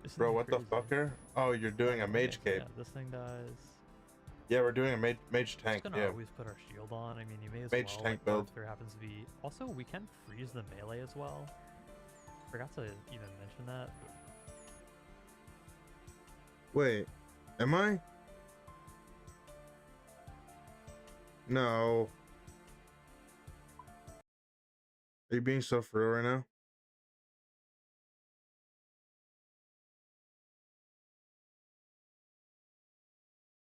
This Bro, thing's what the crazy. fucker? Oh, you're doing a mage Okay, cape. yeah, this thing dies. Yeah, we're doing a mage Just tank. gonna Yeah. always put our shield on. I mean, you may as Mage well. tank Like, build. if there happens to be. Also, we can freeze the melee as well. Forgot to even mention that. Wait, am I? No. Are you being so for real right now?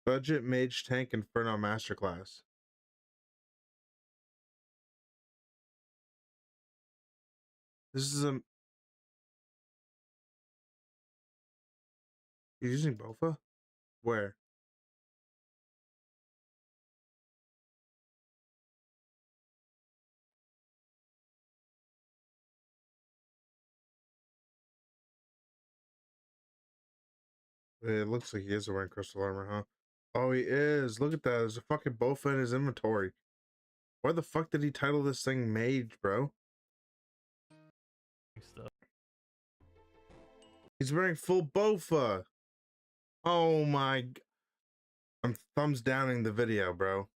Budget Mage Tank Inferno Masterclass. This is a. You're using Bofa? Where? It looks like he is wearing crystal armor, huh? Oh, he is. Look at that. There's a fucking Bofa in his inventory. Why the fuck did he title this thing Mage, bro? Stuff. He's wearing full Bofa. Oh my. I'm thumbs downing the video, bro.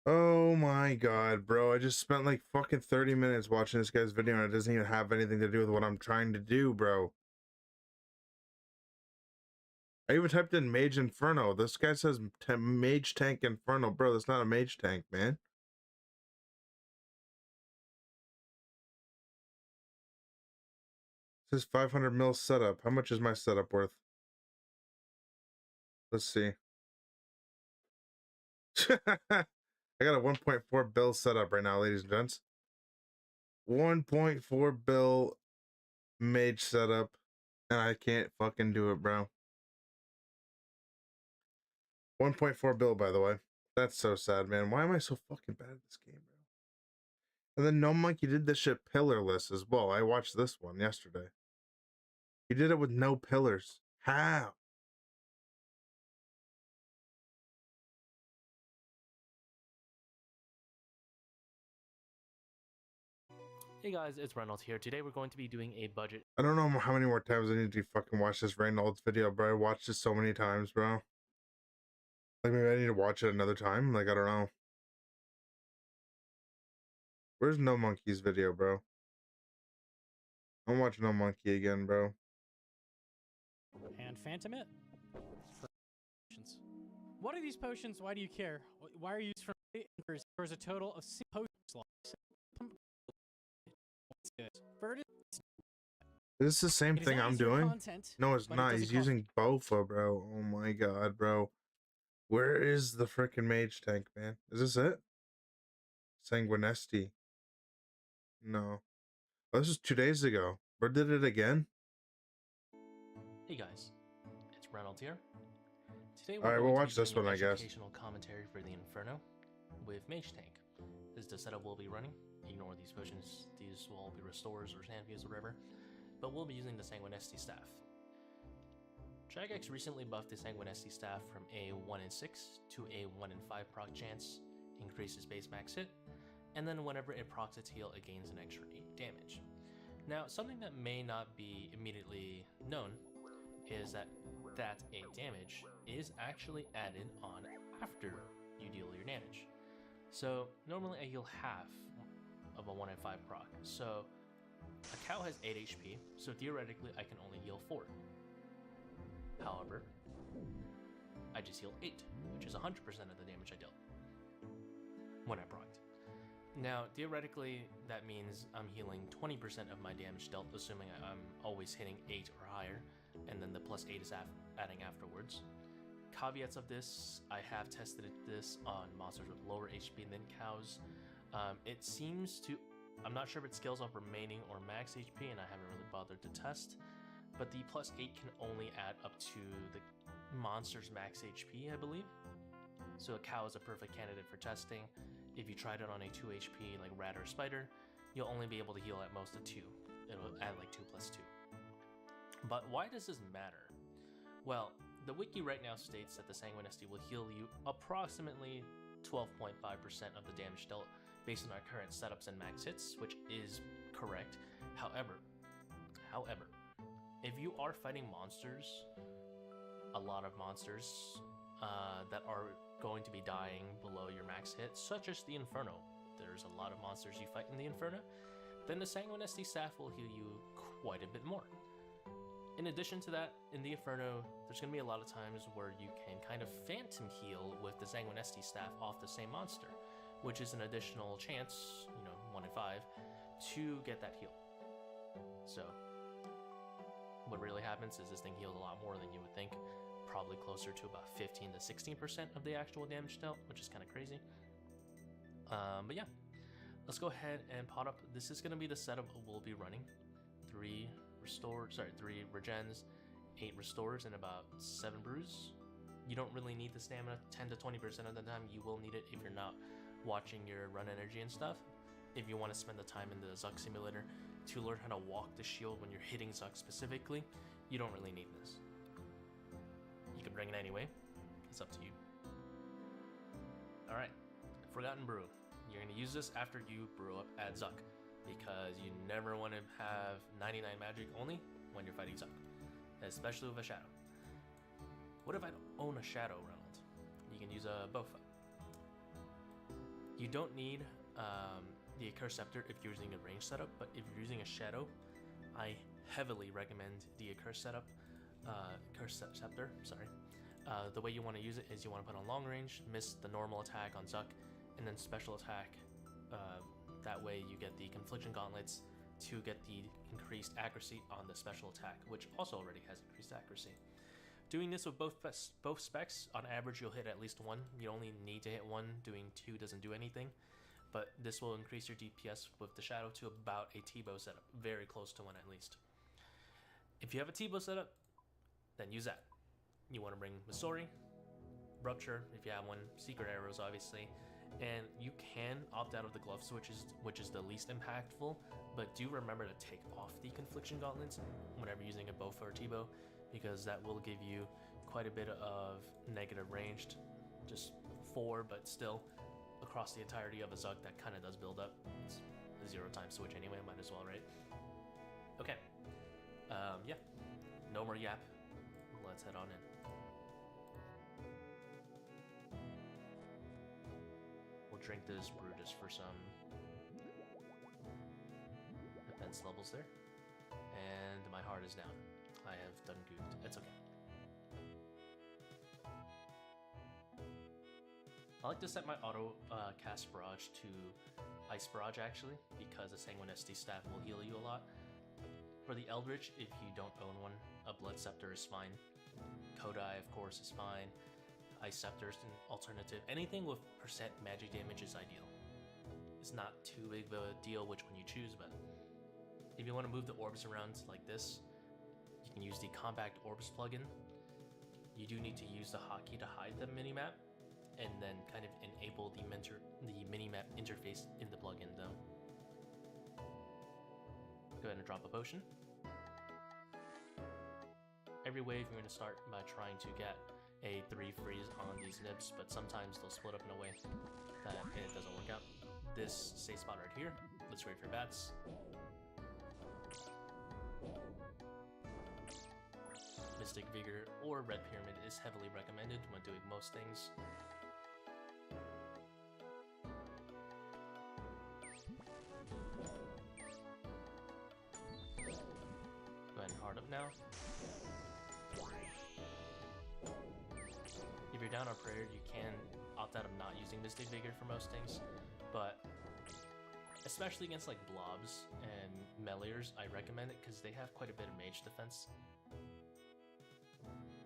Oh my god, bro. I just spent like fucking 30 minutes watching this guy's video and it doesn't even have anything to do with what I'm trying to do, bro. I even typed in Mage Inferno. This guy says Mage Tank Inferno. Bro, that's not a Mage Tank, man. It says 500 mil setup. How much is my setup worth? Let's see. I got a 1.4 bill setup right now, ladies and gents. 1.4 bill Mage setup. And I can't fucking do it, bro. 1.4 bill, by the way. That's so sad, man. Why am I so fucking bad at this game, bro? And then No Monkey did this shit pillarless as well. I watched this one yesterday. He did it with no pillars. How? Hey guys, it's Reynolds here. Today we're going to be doing a budget. I don't know how many more times I need to fucking watch this Reynolds video, bro. I watched it so many times, bro. Like, maybe I need to watch it another time. Like, I don't know. Where's No Monkey's video, bro? I'm watching No Monkey again, bro. And Phantom it. For potions. What are these potions? Why do you care? Why are you used for there's a total of 6 potion slots. What's this? Verdant. Is this the same It is thing not I'm zero doing? content, No, it's but it not. doesn't He's cost- using Bofa, bro. Oh my god, bro. Where is the freaking mage tank, man? Is this it? Sanguinesti. No. Oh, this was 2 days ago. Where did it again? Hey guys, it's Reynolds here. Today Alright, we're we'll going watch to be this doing one, an I guess. educational commentary for the Inferno with Mage Tank. This is the setup we'll be running. Ignore these potions; these will all be restores or sandviews or whatever. But we'll be using the Sanguinesti staff. Jagex recently buffed the Sanguinesti staff from a 1 in 6 to a 1 in 5 proc chance, increases base max hit, and then whenever it procs its heal, it gains an extra 8 damage. Now, something that may not be immediately known is that that 8 damage is actually added on after you deal your damage. So normally I heal half of a 1 in 5 proc. So a cow has 8 HP, so theoretically I can only heal 4. However, I just heal 8, which is 100% of the damage I dealt when I procced. Now, theoretically, that means I'm healing 20% of my damage dealt, assuming I'm always hitting 8 or higher, and then the plus 8 is adding afterwards. Caveats of this, I have tested this on monsters with lower HP than cows. It seems to, I'm not sure if it scales off remaining or max HP, and I haven't really bothered to test, but the +8 can only add up to the monster's max HP, I believe. So a cow is a perfect candidate for testing. If you tried it on a 2 HP like rat or spider, you'll only be able to heal at most a 2. It'll add like 2 + 2. But why does this matter? Well, the wiki right now states that the Sanguinesti will heal you approximately 12.5% of the damage dealt based on our current setups and max hits, which is correct. However, if you are fighting monsters, a lot of monsters that are going to be dying below your max hit, such as the Inferno, there's a lot of monsters you fight in the Inferno, then the Sanguinesti staff will heal you quite a bit more. In addition to that, in the Inferno, there's going to be a lot of times where you can kind of phantom heal with the Sanguinesti staff off the same monster, which is an additional chance, 1 in 5, to get that heal. So, what really happens is this thing heals a lot more than you would think, probably closer to about 15 to 16% of the actual damage dealt, which is kind of crazy. But yeah, let's go ahead and pot up. This is going to be the setup we'll be running. 3 regens, 8 restores, and about 7 brews. You don't really need the stamina 10 to 20% of the time. You will need it if you're not watching your run energy and stuff. If you want to spend the time in the Zuck simulator to learn how to walk the shield when you're hitting Zuck specifically, you don't really need this. You can bring it anyway. It's up to you. Alright, Forgotten Brew. You're going to use this after you brew up at Zuck, because you never want to have 99 magic only when you're fighting Zuck, especially with a shadow. What if I don't own a shadow, Ronald? You can use a Bofa. You don't need the Accursed Scepter if you're using a range setup, but if you're using a shadow, I heavily recommend the Accursed Scepter. The way you want to use it is you want to put on long range, miss the normal attack on Zuck, and then special attack. That way you get the Confliction Gauntlets to get the increased accuracy on the special attack, which also already has increased accuracy. Doing this with both specs, on average you'll hit at least 1. You only need to hit 1, doing 2 doesn't do anything. But this will increase your DPS with the Shadow to about a T-bow setup, very close to 1 at least. If you have a T-bow setup, then use that. You want to bring Missouri, Rupture, if you have one, Secret Arrows obviously, and you can opt out of the glove switches, which is the least impactful, but do remember to take off the Confliction Gauntlets whenever using a Bofa or T-bow, because that will give you quite a bit of negative ranged, just 4, but still across the entirety of a Zuck that kind of does build up. It's a 0-time switch anyway, might as well, right? Okay, yeah, no more yap, let's head on in. We'll drink this brew just for some defense levels there, and my heart is down. I have done goofed. It's okay. I like to set my auto cast barrage to ice barrage actually, because a Sanguinesti staff will heal you a lot. For the Eldritch, if you don't own one, a Blood Scepter is fine. Kodai, of course, is fine. Ice Scepter is an alternative. Anything with percent magic damage is ideal. It's not too big of a deal which one you choose, but if you want to move the orbs around like this, you can use the Compact Orbs plugin. You do need to use the hotkey to hide the minimap, and then kind of enable the minimap interface in the plugin though. Go ahead and drop a potion. Every wave you're going to start by trying to get a 3 freeze on these nibs, but sometimes they'll split up in a way that it doesn't work out. This safe spot right here, let's wait for bats. Mystic Vigor or Red Pyramid is heavily recommended when doing most things. Go ahead and hard up now. If you're down on prayer, you can opt out of not using Mystic Vigor for most things, but especially against like blobs and meleeers, I recommend it because they have quite a bit of mage defense.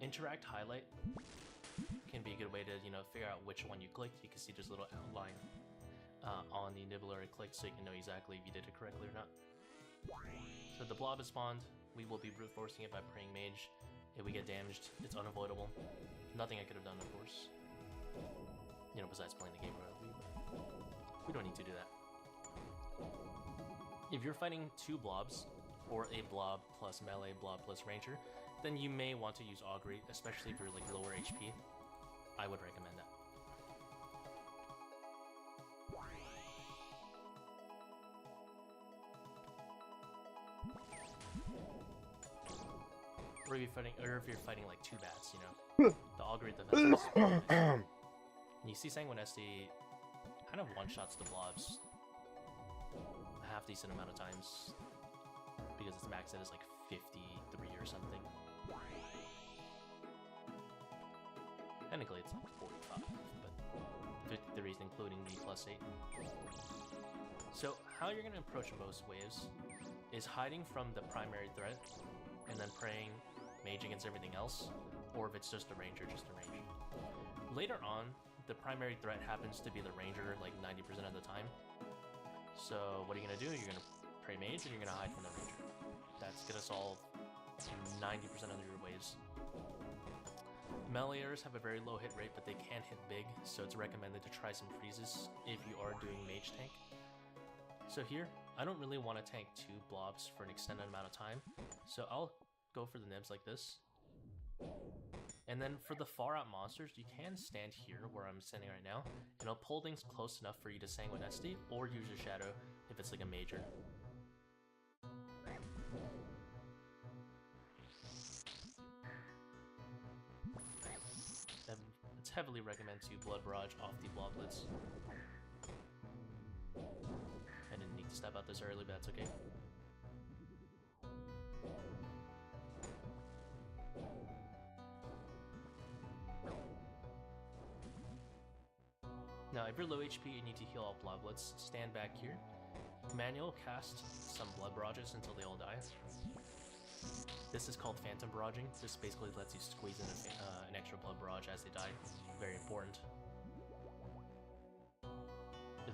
Interact Highlight can be a good way to, figure out which one you clicked. You can see there's a little outline on the nibbler I clicked, so you can know exactly if you did it correctly or not. So the blob is spawned. we will be brute forcing it by praying mage. If we get damaged, it's unavoidable. Nothing I could have done, of course. You know, besides playing the game correctly, but we don't need to do that. If you're fighting 2 blobs, or a blob plus melee, blob plus ranger, then you may want to use Augury, especially if you're like lower HP. I would recommend that. Or if you're fighting like 2 bats, you know, the Augury defense is really nice. And you see Sanguinesti kind of one-shots the blobs a half decent amount of times because its max hit is like 53 or something. Technically it's like 45, but 53 is including the +8. So how you're going to approach most waves is hiding from the primary threat and then praying mage against everything else, or if it's just a ranger, just a range. Later on, the primary threat happens to be the ranger like 90% of the time. So what are you going to do? You're going to pray mage and you're going to hide from the ranger. That's going to solve 90% of your waves. Meleeers have a very low hit rate, but they can hit big, so it's recommended to try some freezes if you are doing mage tank. So here, I don't really want to tank 2 blobs for an extended amount of time, so I'll go for the nibs like this. And then for the far out monsters, you can stand here where I'm standing right now, and I'll pull things close enough for you to Sanguinesti, or use your shadow if it's like a major. It's heavily recommended to Blood Barrage off the Bloblets. I didn't need to step out this early, but that's okay. Now, if you're low HP and you need to heal all Bloblets, stand back here. Manual cast some Blood Barrages until they all die. This is called Phantom Barraging. This basically lets you squeeze in an extra Blood Barrage as they die. Very important.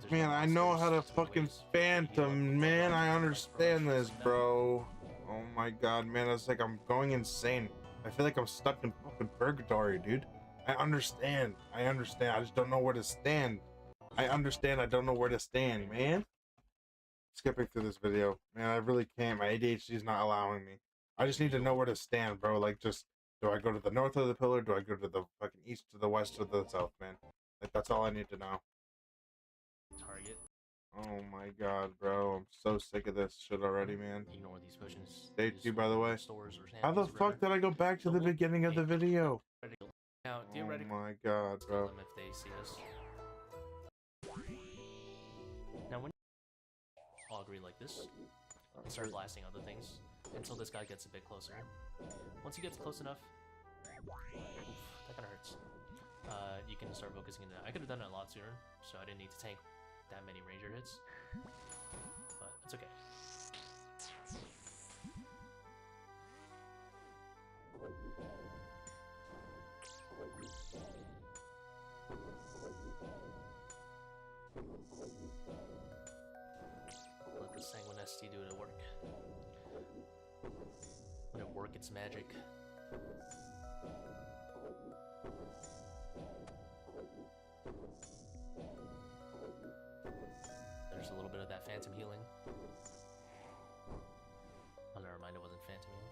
Man, I know how to fucking Phantom, man. I understand this, bro. Oh my god, man. It's like I'm going insane. I feel like I'm stuck in fucking purgatory, dude. I understand. I just don't know where to stand. I understand. I don't know where to stand, man. Skipping through this video, man. I really can't. My ADHD is not allowing me. I just need to know where to stand, bro. Like, just, do I go to the north of the pillar? Do I go to the fucking east, to the west, or the south, man? Like, that's all I need to know. Target. Oh my god, bro. I'm so sick of this shit already, man. Ignore these potions. Stage 2, by the way. Stores or How the fuck did I go back to the beginning of the video? Now, Oh theoretically, my god, bro. them if they see us. Now, when you Augury like this, and start blasting other things until this guy gets a bit closer. Once he gets close enough, oof, that kind of hurts. You can start focusing into that. I could have done it a lot sooner, so I didn't need to tank that many ranger hits, but it's okay. Let the Sanguinesti do the work. Let it work its magic. There's a little bit of that phantom healing. Oh, never mind, it wasn't phantom healing.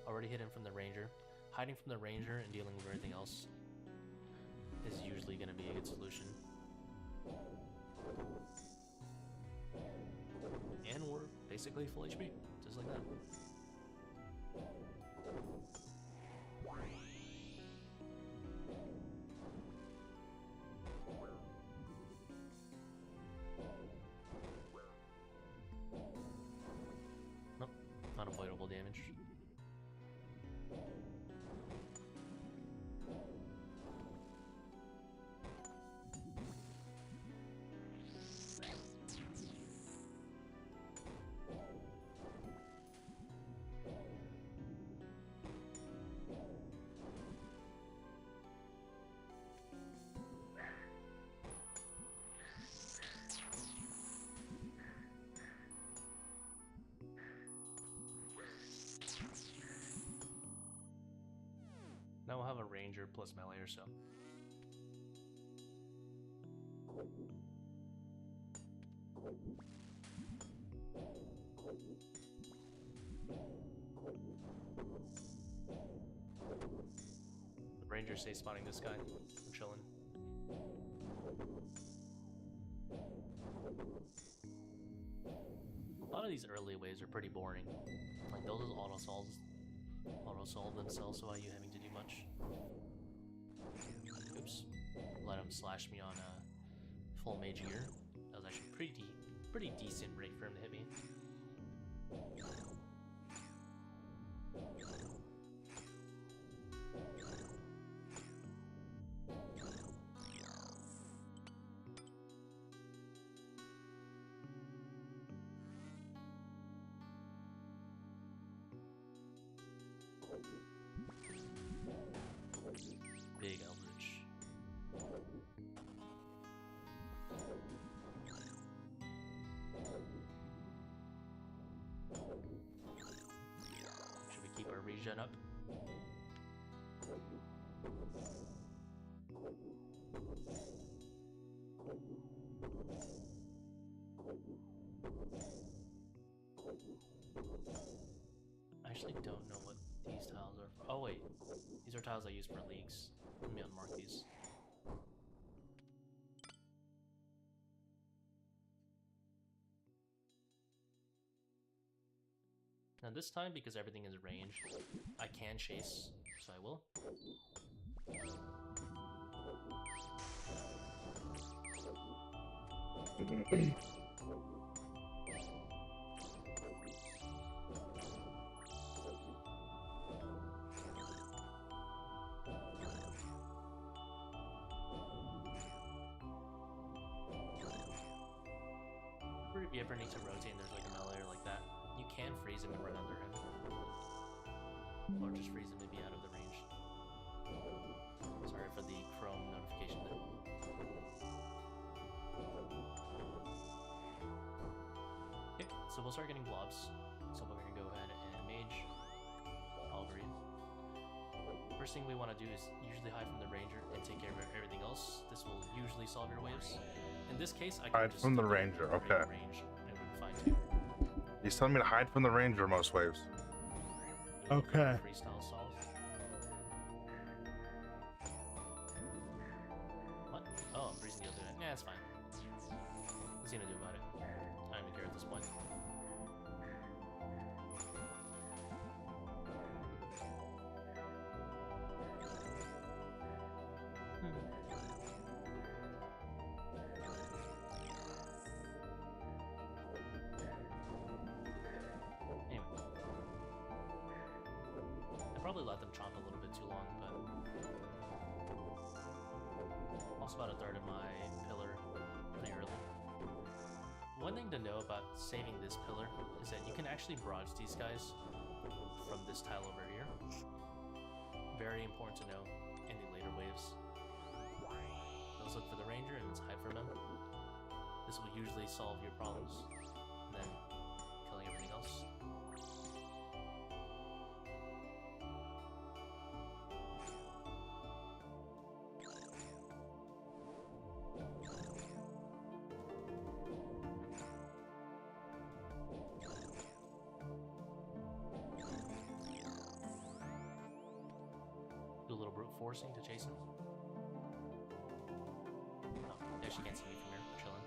Already hidden from the ranger. Hiding from the ranger and dealing with everything else is usually going to be a good solution. And we're basically full HP, just like that. Nope, unavoidable damage. ranger plus melee or so. The ranger stays spotting this guy. I'm chilling. A lot of these early waves are pretty boring. Like those auto-solve themselves without you having to do much. Oops. Let him slash me on full mage gear. That was actually pretty decent rate for him to hit me. Big Eldritch. Should we keep our regen up? I actually don't know what these tiles are for. Oh wait, these are tiles I use for leagues. Let me unmark these. Now this time, because everything is ranged, I can chase, so I will. If you ever need to rotate and there's like a melee or like that, you can freeze him and run under him. Or just freeze him and be out of the range. Sorry for the Chrome notification there. Okay, so we'll start getting blobs. So we're gonna go ahead and mage. I'll breathe. First thing we want to do is usually hide from the ranger and take care of everything else. This will usually solve your waves. In this case, I can Hide just from the keep it ranger, in okay. range and we'll be fine too. He's telling me to hide from the ranger most waves. You're looking for Okay. Freestyle solve. What? Oh, I'm freezing the other guy. Nah, it's fine. What's he gonna do about it? I don't even care at this point. Anyway. I probably let them chomp a little bit too long, but also about a third of my pillar pretty early. One thing to know about saving this pillar is that you can actually barrage these guys from this tile over here. Very important to know in the later waves. Let's look for the ranger and let's hide from him. This will usually solve your problems, and then killing everything else. Do a little brute forcing to chase him. Oh, they actually can't see me from here. We're chilling.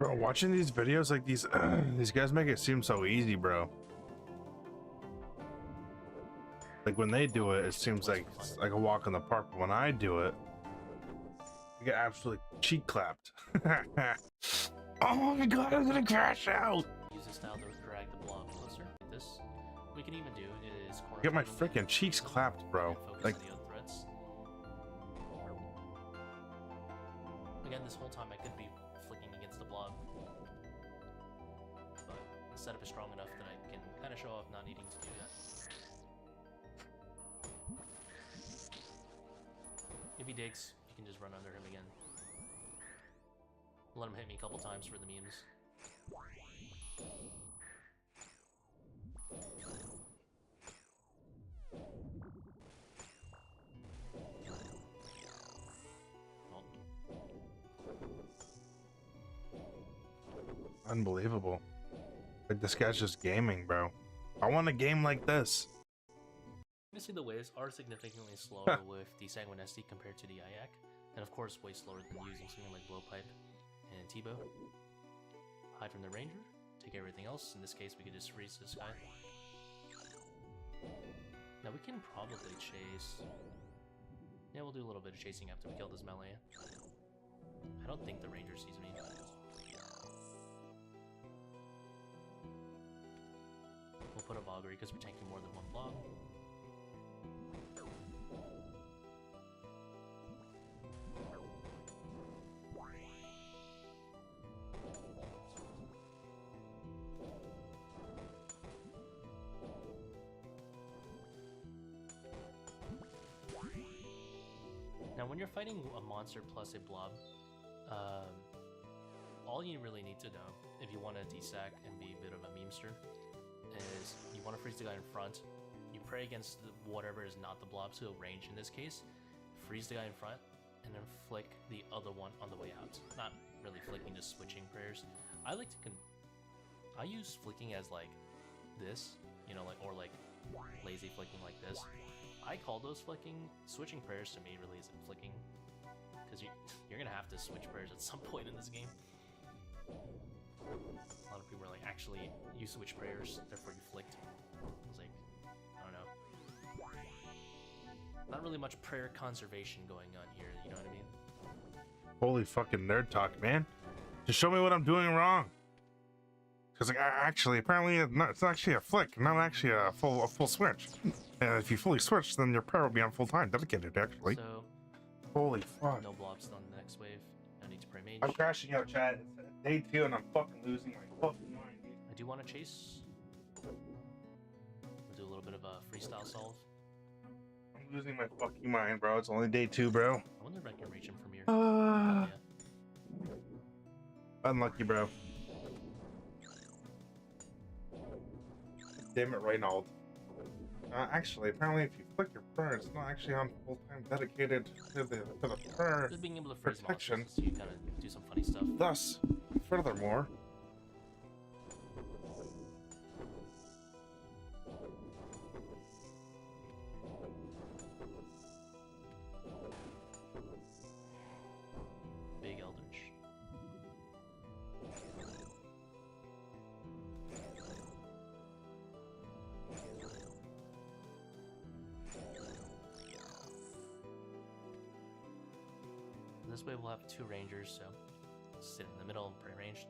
Bro, watching these videos like these these guys make it seem so easy, bro. Like when they do it, it seems like it's like a walk in the park. But when I do it, I get absolutely cheek clapped. Oh my god, I'm gonna crash out. Use this style to drag the blob closer. Like this. What we can even do is corner Get my table freaking cheeks clapped, bro. focus Like on the other threats. Again, this whole time I could be flicking against the blob, but the setup is strong enough that I can kind of show off not needing to do that. If he digs, you can just run under him again. Let him hit me a couple times for the memes. Well, Unbelievable. Like, this guy's just gaming, bro. I want a game like this. obviously the waves are significantly slower with the Sanguinesti compared to the Ayak, and of course way slower than using something like Blowpipe and T-Bow. Hide from the Ranger, take everything else. In this case, we could just freeze this guy. Now we can probably chase. Yeah, we'll do a little bit of chasing after we kill this melee. I don't think the Ranger sees me. We'll put a Augury because we're tanking more than one blob. Now, when you're fighting a monster plus a blob, all you really need to know, if you want to desack and be a bit of a memester, is you want to freeze the guy in front, you pray against whatever is not the blob, so range in this case, freeze the guy in front, and then flick the other one on the way out. Not really flicking, just switching prayers. I like to I use flicking as like this, you know, like, or like lazy flicking like this. I call those flicking. Switching prayers to me really isn't flicking, because you're gonna have to switch prayers at some point in this game. A lot of people are like, actually, you switch prayers, therefore you flicked. I was like, I don't know. Not really much prayer conservation going on here, you know what I mean? Holy fucking nerd talk, man. Just show me what I'm doing wrong. Because like, actually, apparently it's actually a flick, not actually a full switch. And if you fully switch, then your prayer will be on full time, dedicated actually. So, holy fuck. no blobs on the next wave. No need to pray mage. I'm crashing out, chat. It's day 2 and I'm fucking losing my fucking mind, dude. I do want to chase. We'll do a little bit of a freestyle solve. I'm losing my fucking mind, bro. It's only day 2, bro. I wonder if I can reach him from here. Yeah. Unlucky, bro. Damn it, Reynald. Actually, apparently, if you flick your prayer, it's not actually on full time dedicated to the prayer Just being able to freeze protection. monsters, so you kind of do some funny stuff. Thus, furthermore, Big Eldritch. This way we'll have 2 rangers, so sit in the middle and pray ranged.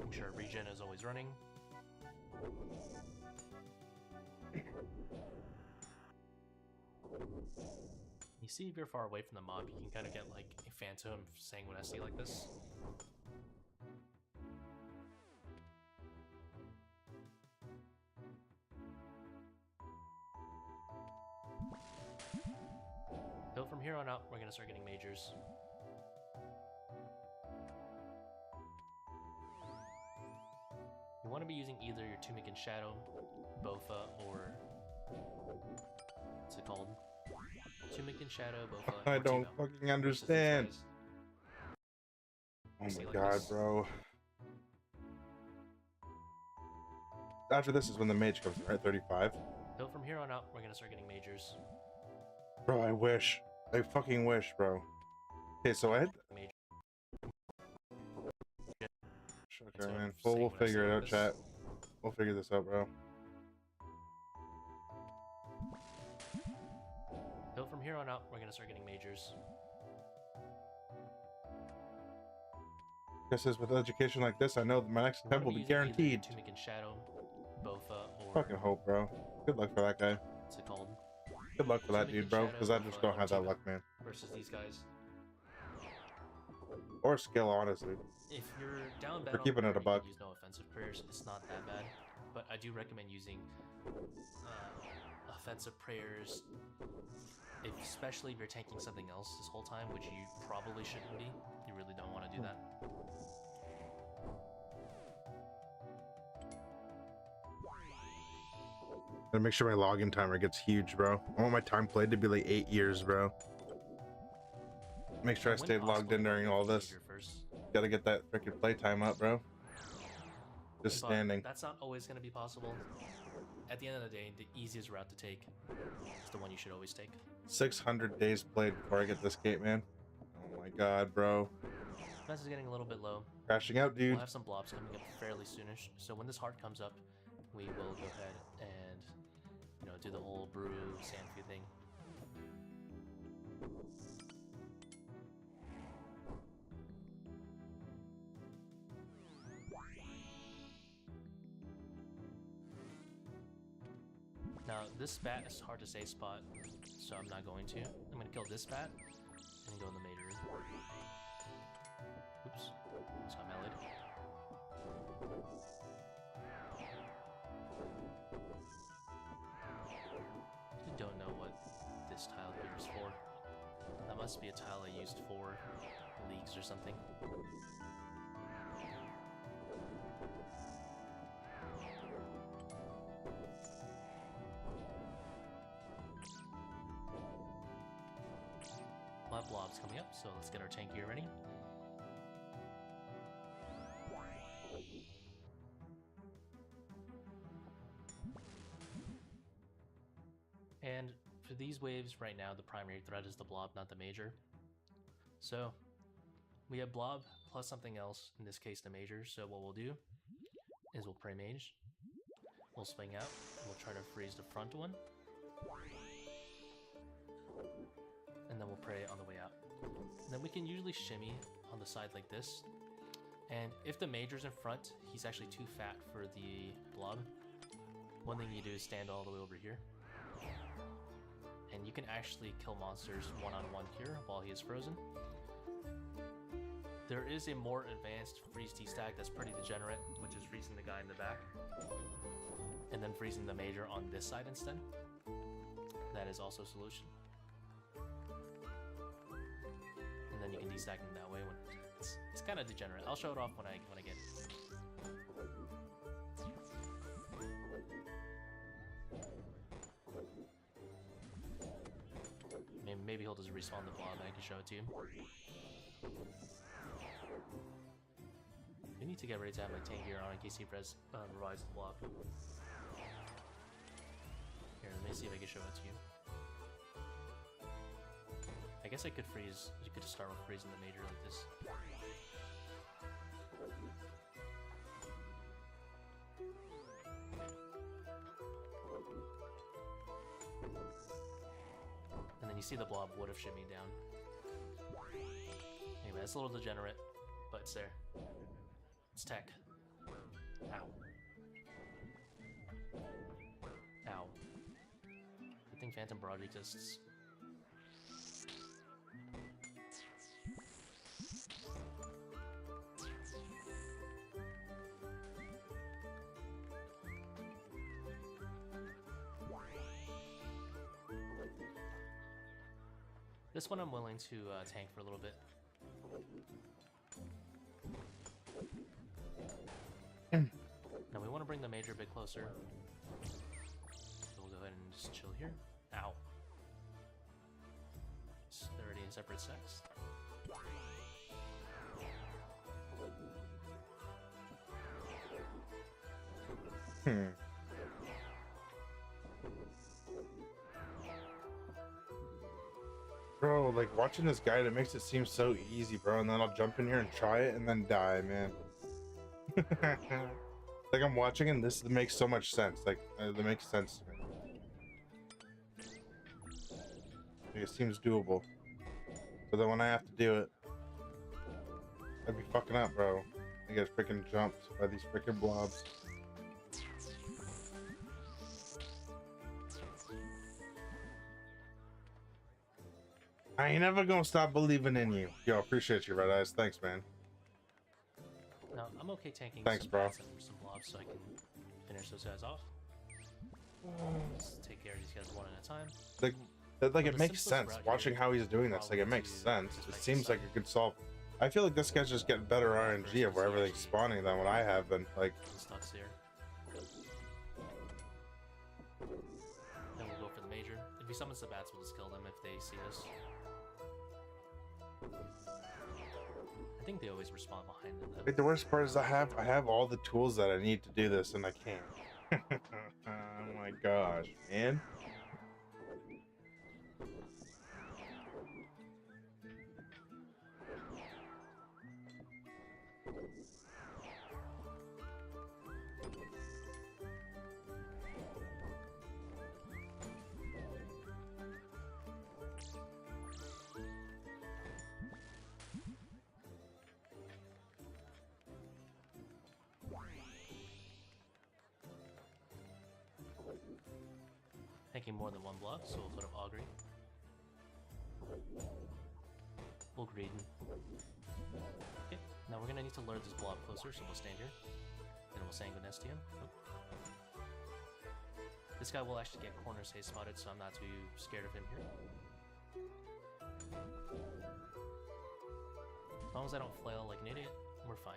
I'm sure regen is always running. You see, if you're far away from the mob, you can kind of get like a phantom Sanguinesti like this. So from here on out, we're gonna start getting majors. You want to be using either your Tunic and Shadow, Bofa, or what's it called? Tunic and Shadow, Bofa. I or don't T-Bow. fucking understand. Oh See, my like god, this. bro. After this is when the mage comes, right? 35? So from here on out, we're gonna start getting majors. Bro, I wish. I fucking wish, bro. Okay, so I had... Major. Okay, So, man. saying We'll what I figure said it like out, this. chat. We'll figure this out, bro. So from here on out, we're gonna start getting majors. Guess with education like this, I know that my next You attempt wanna will be use either your guaranteed. Tunic and Shadow, Bofa, or Fucking hope, bro. Good luck for that guy. what's it called? Good luck with So that, we can dude, bro, chat because I out just of, don't have that team luck, man. versus these guys. Or skill, honestly. If you're down bad We're on keeping it prayer, a buck. you can use no offensive prayers. It's not that bad, but I do recommend using offensive prayers, especially if you're tanking something else this whole time, which you probably shouldn't be. You really don't want to do that. Gotta make sure my login timer gets huge, bro. I want my time played to be like 8 years, bro. Make sure I When stayed logged possible, in you wanna during go all for this. major first. Gotta get that freaking play time up, bro. Just But standing. that's not always going to be possible. At the end of the day, the easiest route to take is the one you should always take. 600 days played before I get this gate, man. Oh my god, bro. Defense is getting a little bit low. Crashing out, dude. We'll have some blobs coming up fairly soonish. So when this heart comes up, we will go ahead and, you know, do the whole brew Sandfew thing. Now, this bat is hard to say spot, so I'm not going to. I'm going to kill this bat and go in the major. Oops. So I'm allied. I don't know what this tile here is for. That must be a tile I used for leagues or something. My blob's coming up, so let's get our tank gear ready. And for these waves right now, the primary threat is the blob, not the major. So we have blob plus something else, in this case the major. So what we'll do is we'll pray mage, we'll swing out, we'll try to freeze the front one, and then we'll pray on the way out. And then we can usually shimmy on the side like this. And if the major's in front, he's actually too fat for the blob. One thing you do is stand all the way over here. And you can actually kill monsters one-on-one here while he is frozen. There is a more advanced freeze T-stack that's pretty degenerate, which is freezing the guy in the back. And then freezing the major on this side instead. That is also a solution. And then you can destack them that way when it's kind of degenerate. I'll show it off when I get it. Maybe he'll just respawn the blob and I can show it to you. We need to get ready to have my tank gear on in case he revives the blob. Here, let me see if I can show it to you. I guess I could freeze. You could just start with freezing the major like this. And then you see the blob would have shimmied down. Anyway, that's a little degenerate, but it's there. It's tech. Ow. Ow. Good thing Phantom Barrage exists. This one I'm willing to tank for a little bit. Now we want to bring the major a bit closer. So we'll go ahead and just chill here. Ow. They're already in separate sects. Bro, like watching this guy, it makes it seem so easy, bro. And then I'll jump in here and try it and then die, man. Like I'm watching and this makes so much sense. Like it makes sense to me. Like, it seems doable. But then when I have to do it, I'd be fucking up, bro. I get freaking jumped by these freaking blobs. I ain't never gonna stop believing in you. Yo, appreciate you, Red Eyes. Thanks, man. Now, I'm okay tanking Thanks, some bro. bats and some blobs so I can finish those guys off. Let's take care of these guys one at a time. Like, Well, it the makes simplest sense. route Watching here how he's doing this, like, it probably makes to sense. just It fight seems the like it could solve. I feel like this guy's just getting better RNG of where everything's spawning than what I have, and like. Stucks here. Then we'll go for the major. If he summons the bats, we'll just kill them if they see us. I think they always respawn behind them though. Wait, the worst part is I have all the tools that I need to do this, and I can't. Oh my gosh, man. Taking more than one block, so we'll put up Augury. We'll greed. Okay, now we're gonna need to lure this blob closer, so we'll stand here. Then we'll Sanguinest him. This guy will actually get corner safe spotted, so I'm not too scared of him here. As long as I don't flail like an idiot, we're fine.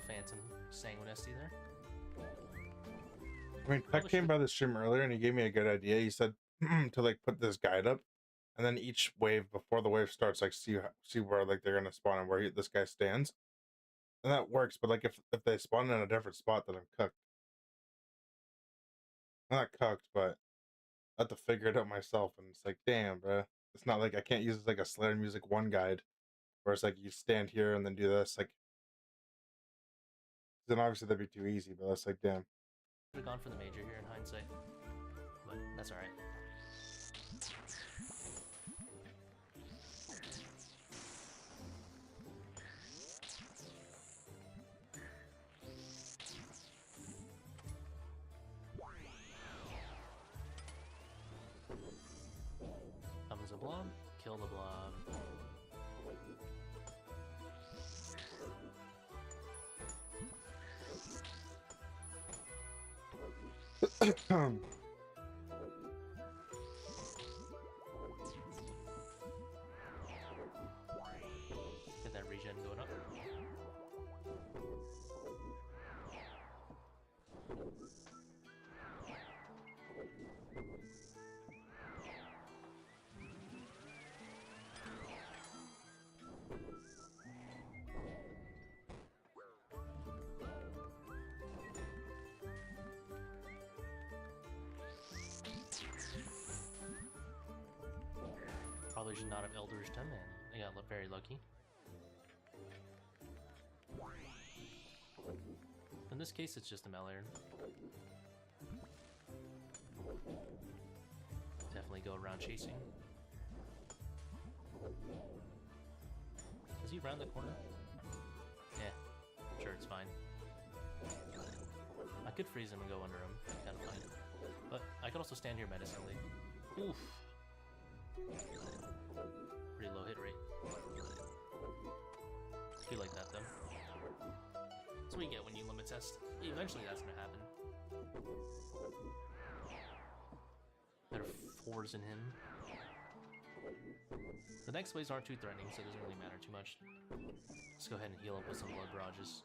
Phantom Sanguinesti there. I mean, Peck came by the stream earlier and he gave me a good idea. He said to like put this guide up, and then each wave before the wave starts, like see where like they're gonna spawn and where this guy stands, and that works. But like if they spawn in a different spot, then I'm cooked. I'm not cooked, but I have to figure it out myself. And it's like, damn, bro. It's not like I can't use like a Slayer Music 1 guide, where it's like you stand here and then do this. Like, then obviously that'd be too easy. But that's like, damn. Could have gone for the major here in hindsight, but that's alright. Summons a blob, kill the blob. Get that regen going up. Probably should not have Eldritch him, and I got very lucky. In this case, it's just a Melior. Definitely go around chasing. Is he around the corner? Yeah, sure, it's fine. I could freeze him and go under him, kind of fine. But I could also stand here menacingly. Oof. Pretty low hit rate. Be like that though. That's what you get when you limit test. Eventually that's gonna happen. There are 4s in him. The next waves aren't too threatening, so it doesn't really matter too much. Let's go ahead and heal up with some blood barrages.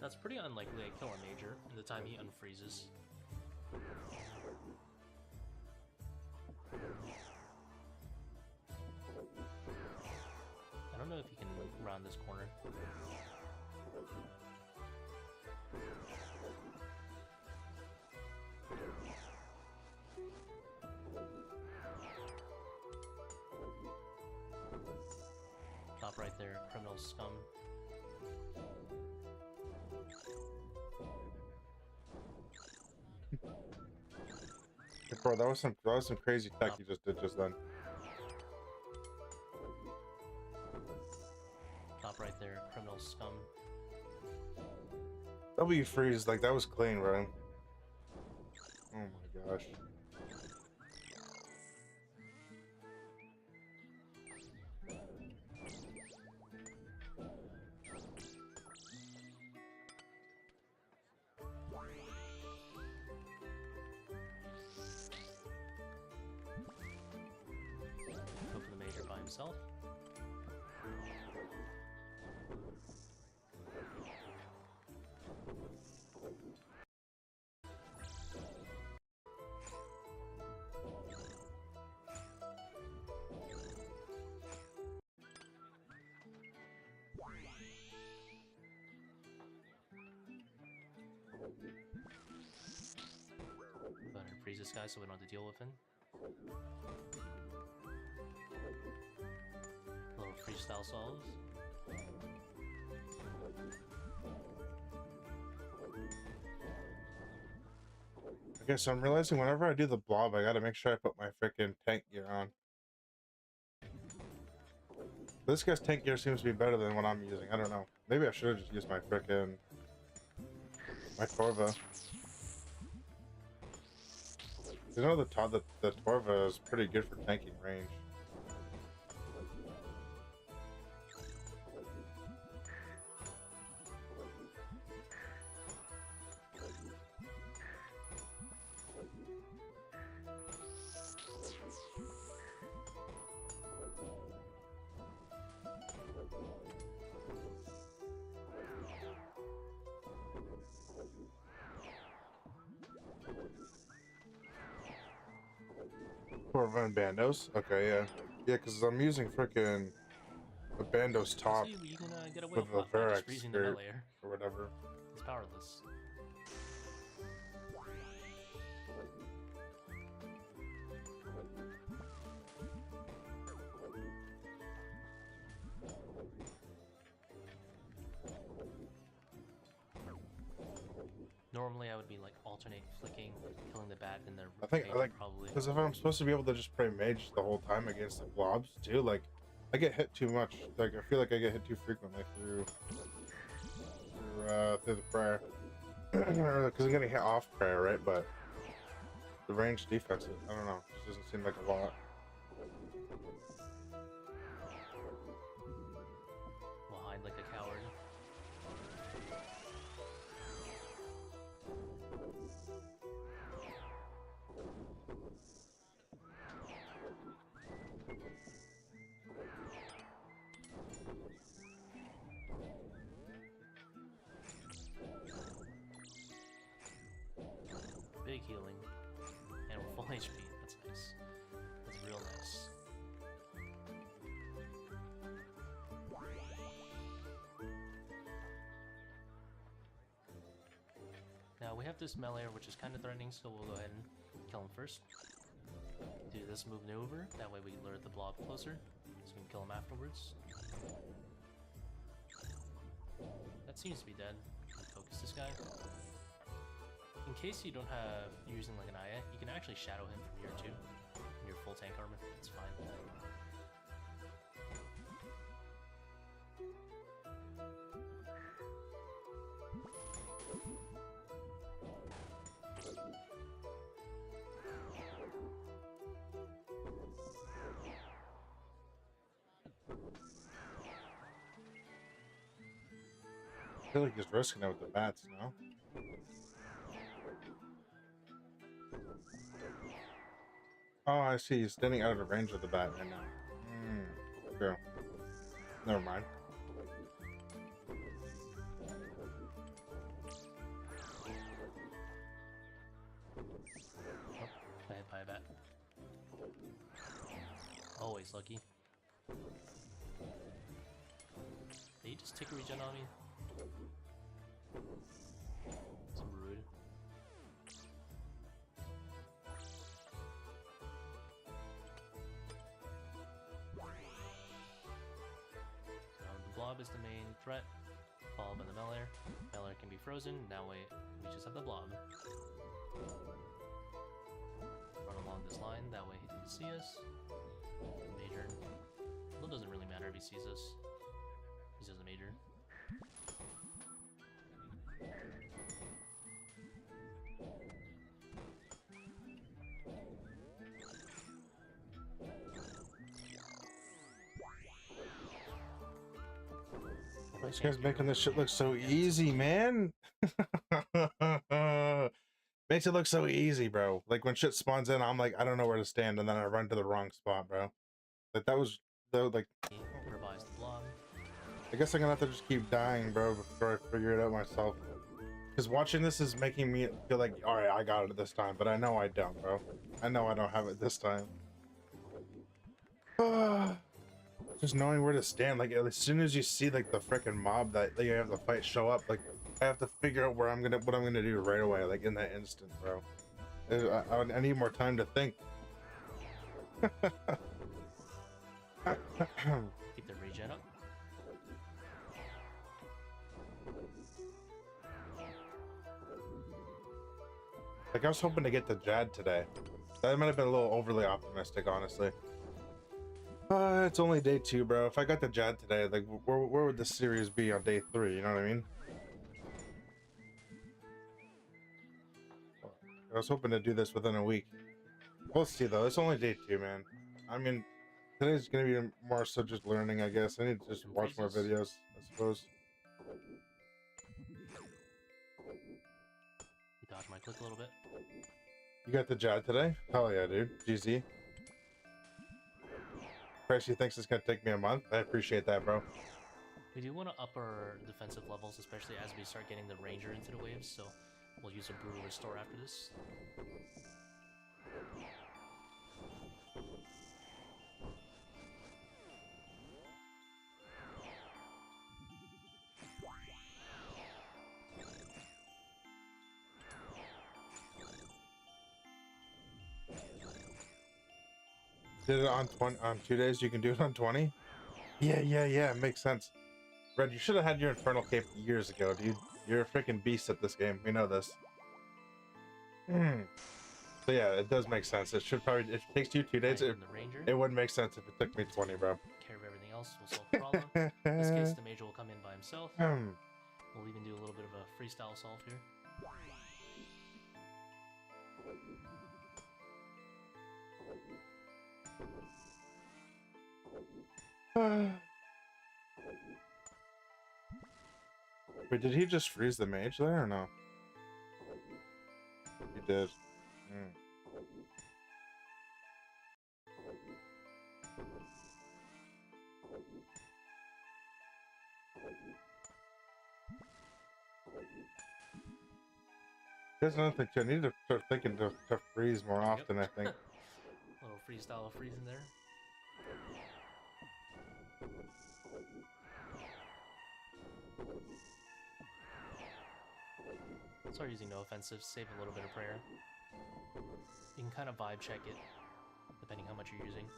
That's pretty unlikely I kill a major in the time he unfreezes. I don't don't know if you can round this corner. Stop right there, criminal scum. Bro, that was some crazy tech you just did just then. Stop right there, criminal scum. W freeze, like that was clean, bro. Oh my gosh. Go for the major by himself. Go ahead and freeze this guy so we don't have to deal with him. Little freestyle solves. Okay, so I'm realizing whenever I do the blob, I gotta make sure I put my freaking tank gear on. This guy's tank gear seems to be better than what I'm using. I don't know. Maybe I should have just used my freaking Torva. You know the Torva is pretty good for tanking range. Torva and Bandos? Okay, yeah. Yeah, because I'm using freaking the Bandos top See, you can get away with with the that by just Verax freezing the skirt layer. or whatever. He's powerless. Normally I would be like alternate flicking, killing the bat, and then I think I like probably. because if I'm supposed to be able to just play mage the whole time against the blobs too, like I get hit too much. Like I feel like I get hit too frequently through the prayer, because I'm getting hit off prayer, right? But the range defense, I don't know, just doesn't seem like a lot. Will hide like a coward. Big healing. And with full HP. That's nice. That's real nice. Now we have this melee which is kind of threatening, so we'll go ahead and kill him first. Do this move maneuver, that way we lure the blob closer, so we can kill him afterwards. That seems to be dead. Focus this guy. In case you don't have using like an Aya, you can actually shadow him from here too. In your full tank armor, it's fine. I feel like he's risking it with the bats, no? Oh, I see. He's standing out of the range of the bat right now. True. Never mind. I hit by a bat. Always lucky. take a regen on me. It's rude. So the blob is the main threat, followed by the Melee. Melee can be frozen, now we just have the blob. Run along this line, that way he can see us. The major. Well, it doesn't really matter if he sees us. He's just a major. This guy's making this shit look so easy, man. Makes it look so easy, bro. Like when shit spawns in, I'm like, I don't know where to stand, and then I run to the wrong spot, bro. Like that was like. Revise the blob. I guess I'm gonna have to just keep dying, bro, before I figure it out myself. Because watching this is making me feel like, all right, I got it this time, but I know I don't, bro. I know I don't have it this time. Just knowing where to stand, like as soon as you see like the freaking mob that you have to fight show up, like I have to figure out what I'm gonna do right away, like in that instant, bro. I need more time to think. Keep the regen up. Like I was hoping to get the Jad today. That might have been a little overly optimistic, honestly. It's only day 2, bro. If I got the Jad today, like where would the series be on day 3? You know what I mean? I was hoping to do this within a week. We'll see though. It's only day 2, man. I mean, today's gonna be more so just learning, I guess. I need to just watch more videos, I suppose. You dodge my click a little bit. You got the Jad today? Hell yeah, dude. GZ. Pricey thinks it's gonna take me a month. I appreciate that, bro. We do want to up our defensive levels, especially as we start getting the Ranger into the waves, so we'll use a Brutal Restore after this. Did it on 2 days? You can do it on 20? Yeah. Makes sense. Red, you should have had your Infernal Cape years ago, dude. You're a freaking beast at this game. We know this. So yeah, it does make sense. It should probably, if it takes you 2 days, it would make sense if it took me 20, bro. Care of everything else will solve the problem. In this case, the Major will come in by himself. We'll even do a little bit of a freestyle solve here. Wait, did he just freeze the mage there or no? He did. There's another thing too. I need to start thinking to freeze more often, I think. Little freestyle freeze in there. Start using no offensive, save a little bit of prayer. You can kind of vibe check it, depending how much you're using.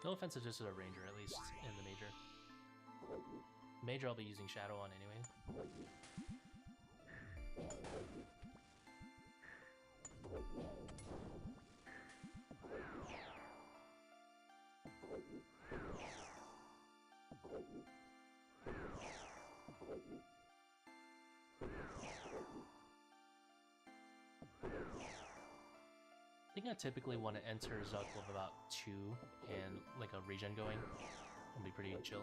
No offensive just as a ranger, at least in the major. Major I'll be using Shadow on anyway. I think I typically want to enter Zuck with about 2 and like a regen going. It'll be pretty chill.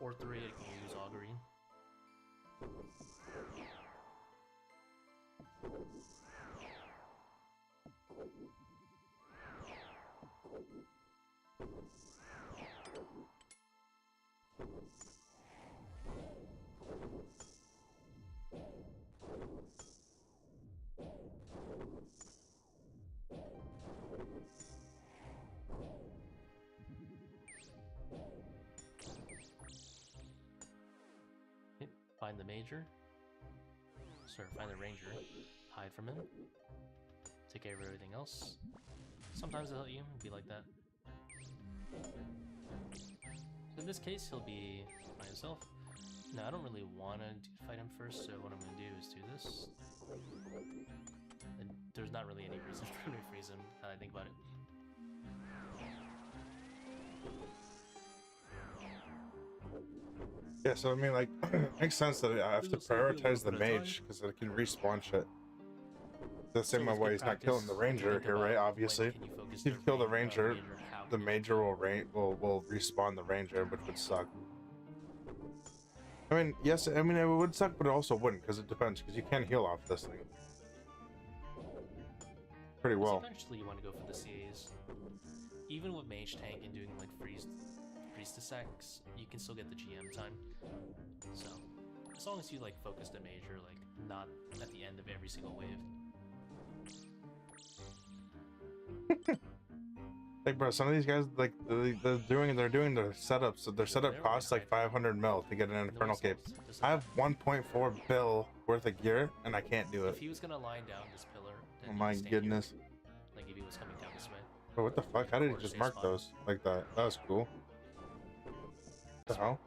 Or 3, I can use Augury. find the major. Sorry, find the ranger. Hide from him. Take care of everything else. Sometimes they'll let you be like that. In this case, he'll be by himself. Now, I don't really want to fight him first, so what I'm going to do is do this. And there's not really any reason for me to freeze him, now that I think about it. Yeah, so I mean, like, it makes sense that I have to prioritize the mage because it can respawn shit. The same So it's way good he's not killing the practice to ranger think here, about right? when Obviously, can you focus if you kill the ranger, how the can you major will will respawn the ranger, which would suck. I mean, yes, I mean it would suck, but it also wouldn't because it depends. Because you can heal off this thing pretty well. Eventually, you want to go for the CAs. Even with mage tank and doing like freeze to sacks, you can still get the GM time. So, as long as you like focus the major, like not at the end of every single wave. Like, bro, some of these guys, like, they're doing their setups. So their setup costs like 500 mil to get an infernal cape. I have 1.4 bill worth of gear, and I can't do If it. he was gonna line down this pillar, then Oh you my can stand here, goodness. like if he was coming down this way. Bro, what the fuck? How did he just mark those like that? That was cool. What the hell?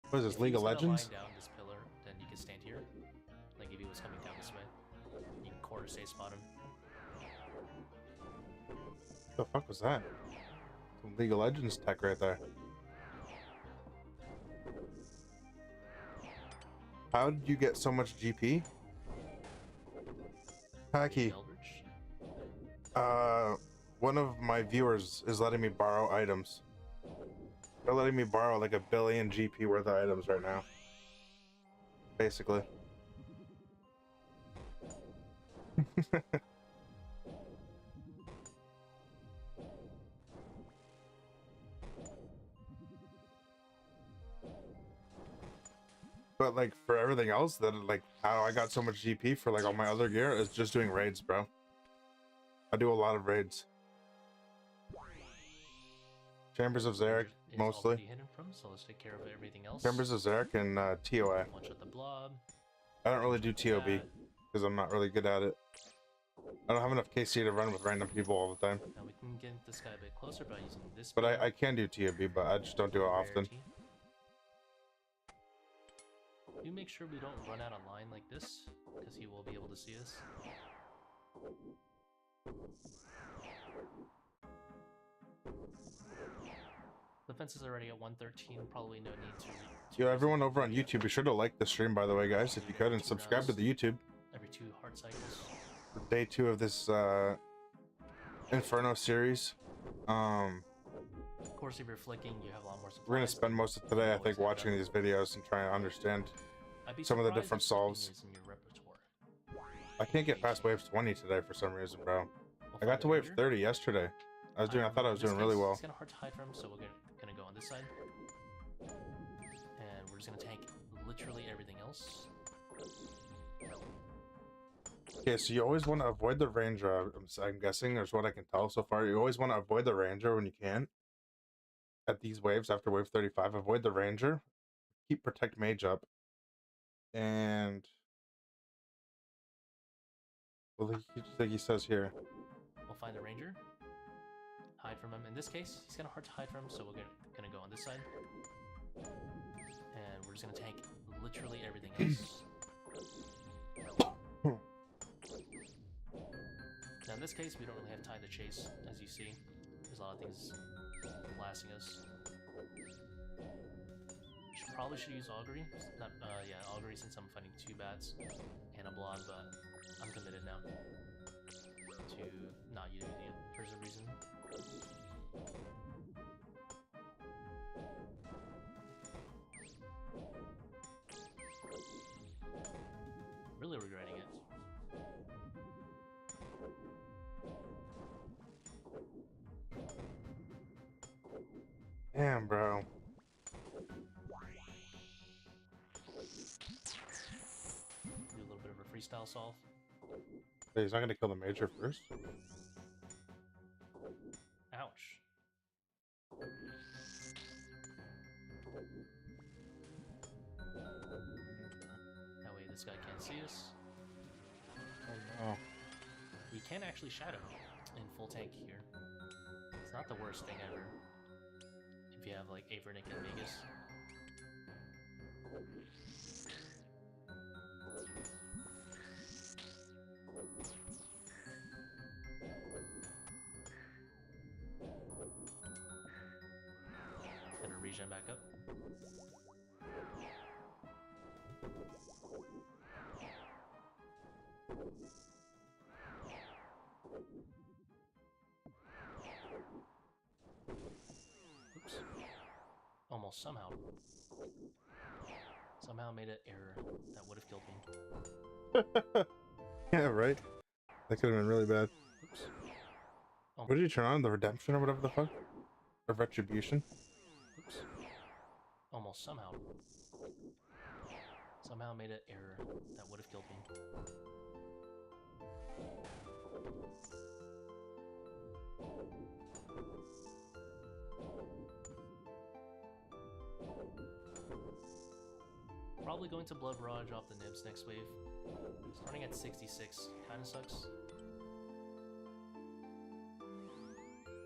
What is this, If he League of was gonna Legends? line down this pillar, then you can stand here, like if he was coming down this way. You can quarter safe spot him. What the fuck was that? Some League of Legends tech right there. How did you get so much GP? Hacky. One of my viewers is letting me borrow items. They're letting me borrow like 1 billion GP worth of items right now. Basically. But like for everything else, that like how I got so much GP for like all my other gear is just doing raids, bro. I do a lot of raids. Chambers of Zarek, mostly. Hidden from, so let's take care of everything else. Chambers of Zarek and TOA. One shot the blob. I don't really do TOB because I'm not really good at it. I don't have enough KC to run with random people all the time. Now we can get this guy a bit closer by using this. But I can do TOB, but I just don't do it often. You make sure we don't run out of line like this, because he will be able to see us. The fence is already at 113, probably no need to... Yo, everyone over on YouTube, be sure to like the stream, by the way, guys, if you could, and subscribe to the YouTube. Every 2 heart cycles. Day 2 of this Inferno series. Of course, if you're flicking, you have a lot more supplies. We're gonna spend most of today, I think, watching these videos and trying to understand some of the different solves. I can't get past wave 20 today for some reason, bro. I got to wave 30 yesterday. I thought I was doing really well. It's kind of hard to hide from, so we're gonna go on this side, and we're just gonna tank literally everything else. Okay, so you always want to avoid the ranger. I'm guessing, there's what I can tell so far. You always want to avoid the ranger when you can. At these waves, after wave 35, avoid the ranger. Keep protect mage up. And... well, like he says here. We'll find the ranger. Hide from him. In this case, he's kind of hard to hide from, so we're gonna go on this side. And we're just gonna tank literally everything else. Now in this case, we don't really have time to chase, as you see. There's a lot of things blasting us. Probably should use augury. Not, yeah, augury since I'm fighting 2 bats and a blob, but I'm committed now to not using it for some reason. Really regretting it. Damn, bro. Do a little bit of a freestyle solve. Hey, he's not gonna kill the major first? Ouch. this guy can't see us. Oh, We can actually shadow in full tank here. It's not the worst thing ever. If you have like Avernick and Magus. Gonna regen back up. Oops. Almost somehow made an error that would have killed me. yeah, right. That could have been really bad. Oops. Oh, What did you turn on? The redemption or whatever the fuck? Or retribution? oops. Almost somehow made an error that would have killed me. Probably going to Blood Barrage off the Nibs next wave. Starting at 66 kinda sucks.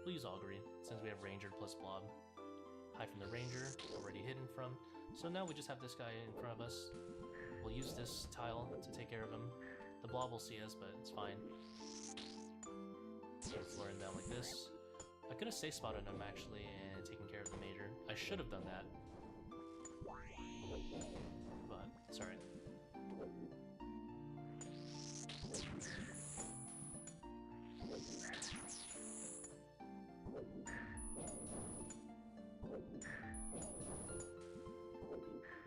We'll use Augury, since we have Ranger plus Blob. Hide from the Ranger, already hidden from. So now we just have this guy in front of us. We'll use this tile to take care of him. The Blob will see us, but it's fine. Let's lure him down like this. I could have safe spotted him actually and taken care of the Major. I should have done that. But it's alright.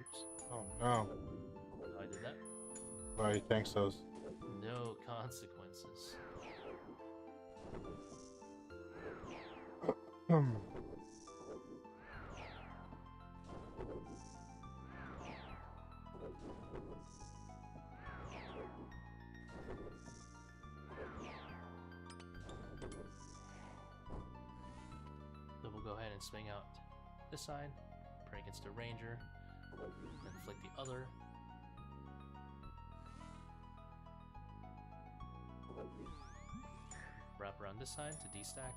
Oops. Oh no. I did that. Oh, he tanks those. No consequences. Then we'll go ahead and swing out this side, pray against the Ranger, then flick the other. Wrap around this side to destack.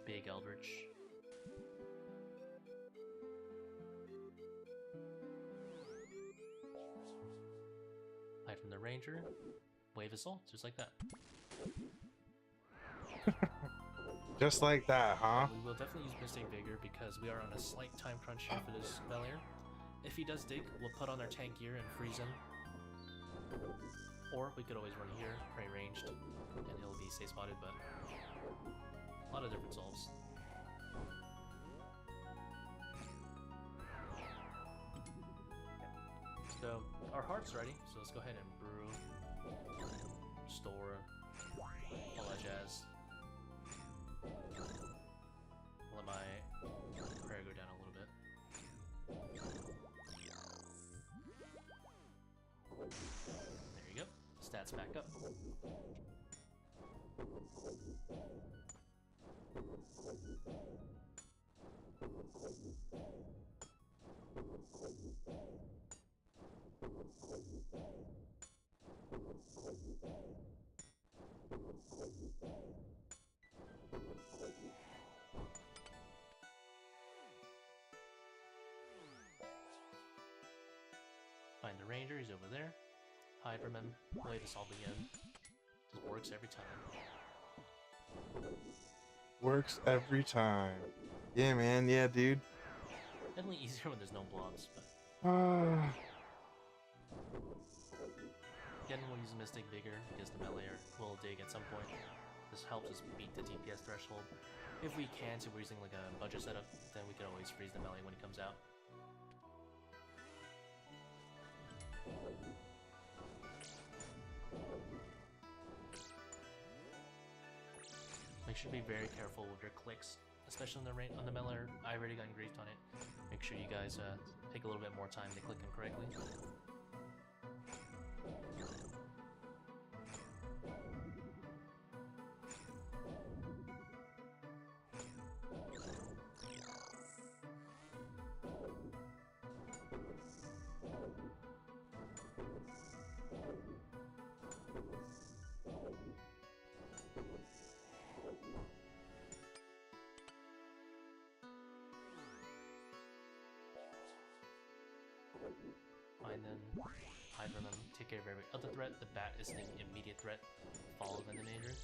Big Eldritch. Hide from the Ranger. Wave Assault, just like that. Just like that, huh? We will definitely use Mystic Vigor because we are on a slight time crunch here for this Valier. If he does dig, we'll put on our tank gear and freeze him. Or we could always run here, pray ranged, and he'll be safe spotted, but a lot of different solves. So, our heart's ready, so let's go ahead and brew, store, all that jazz. Let my prayer go down a little bit. There you go. Stats back up. Find the Ranger, he's over there. Hide from him, play the solve again. Just works every time. Works every time. Yeah, man. Yeah, dude. Definitely easier when there's no blobs, but again, we'll use Mystic Vigor because the melee will dig at some point. This helps us beat the DPS threshold. If we can't, if we're using like a budget setup, then we can always freeze the melee when he comes out. Make sure to be very careful with your clicks, especially on the melee. I already got griefed on it. Make sure you guys take a little bit more time to click him correctly. Find them, hide from them, take care of every other threat. The bat is the immediate threat, followed by the Major.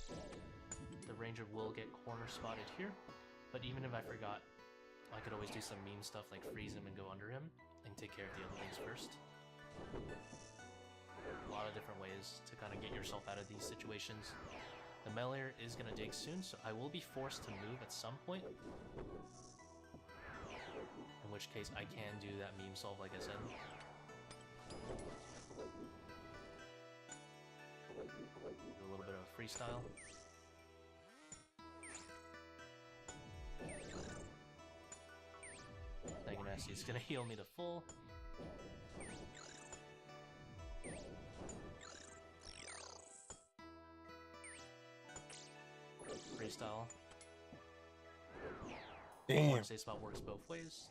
The Ranger will get corner spotted here, but even if I forgot, I could always do some meme stuff like freeze him and go under him, and take care of the other things first. A lot of different ways to kind of get yourself out of these situations. The melee is going to dig soon, so I will be forced to move at some point. In which case I can do that meme solve like I said. Do a little bit of freestyle. Thank you, Nasty. It's gonna heal me to full. Freestyle. Damn. Safe spot works both ways.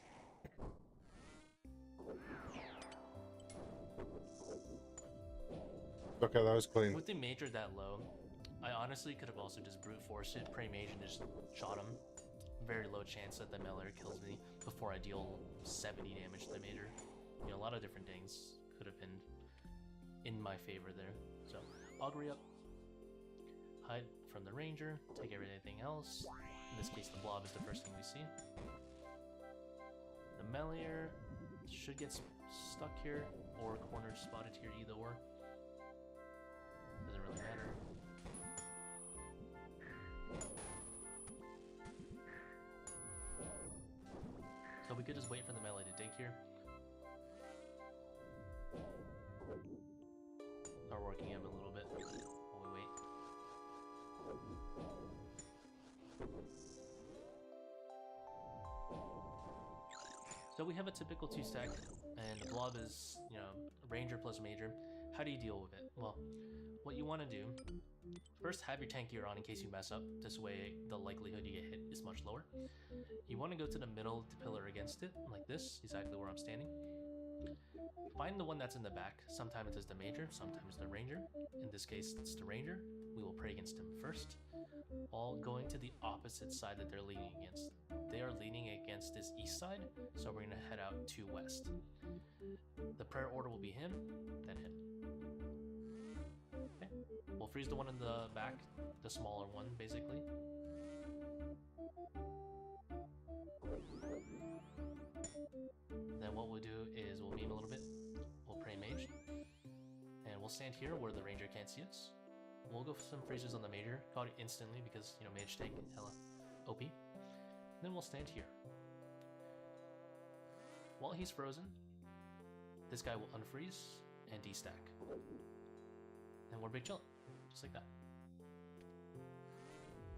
Okay, that was clean. With the Major that low, I honestly could have also just brute forced it, pray mage, and just shot him. Very low chance that the melee kills me before I deal 70 damage to the Major. You know, a lot of different things could have been in my favor there. So, augury up, hide from the Ranger, take everything else. In this case, the blob is the first thing we see. The melee should get stuck here, or cornered spotted here, either or. Doesn't really matter. So we could just wait for the melee to dig here. Are working him a little bit while we wait. So we have a typical 2-stack, and the blob is, you know, Ranger plus Major. How do you deal with it? Well, what you want to do, first have your tank gear on in case you mess up. This way the likelihood you get hit is much lower. You want to go to the middle pillar against it, like this, exactly where I'm standing. Find the one that's in the back. Sometimes it is the Major, sometimes the Ranger. In this case, it's the Ranger. We will pray against him first, all going to the opposite side that they're leaning against. They are leaning against this east side, so we're going to head out to west. The prayer order will be him, then him. Okay. We'll freeze the one in the back, the smaller one, basically. Then what we'll do is we'll meme a little bit, we'll pray mage, and we'll stand here where the Ranger can't see us. We'll go for some freezes on the Major, caught it instantly because, you know, mage tank, hella OP. Then we'll stand here. While he's frozen, this guy will unfreeze and destack. And we're big chill, just like that.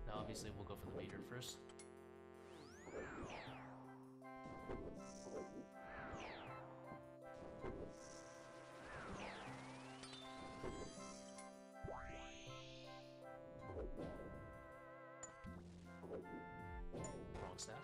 Now obviously we'll go for the Major first. Wrong staff.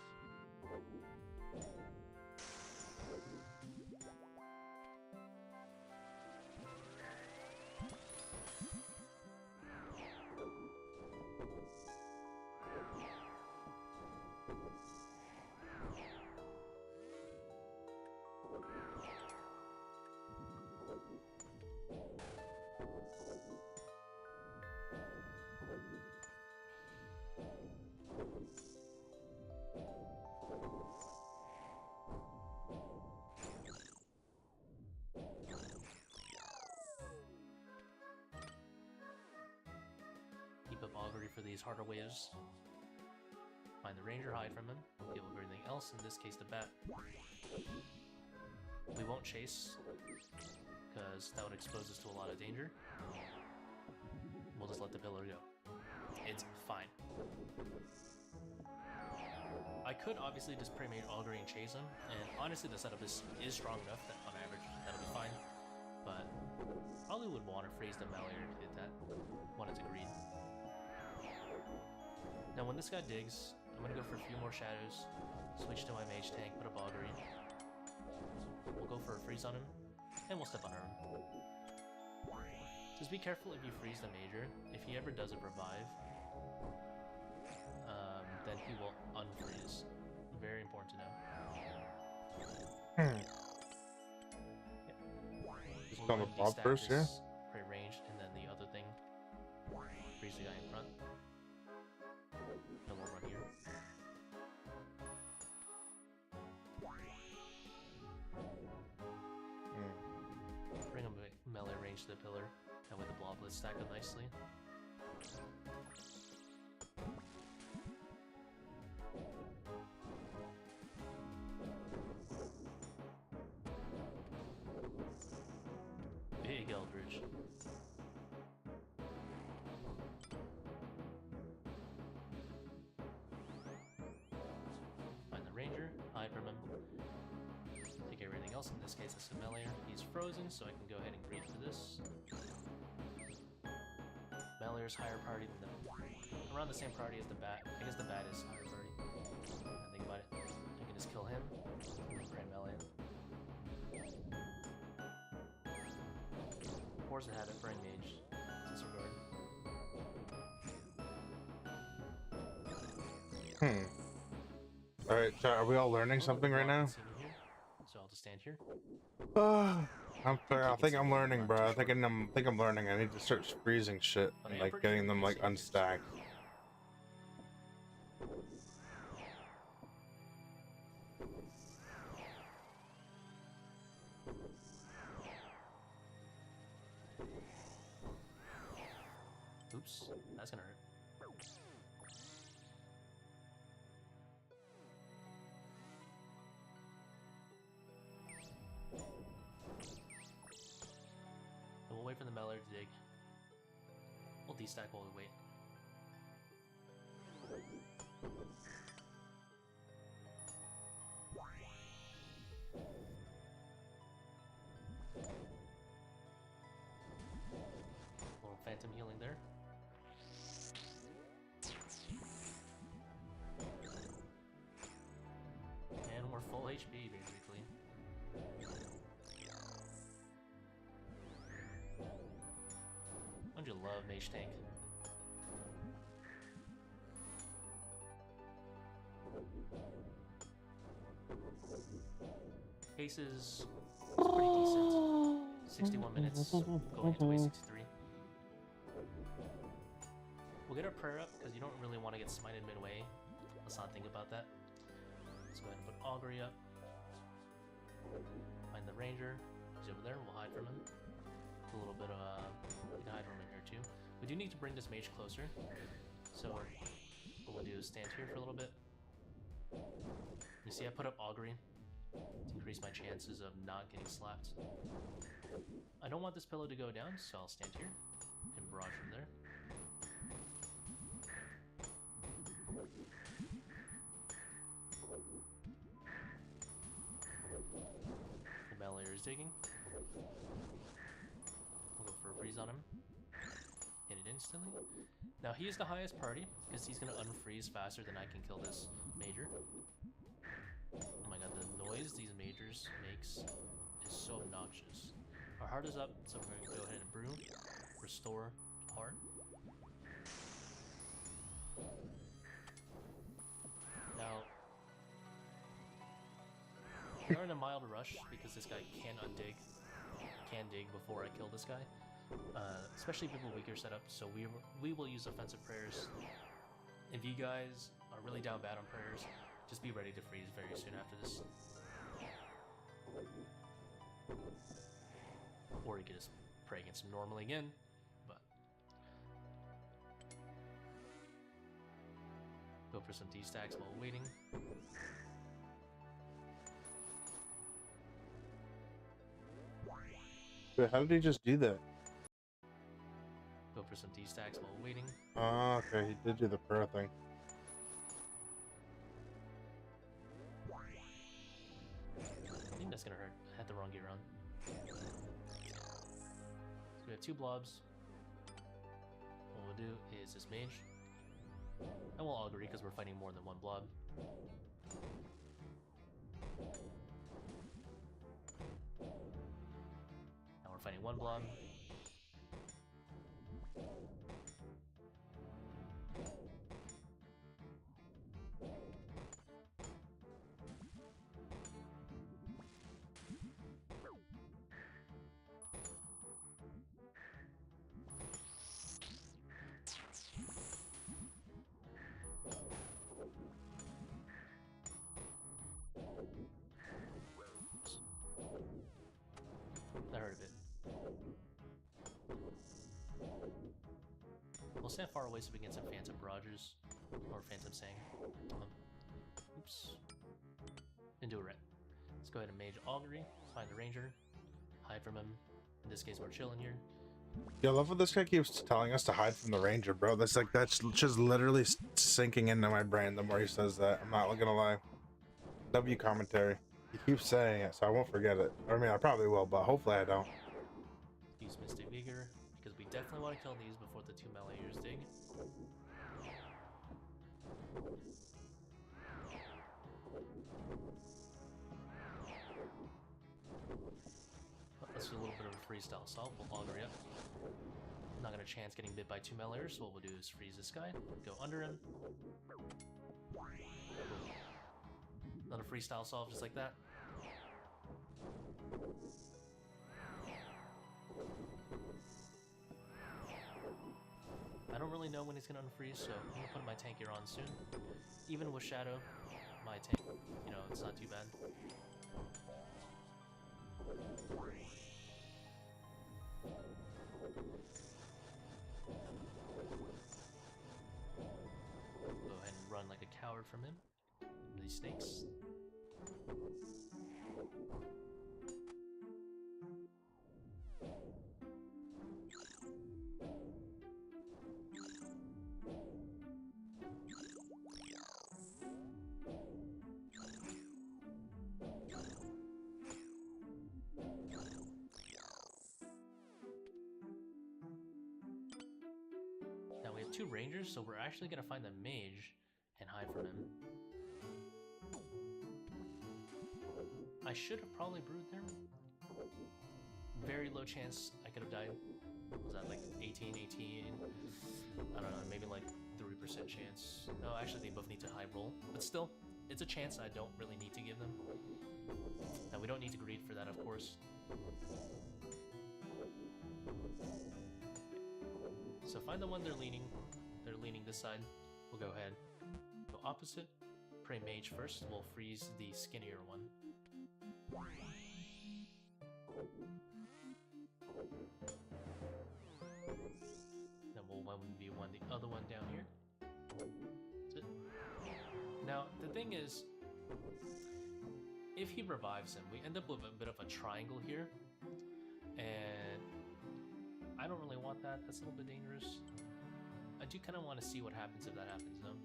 these harder waves. Find the ranger, hide from him, deal with everything else, in this case the bat. We won't chase, because that would expose us to a lot of danger. We'll just let the pillar go. It's fine. I could obviously just pre-made Augury and chase him, and honestly the setup is strong enough that on average that'll be fine. But probably would want to freeze the Malleer if he did that when it's agreed. Now when this guy digs, I'm gonna go for a few more shadows, switch to my mage tank, put a Augury. We'll go for a freeze on him, and we'll step on him. Just be careful if you freeze the major. If he ever does a revive, then he will unfreeze. Very important to know. Hmm. We'll On the go blob destack first, yeah? this pre-ranged, and then the other thing, freeze the guy in front. Then we'll run here. Bring a melee range to the pillar, and with the bloblets stack up nicely. Big Eldridge. Find the ranger, hide from him. Take everything else, in this case it's a melee. He's frozen, so I can go ahead and greed for this. Melee's higher priority than the... around the same priority as the bat. I guess the bat is higher priority. I think about it. I can just kill him, and pray melee. Force a habit, bring mage. Disregard. Alright, so are we all learning something right now? So I'll just stand here. I think I'm learning, bro. I think I'm learning. I need to start freezing shit and like getting them like unstacked. Oops, that's gonna hurt. And we'll wait for the Meller to dig. We'll destack while we wait. Little phantom healing there. And we're full HP basically. Don't you love Mage Tank? Pace is pretty decent. 61 minutes, going into wave 63. We'll get our prayer up because you don't really want to get smited midway. Let's not think about that. Let's go ahead and put Augury up. Find the Ranger. He's over there. We'll hide from him. A little bit of we can hide from him here too. We do need to bring this mage closer. So what we'll do is stand here for a little bit. You see, I put up Augury to increase my chances of not getting slapped. I don't want this pillow to go down, so I'll stand here and barrage from there. The Malleer is digging. We'll go for a breeze on him. Hit it instantly. Now he is the highest party because he's going to unfreeze faster than I can kill this major. Oh my god, the noise these majors makes is so obnoxious. Our heart is up, so we're going to go ahead and brew. Restore heart. Now, we're in a mild rush because this guy can dig before I kill this guy. Especially people weaker setup, so we will use offensive prayers. If you guys are really down bad on prayers, just be ready to freeze very soon after this. Or you can just pray against him normally again, but Go for some D-stacks while waiting. Wait, how did he just do that? Go for some D-stacks while waiting. Oh, okay, he did do the pro thing. I think that's gonna hurt. I had the wrong gear on. So we have 2 blobs. What we'll do is this mage. And we'll augury because we're fighting more than 1 blob. Now we're fighting 1 blob. That hurt a bit. We'll stand far away so we can get some phantom barrages. Or phantom sang. Oops. Didn't do it right. Let's go ahead and mage augury. Find the ranger. Hide from him. In this case, we're chilling here. Yeah, I love what this guy keeps telling us to hide from the ranger, bro. That's like, that's just literally sinking into my brain the more he says that. I'm not gonna lie. W commentary. He keeps saying it, so I won't forget it. I mean, I probably will, but hopefully I don't. Use Mystic Vigor, because we definitely want to kill these before the 2 Melayers dig. Let's do a little bit of a freestyle assault. We'll augury up. Not gonna chance getting bit by 2 Melayers, so what we'll do is freeze this guy, go under him. Another freestyle solve just like that. I don't really know when he's gonna unfreeze, so I'm gonna put my tank gear on soon. Even with Shadow, my tank, you know, it's not too bad. Go ahead and run like a coward from him. These snakes. Now we have 2 rangers, so we're actually gonna find the mage and hide from him. I should have probably brewed there. Very low chance I could have died. Was that like 18? I don't know, maybe like 3% chance. No, actually they both need to high roll. But still, it's a chance I don't really need to give them. Now we don't need to greed for that, of course. So find the one they're leaning. They're leaning this side. We'll go ahead. Go opposite. Pray mage first. We'll freeze the skinnier one. Then we'll 1v1 the other one down here. That's it. Now, the thing is, if he revives him, we end up with a bit of a triangle here. And I don't really want that. That's a little bit dangerous. I do kind of want to see what happens if that happens, though.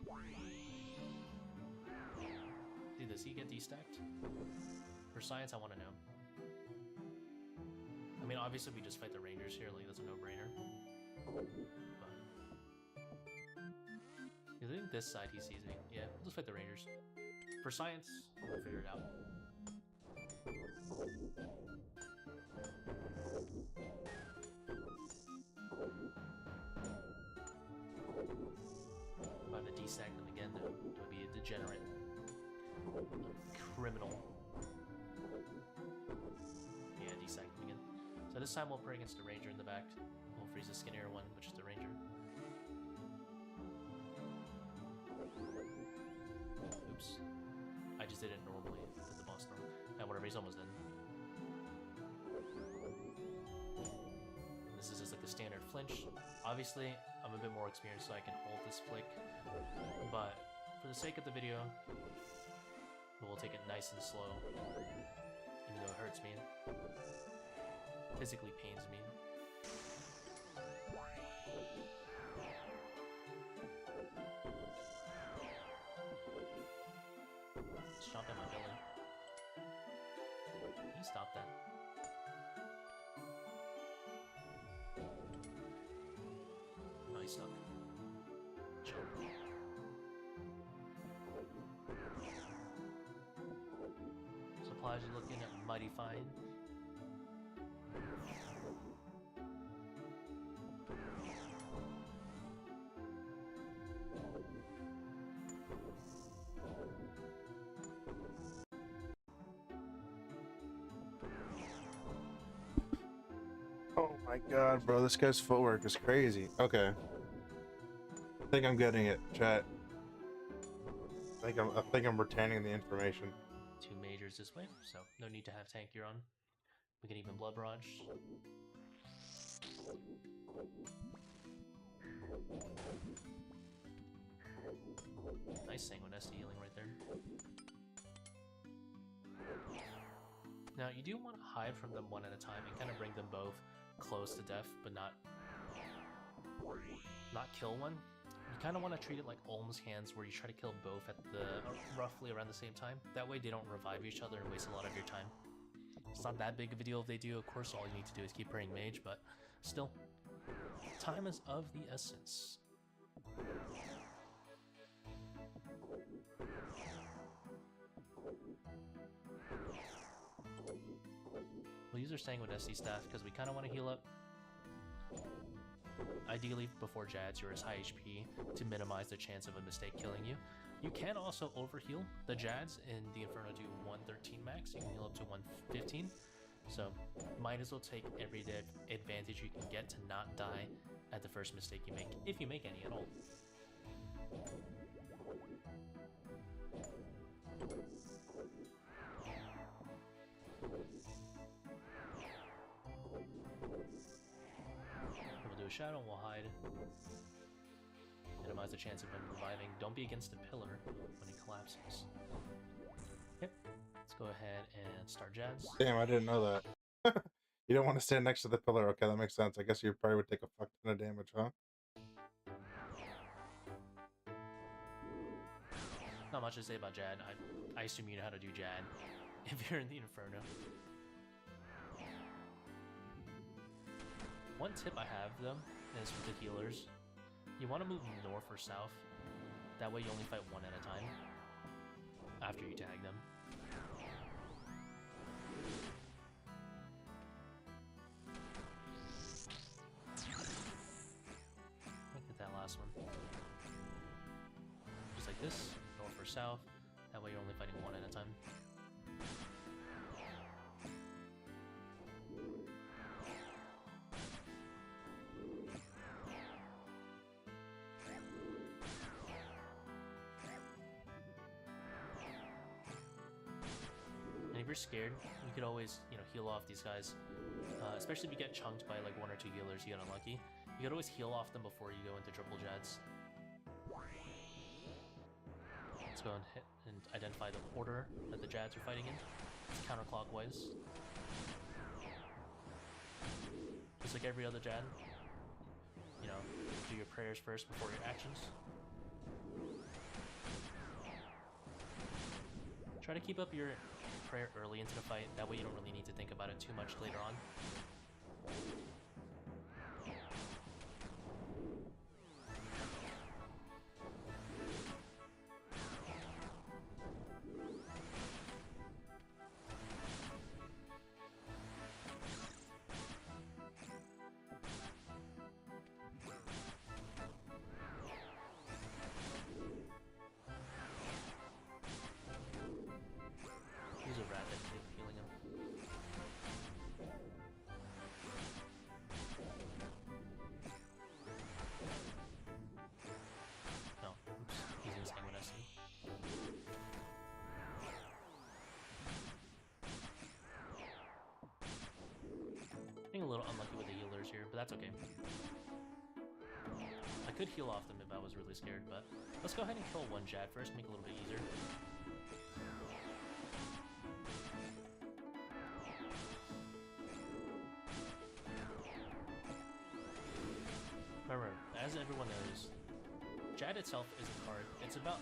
Dude, does he get destacked? For science, I want to know. I mean, obviously, we just fight the rangers here. Like, that's a no-brainer. But I think this side he sees me. Yeah, we'll just fight the rangers. For science, we'll figure it out. I'm about to destack them again, though. Do I be a degenerate? A criminal. Yeah, destack them again. So this time we'll pray against the ranger in the back. We'll freeze the skinnier one, which is the ranger. Oops. I just did it normally. Did the boss normal. And whatever, he's almost done. This is just like the standard flinch. Obviously, I'm a bit more experienced, so I can hold this flick. But for the sake of the video, we'll take it nice and slow, even though it hurts me. Physically pains me. Stop at my belly. Can you stop that? No, he's stuck. Chill. Supplies are looking mighty fine. Oh my god, bro, this guy's footwork is crazy. Okay. I think I'm getting it, chat. I think I'm retaining the information. 2 majors this way, so no need to have tank gear on. We can even blood barrage. Nice Sanguine SD healing right there. Now you do want to hide from them one at a time and kind of bring them both close to death, but not kill one. You kind of want to treat it like Olm's hands, where you try to kill both at the roughly around the same time. That way they don't revive each other and waste a lot of your time. It's not that big of a deal if they do. Of course, all you need to do is keep praying mage, but still, time is of the essence. We'll use our Sanguine SD staff because we kind of want to heal up. Ideally, before Jads, you're as high HP to minimize the chance of a mistake killing you. You can also overheal. The Jads in the Inferno do 113 max. You can heal up to 115. So, might as well take every advantage you can get to not die at the first mistake you make, if you make any at all. Shadow and we'll hide. Minimize the chance of him reviving. Don't be against the pillar when he collapses. Yep. Let's go ahead and start Jads. Damn, I didn't know that. You don't want to stand next to the pillar. Okay, that makes sense. I guess you probably would take a fuck ton of damage, huh? Not much to say about Jad. I assume you know how to do Jad if you're in the Inferno. One tip I have, though, is for the healers. You want to move north or south. That way you only fight one at a time after you tag them. Look at that last one. Just like this, north or south. That way you're only fighting one at a time. If you're scared, you could always, heal off these guys. Especially if you get chunked by like 1 or 2 healers, you get unlucky. You could always heal off them before you go into triple Jads. Let's go and hit and identify the order that the Jads are fighting in. It's counterclockwise. Just like every other Jad. Do your prayers first before your actions. Try to keep up your prayer early into the fight, that way you don't really need to think about it too much later on. Use a rat that keep healing him. No, oops, he's using Sanguine SD. Being a little unlucky with the healers here, but that's okay. I could heal off them if I was was really scared, but let's go ahead and kill one Jad first, make it a little bit easier. Remember, as everyone knows, Jad itself is a card. It's about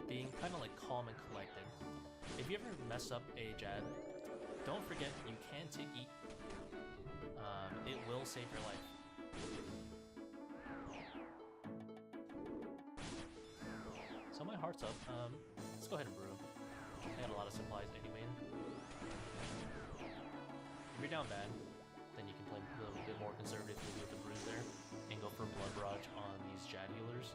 being kind of like calm and collected. If you ever mess up a Jad, don't forget you can take eat. It will save your life. So my heart's up. Let's go ahead and brew. I got a lot of supplies anyway. If you're down bad, then you can play a little bit more conservatively with the brews there and go for blood barrage on these Jad healers.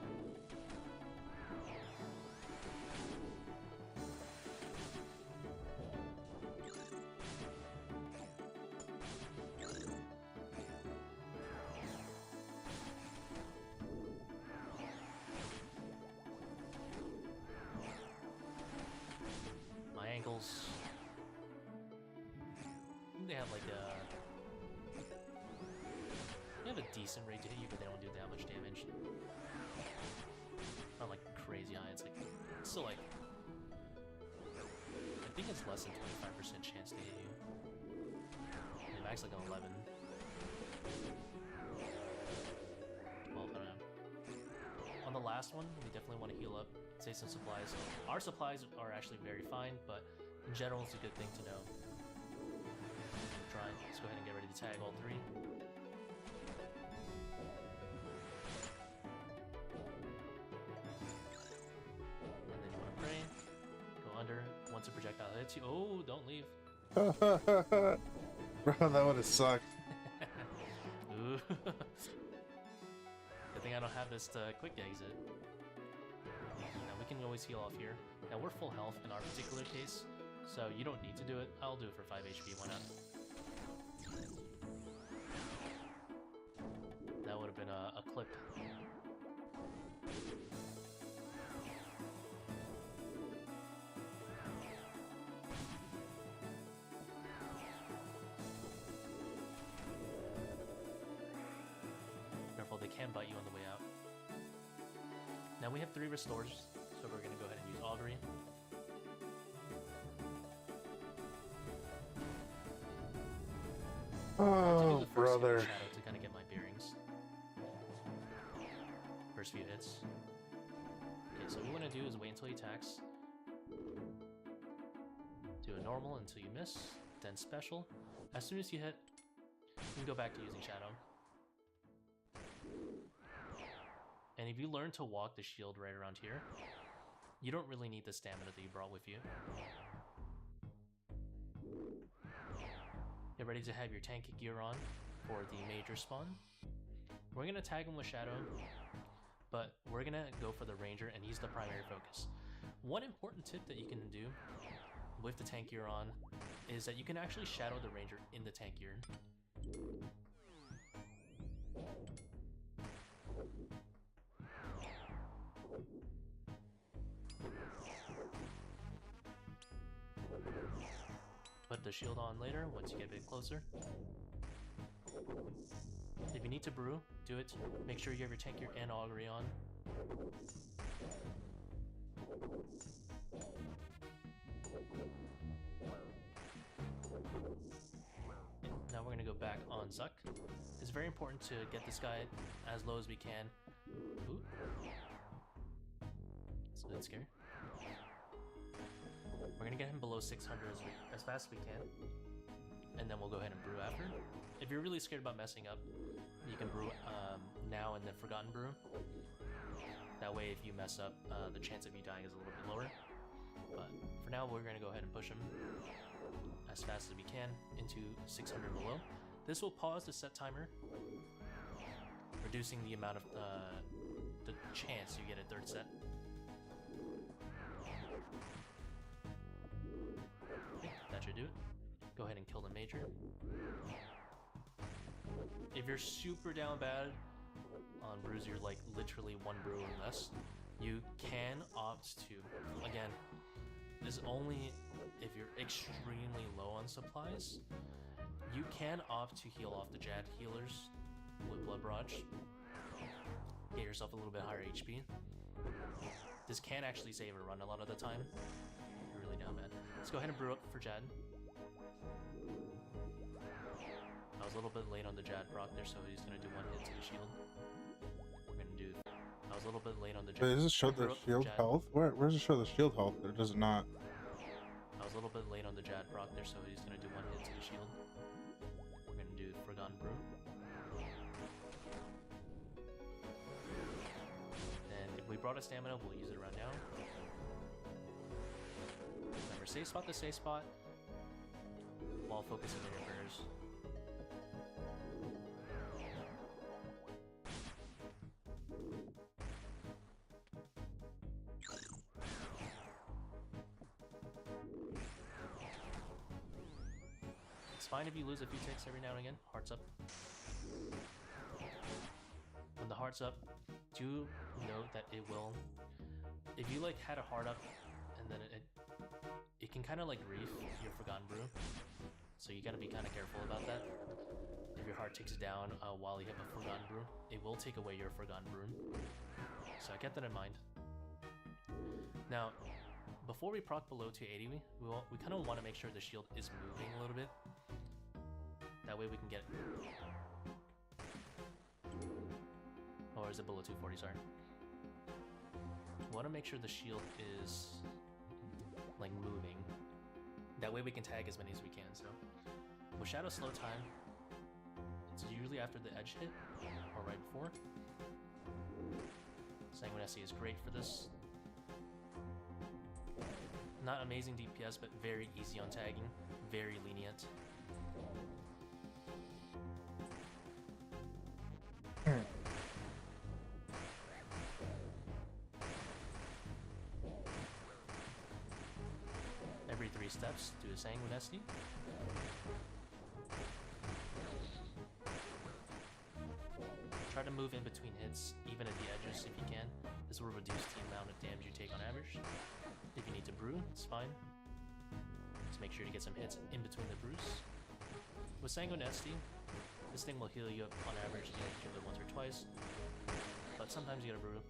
My ankles. They have like a. They have a decent rate to hit you, but they don't do that much damage. Not like crazy high. It's like still like. I think it's less than 25% chance to hit you. They max like an 11. Well, I don't know. On the last one, we definitely want to heal up, save some supplies. Our supplies are actually very fine, but in general, it's a good thing to know. Try. Let's go ahead and get ready to tag all three. And then you want to pray. Go under. Once a projectile hits you, oh, don't leave. Bro, that would have sucked. Ooh. Good thing I don't have this quick exit. Now we can always heal off here. Now we're full health in our particular case, so you don't need to do it. I'll do it for 5 HP, why not? That would have been a clip. Careful, they can bite you on the way out. Now we have 3 restores, so we're gonna go ahead and use Augury. Oh, brother. Shadow to kind of get my bearings. First few hits. Okay, so what we want to do is wait until he attacks. Do a normal until you miss, then special. As soon as you hit, you can go back to using Shadow. And if you learn to walk the shield right around here, you don't really need the stamina that you brought with you. Get ready to have your tank gear on for the major spawn. We're going to tag him with Shadow, but we're going to go for the Ranger, and he's the primary focus. One important tip that you can do with the tank gear on is that you can actually Shadow the Ranger in the tank gear. Put the shield on later once you get a bit closer. If you need to brew, do it. Make sure you have your tank gear and augury on. Now we're going to go back on Zuck. It's very important to get this guy as low as we can. Ooh. It's a bit scary. We're gonna get him below 600 as fast as we can, and then we'll go ahead and brew after. If you're really scared about messing up, you can brew now and then Forgotten Brew. That way, if you mess up, the chance of you dying is a little bit lower. But for now, we're gonna go ahead and push him as fast as we can into 600 below. This will pause the set timer, reducing the amount of the chance you get a third set. That should do it. Go ahead and kill the major. If you're super down bad on brews, you're like literally 1 brew or less, you can opt to, again, this is only if you're extremely low on supplies, you can opt to heal off the Jad healers with Blood Barrage. get yourself a little bit higher HP. This can actually save a run a lot of the time. You're really down bad. Let's go ahead and brew up for Jad. I was a little bit late on the Jad proc there, so he's gonna do one hit to the shield. We're gonna do. I was a little bit late on the Jad. Wait, does it show the shield health? Where does it show the shield health? Or does it not? I was a little bit late on the Jad proc there, so he's gonna do one hit to the shield. We're gonna do Forgotten Brew. And if we brought a stamina, we'll use it around now. Remember, safe spot to safe spot while focusing on your prayers. It's fine if you lose a few ticks every now and again. Hearts up. When the heart's up, do note that it will. If you like had a heart up, and then it can kind of like reef your Forgotten Brew, so you gotta be kind of careful about that. If your heart ticks down while you have a Forgotten Brew, it will take away your Forgotten Brew. So I kept that in mind. Now, before we proc below 280, we kind of want to make sure the shield is moving a little bit. That way we can get it. Or is it below 240, sorry. We want to make sure the shield is like moving. That way we can tag as many as we can. So with Shadow slow time, it's usually after the edge hit or right before. Sanguinesti is great for this. Not amazing DPS, but very easy on tagging, very lenient. Every 3 steps, do a Sanguinesti. Try to move in between hits, even at the edges if you can. This will reduce the amount of damage you take on average. If you need to brew, it's fine. Just make sure to get some hits in between the brews. With Sanguinesti, this thing will heal you up on average. You need to do it once or twice, but sometimes you gotta brew.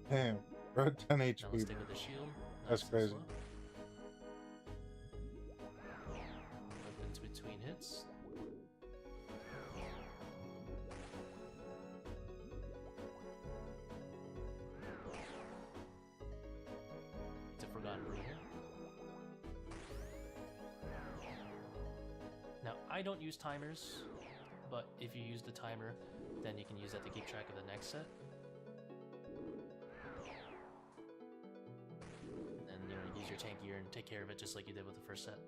Damn, we're at 10 Now let's HP. stick with the shield. That's Nice and crazy. slow. Move into between hits. It's a Forgotten Brew here. Now, I don't use timers, but if you use the timer, then you can use that to keep track of the next set. And, you know, use your tank gear and take care of it just like you did with the first set.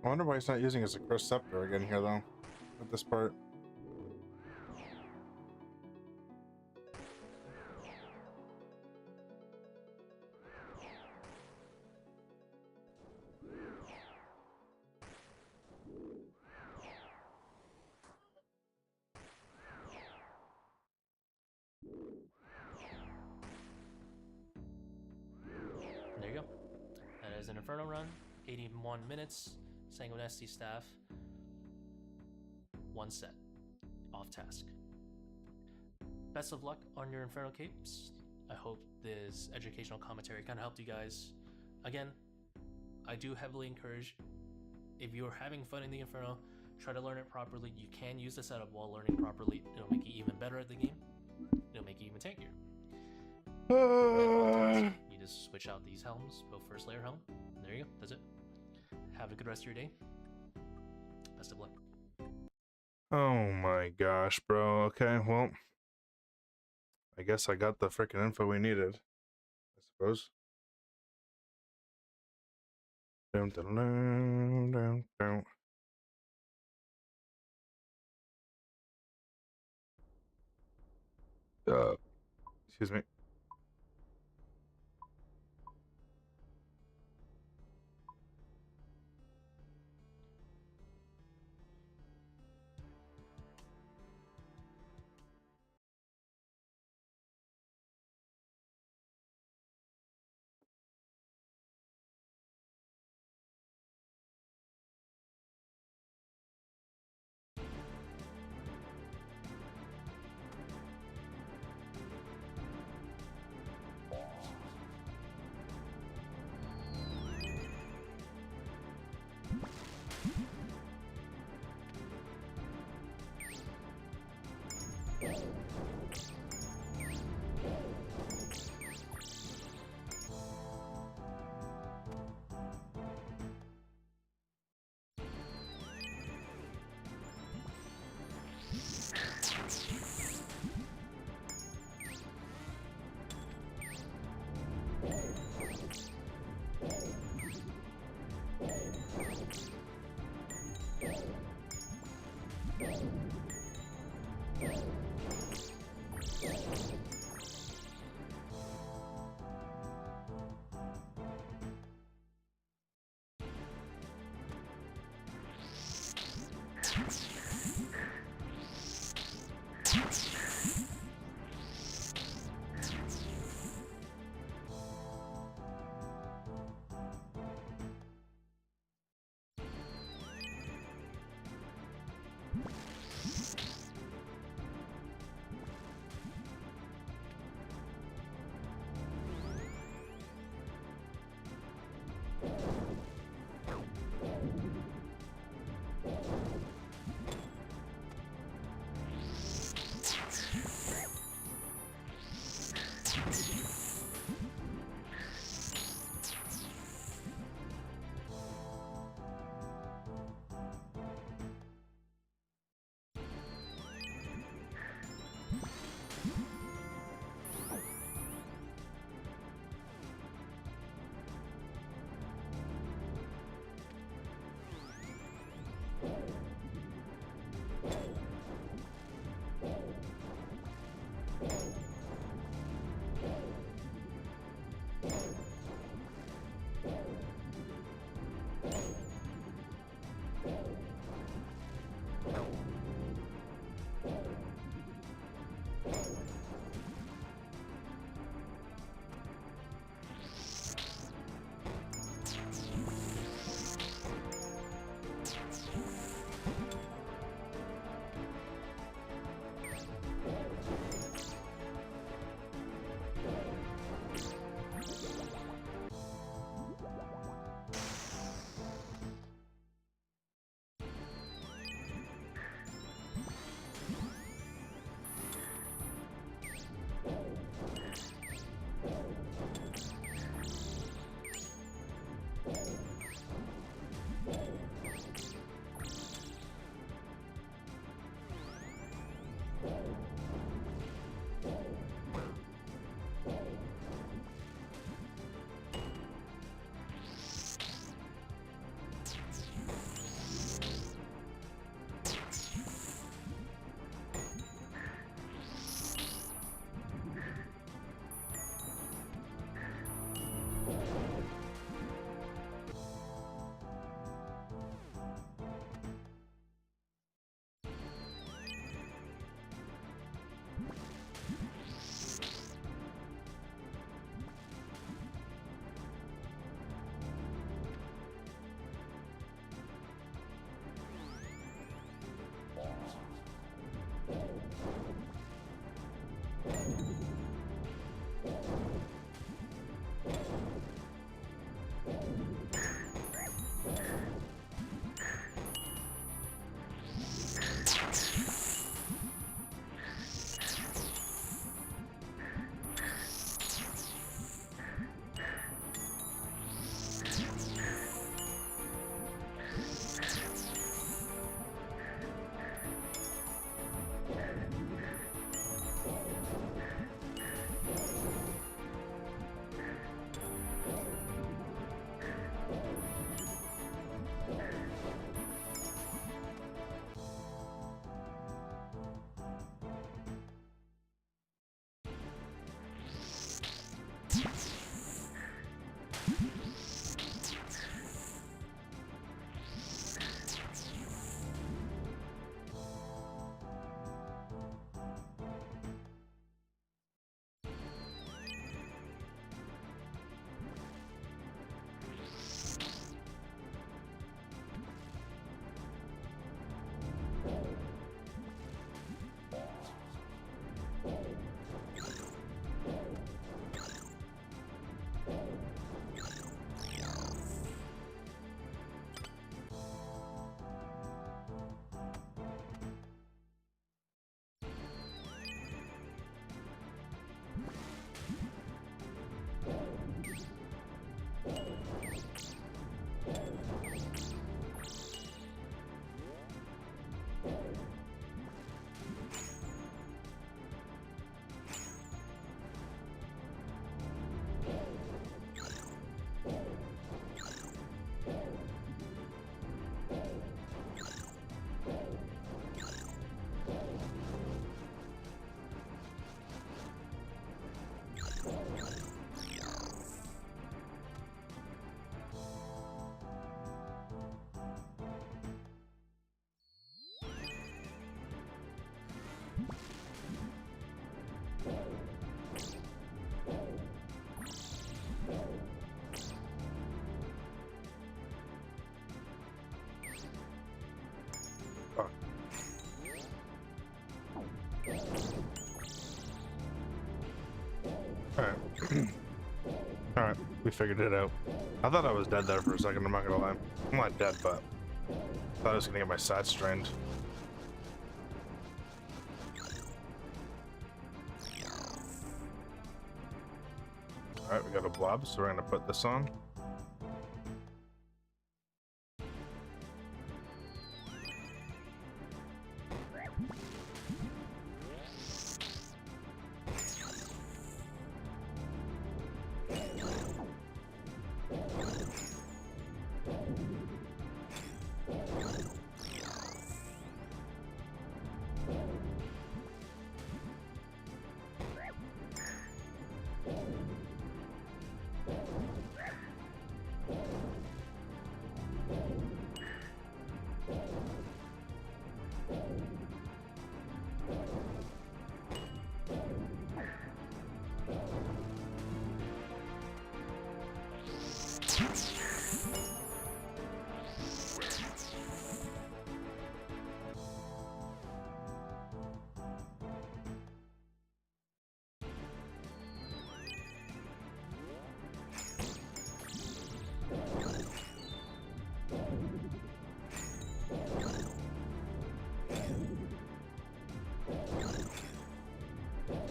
I wonder why he's not using his Accursed Scepter again here, though, with this part. There you go. That is an Inferno run, 81 minutes, Sanguinesti staff, 1 set, off task. Best of luck on your Inferno capes. I hope this educational commentary kind of helped you guys. Again, I do heavily encourage, if you're having fun in the Inferno, try to learn it properly. You can use the setup while learning properly. It'll make you even better at the game. It'll make you even tankier. You just switch out these helms, go first layer helm, and there you go, that's it. Have a good rest of your day. Best of luck. Oh my gosh, bro. Okay, well, I guess I got the freaking info we needed, I suppose. Dun, dun, dun, dun, dun. Excuse me. Fuck. Alright. Alright, we figured it out. I thought I was dead there for a second, I'm not gonna lie. I'm not dead, but I thought I was gonna get my side strained. Alright, we got a blob, so we're gonna put this on.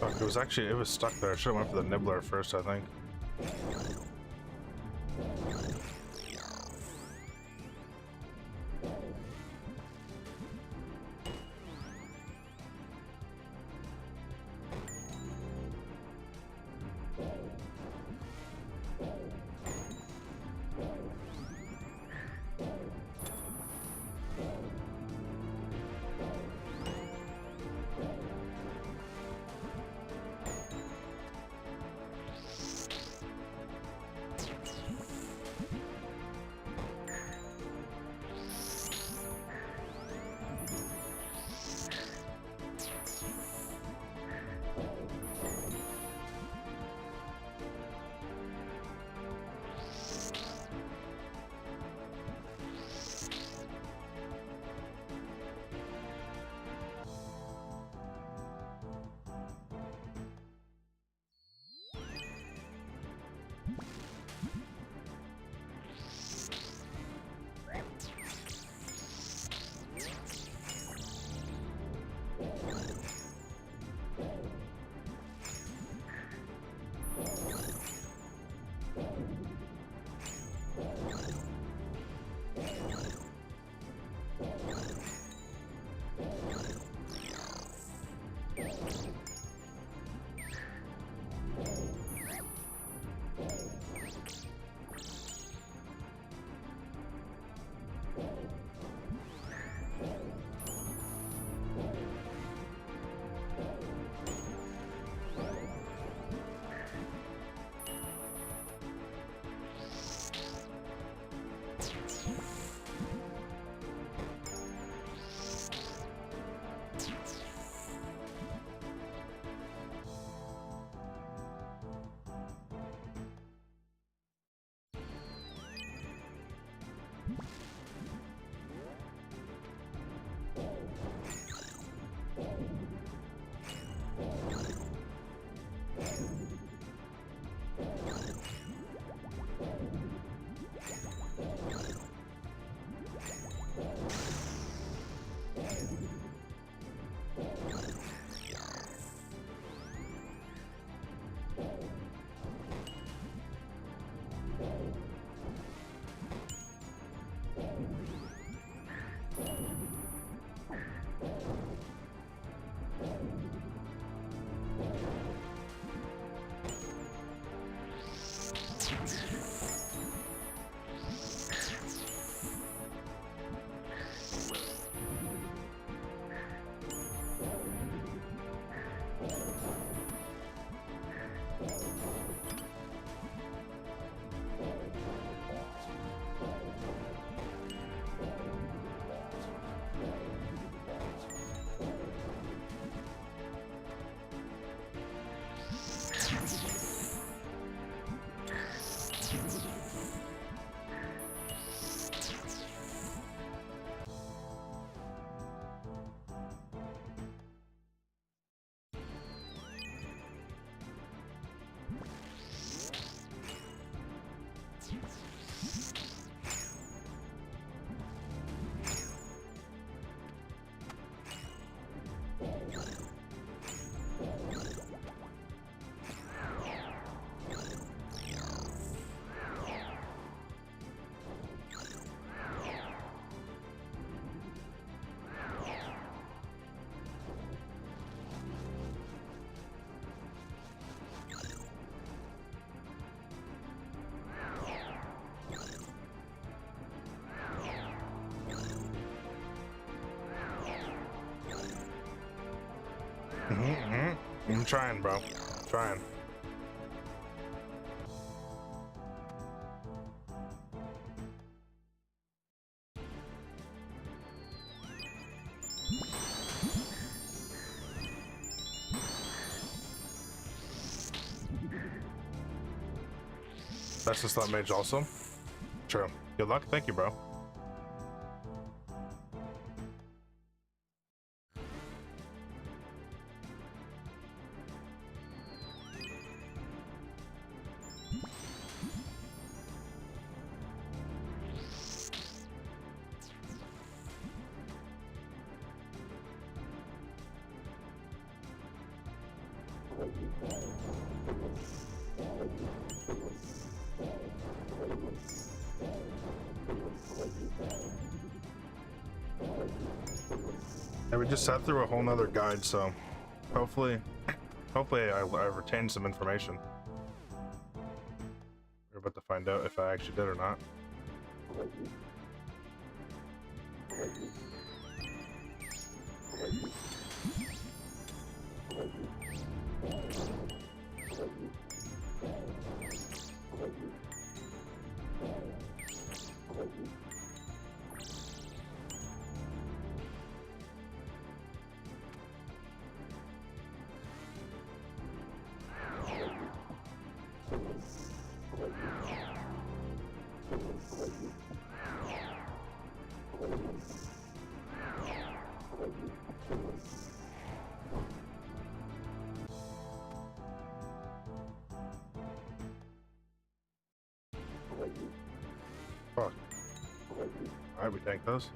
Fuck, it was stuck there. I should've went for the nibbler first, I think. I'm trying, bro. Trying. That's the slot mage also. True. Good luck. Thank you, bro. Yeah, we just sat through a whole nother guide, so hopefully I retained some information. We're about to find out if I actually did or not. Fuck. Alright, we tank those.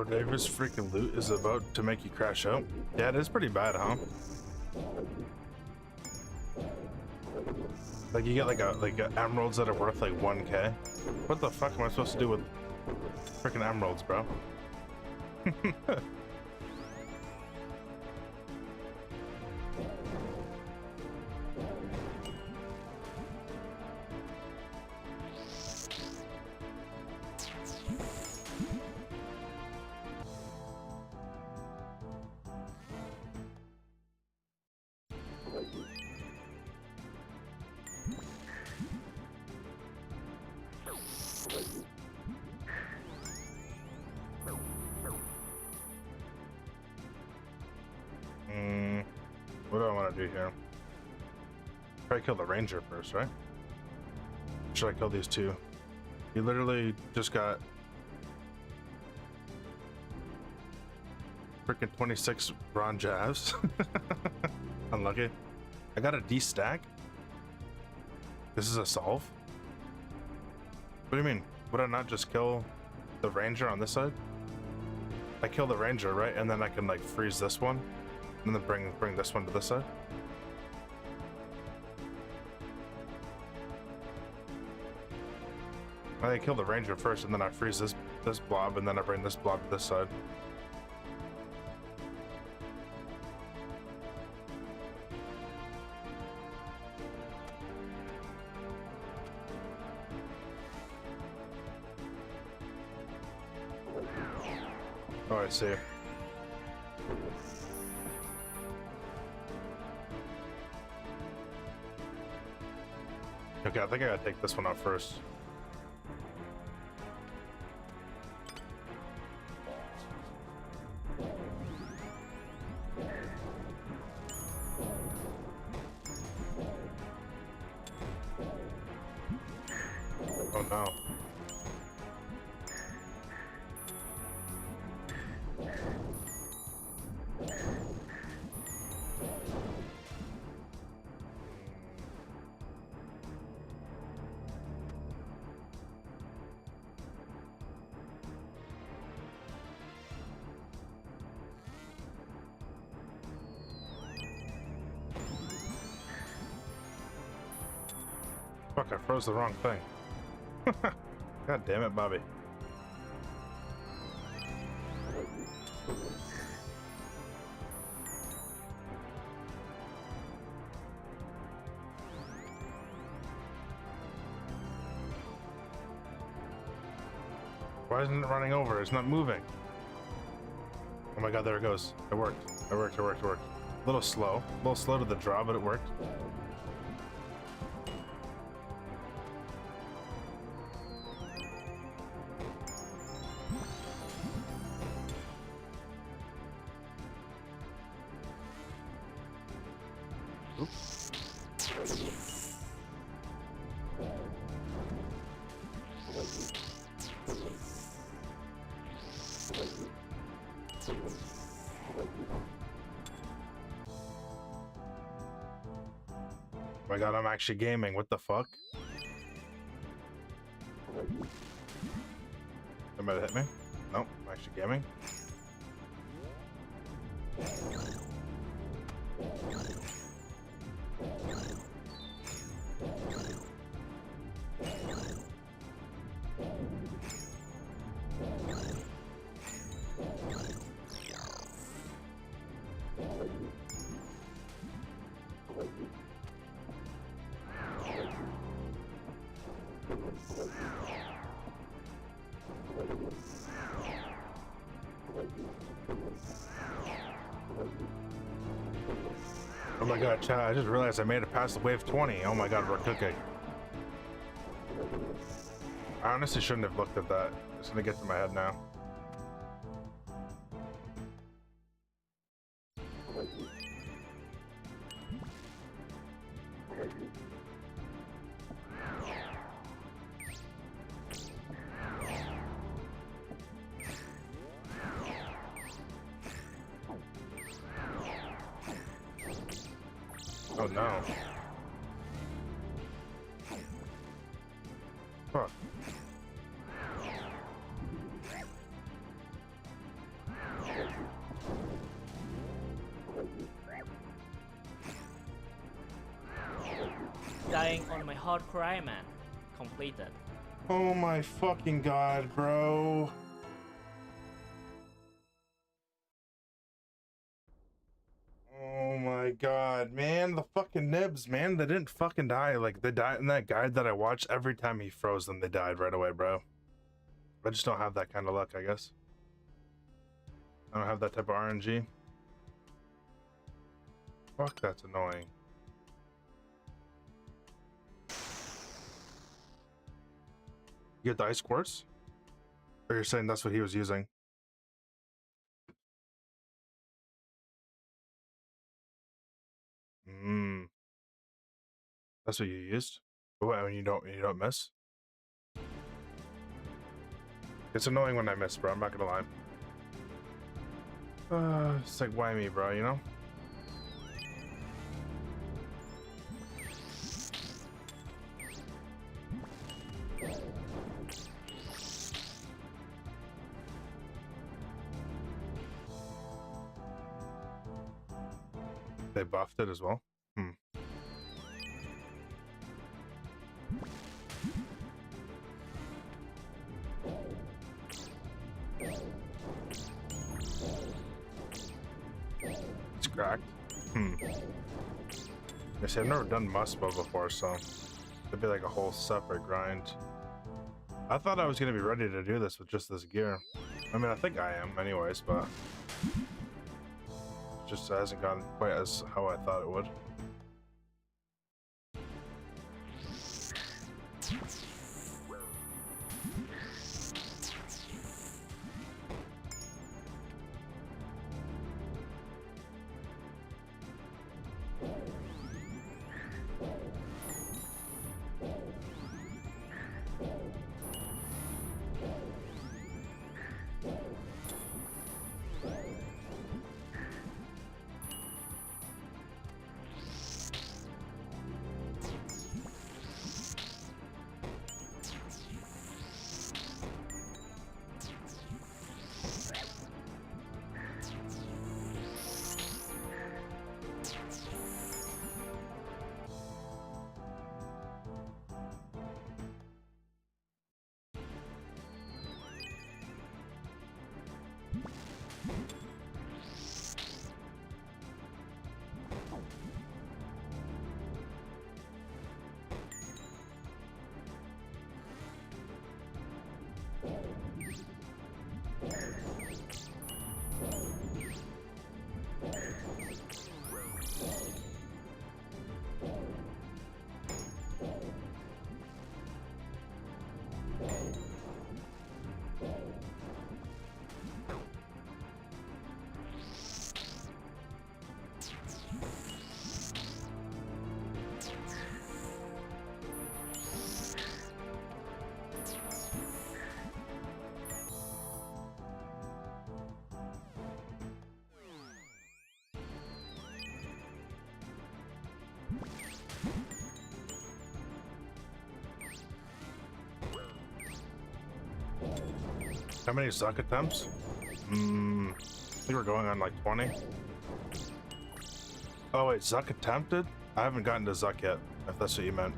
Davis freaking loot is about to make you crash out. Yeah, it is pretty bad, huh? Like you get like emeralds that are worth like 1K. What the fuck am I supposed to do with freaking emeralds, bro? What do I want to do here? Probably kill the ranger first, right? Should I kill these two? You literally just got freaking 26 bronze jabs. Unlucky. I got a D stack. This is a solve. What do you mean? Would I not just kill the ranger on this side? I kill the ranger, right? And then I can like freeze this one. And then bring this one to this side. I kill the ranger first, and then I freeze this blob, and then I bring this blob to this side. Oh, I see. Okay, I think I gotta take this one out first. Oh no. Fuck, I froze the wrong thing. God damn it, Bobby. Why isn't it running over? It's not moving. Oh my god, there it goes. It worked. It worked. A little slow to the draw, but it worked. Oh my god, I'm actually gaming. What the fuck? Somebody hit me? Nope, I'm actually gaming. Oh my god, chat, I just realized I made it past the wave 20. Oh my god, we're cooking. I honestly shouldn't have looked at that. It's gonna get to my head now. Oh no. Fuck. Dying on my hardcore Iron Man. Completed. Oh my fucking god, bro. Oh my god, man. The fucking nibs, man. They didn't fucking die. Like, they died in that guide that I watched. Every time he froze them, they died right away, bro. I just don't have that kind of luck, I guess. I don't have that type of RNG. Fuck, that's annoying. You get the ice quartz? Or you're saying that's what he was using? Hmm. That's what you used? What, when you don't miss? It's annoying when I miss, bro. I'm not gonna lie. It's like, why me, bro, you know? They buffed it as well? Hmm. It's cracked. Hmm. I see, I've never done Musbo before, so it'd be like a whole separate grind. I thought I was gonna be ready to do this with just this gear. I mean, I think I am anyways, but it just hasn't gone quite as how I thought it would. How many suck attempts? I think we're going on like 20. Oh wait, Zuck attempted? I haven't gotten to Zuck yet, if that's what you meant.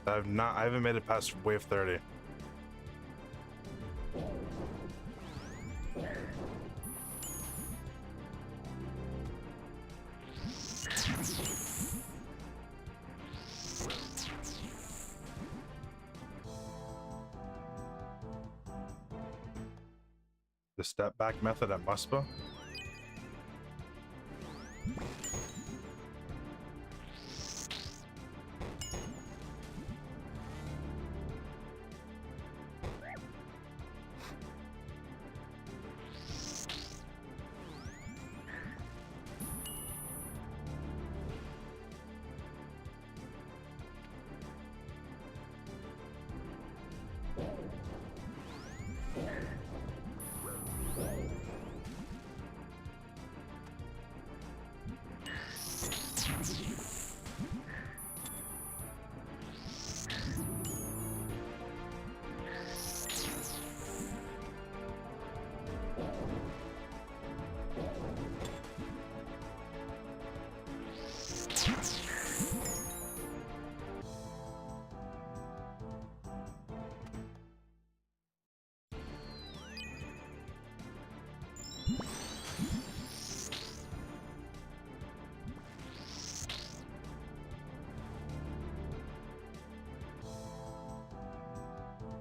I haven't made it past wave 30. The step back method at Muspa?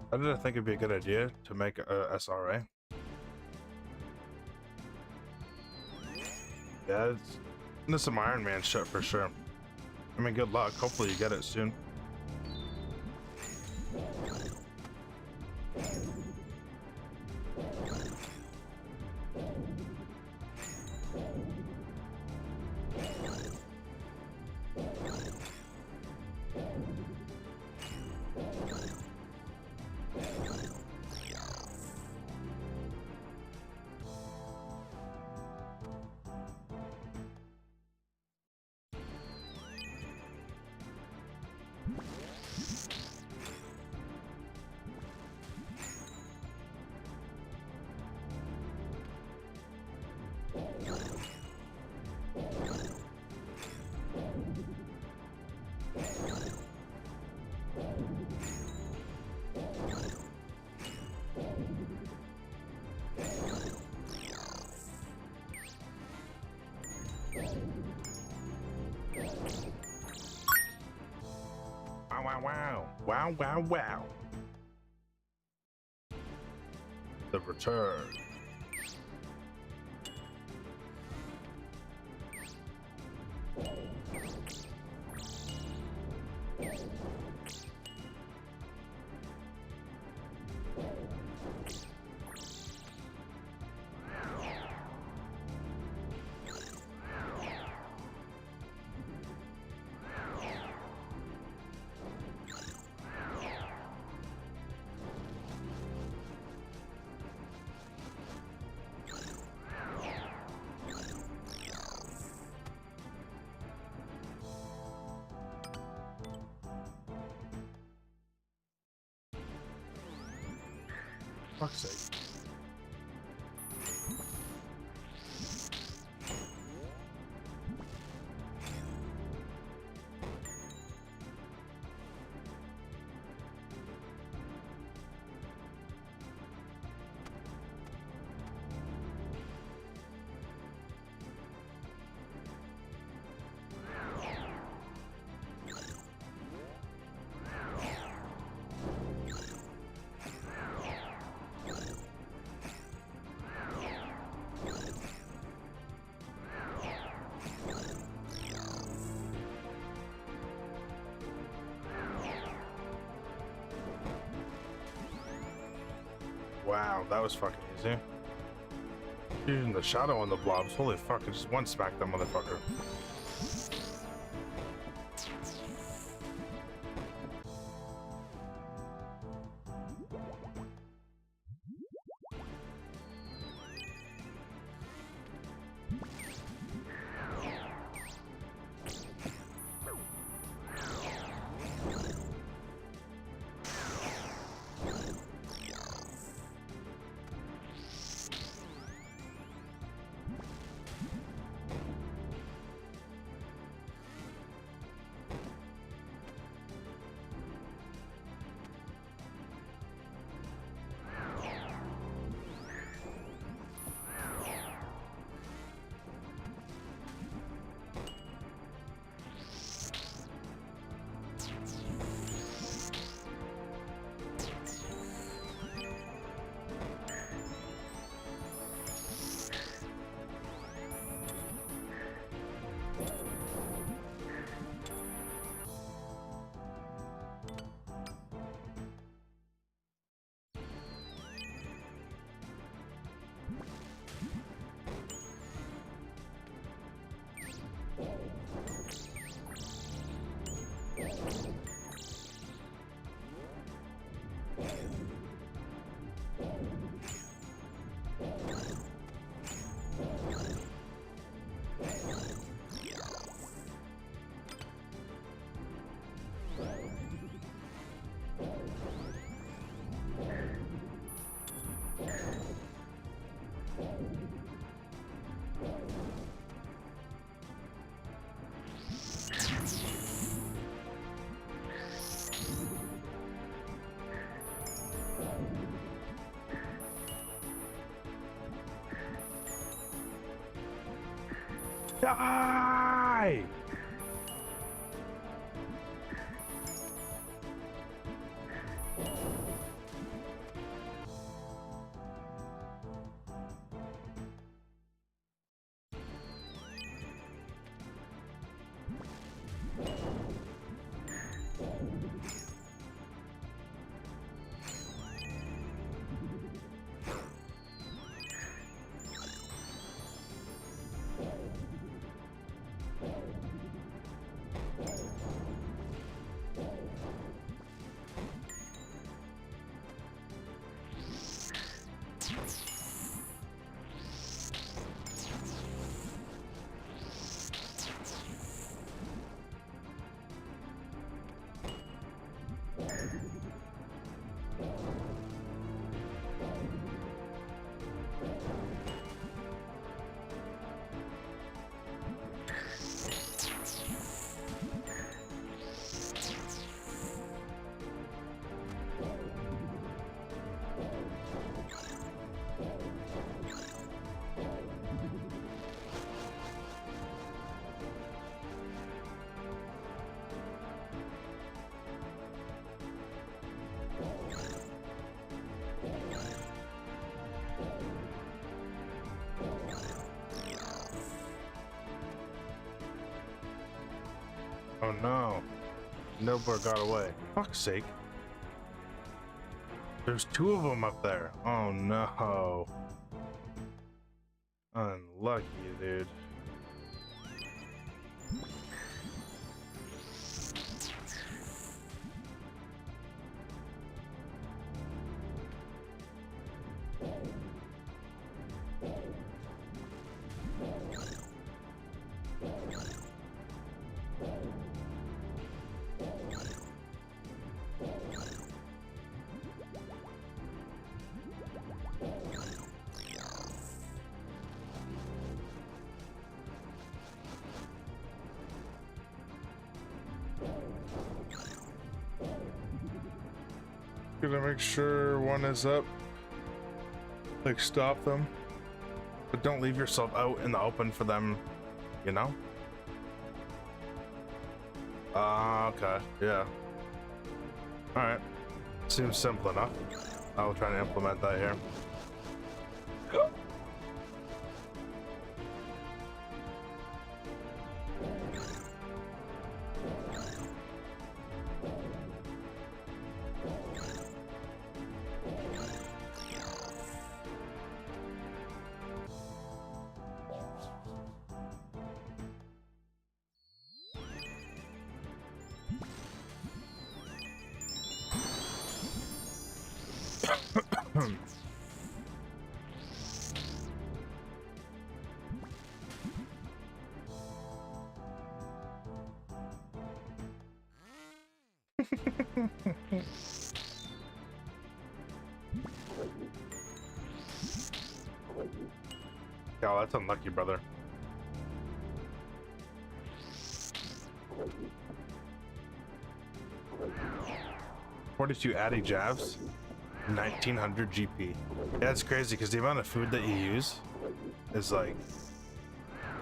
I didn't think it'd be a good idea to make a SRA. Yeah, it's into some Iron Man shit for sure. I mean, good luck. Hopefully you get it soon. Wow, wow, wow. Wow, wow, wow. The return. Fuck's sake. Wow, that was fucking easy. Using the shadow on the blobs. Holy fuck, I just one smacked that motherfucker. Die! Oh no. Nobler got away. Fuck's sake. There's two of them up there. Oh no. Unlucky, dude. Gonna make sure one is up. Like, stop them. But don't leave yourself out in the open for them, you know? Okay, yeah. Alright. Seems simple enough. I'll try to implement that here. Oh, that's unlucky, brother. $42 Addy Javs, 1900 GP. Yeah, it's crazy because the amount of food that you use is like,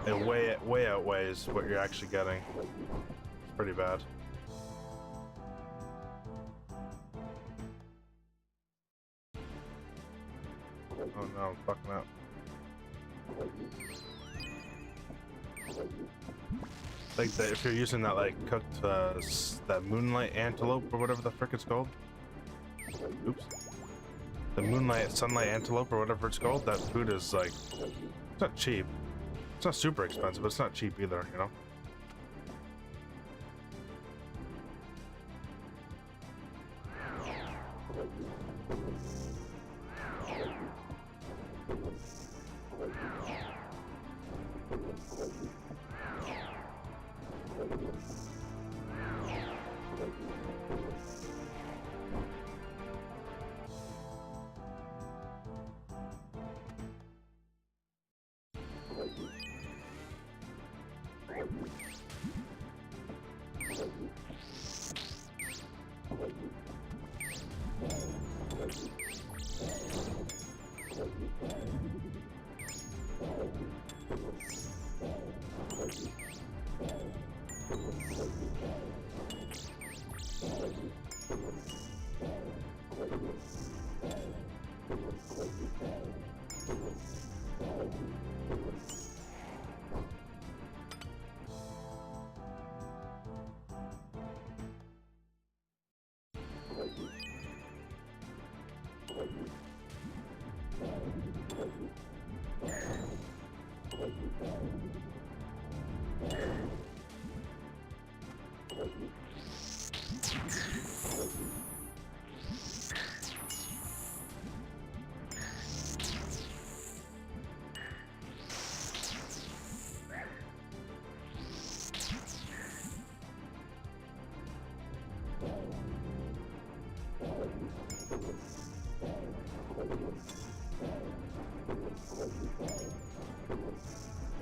it way outweighs what you're actually getting. It's pretty bad. Oh no, I'm fucking up. Like if you're using that like cooked that moonlight antelope or whatever the frick it's called. Oops. The moonlight sunlight antelope or whatever it's called. That food is like, it's not cheap. It's not super expensive, but it's not cheap either, you know.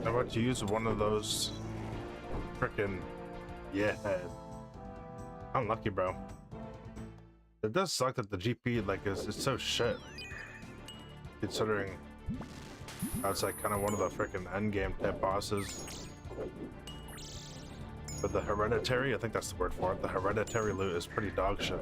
How about you use one of those frickin' yeah. Unlucky, bro. It does suck that the GP like is it's so shit. Considering that's like kind of one of the frickin' endgame type bosses. But the hereditary, I think that's the word for it. The hereditary loot is pretty dog shit.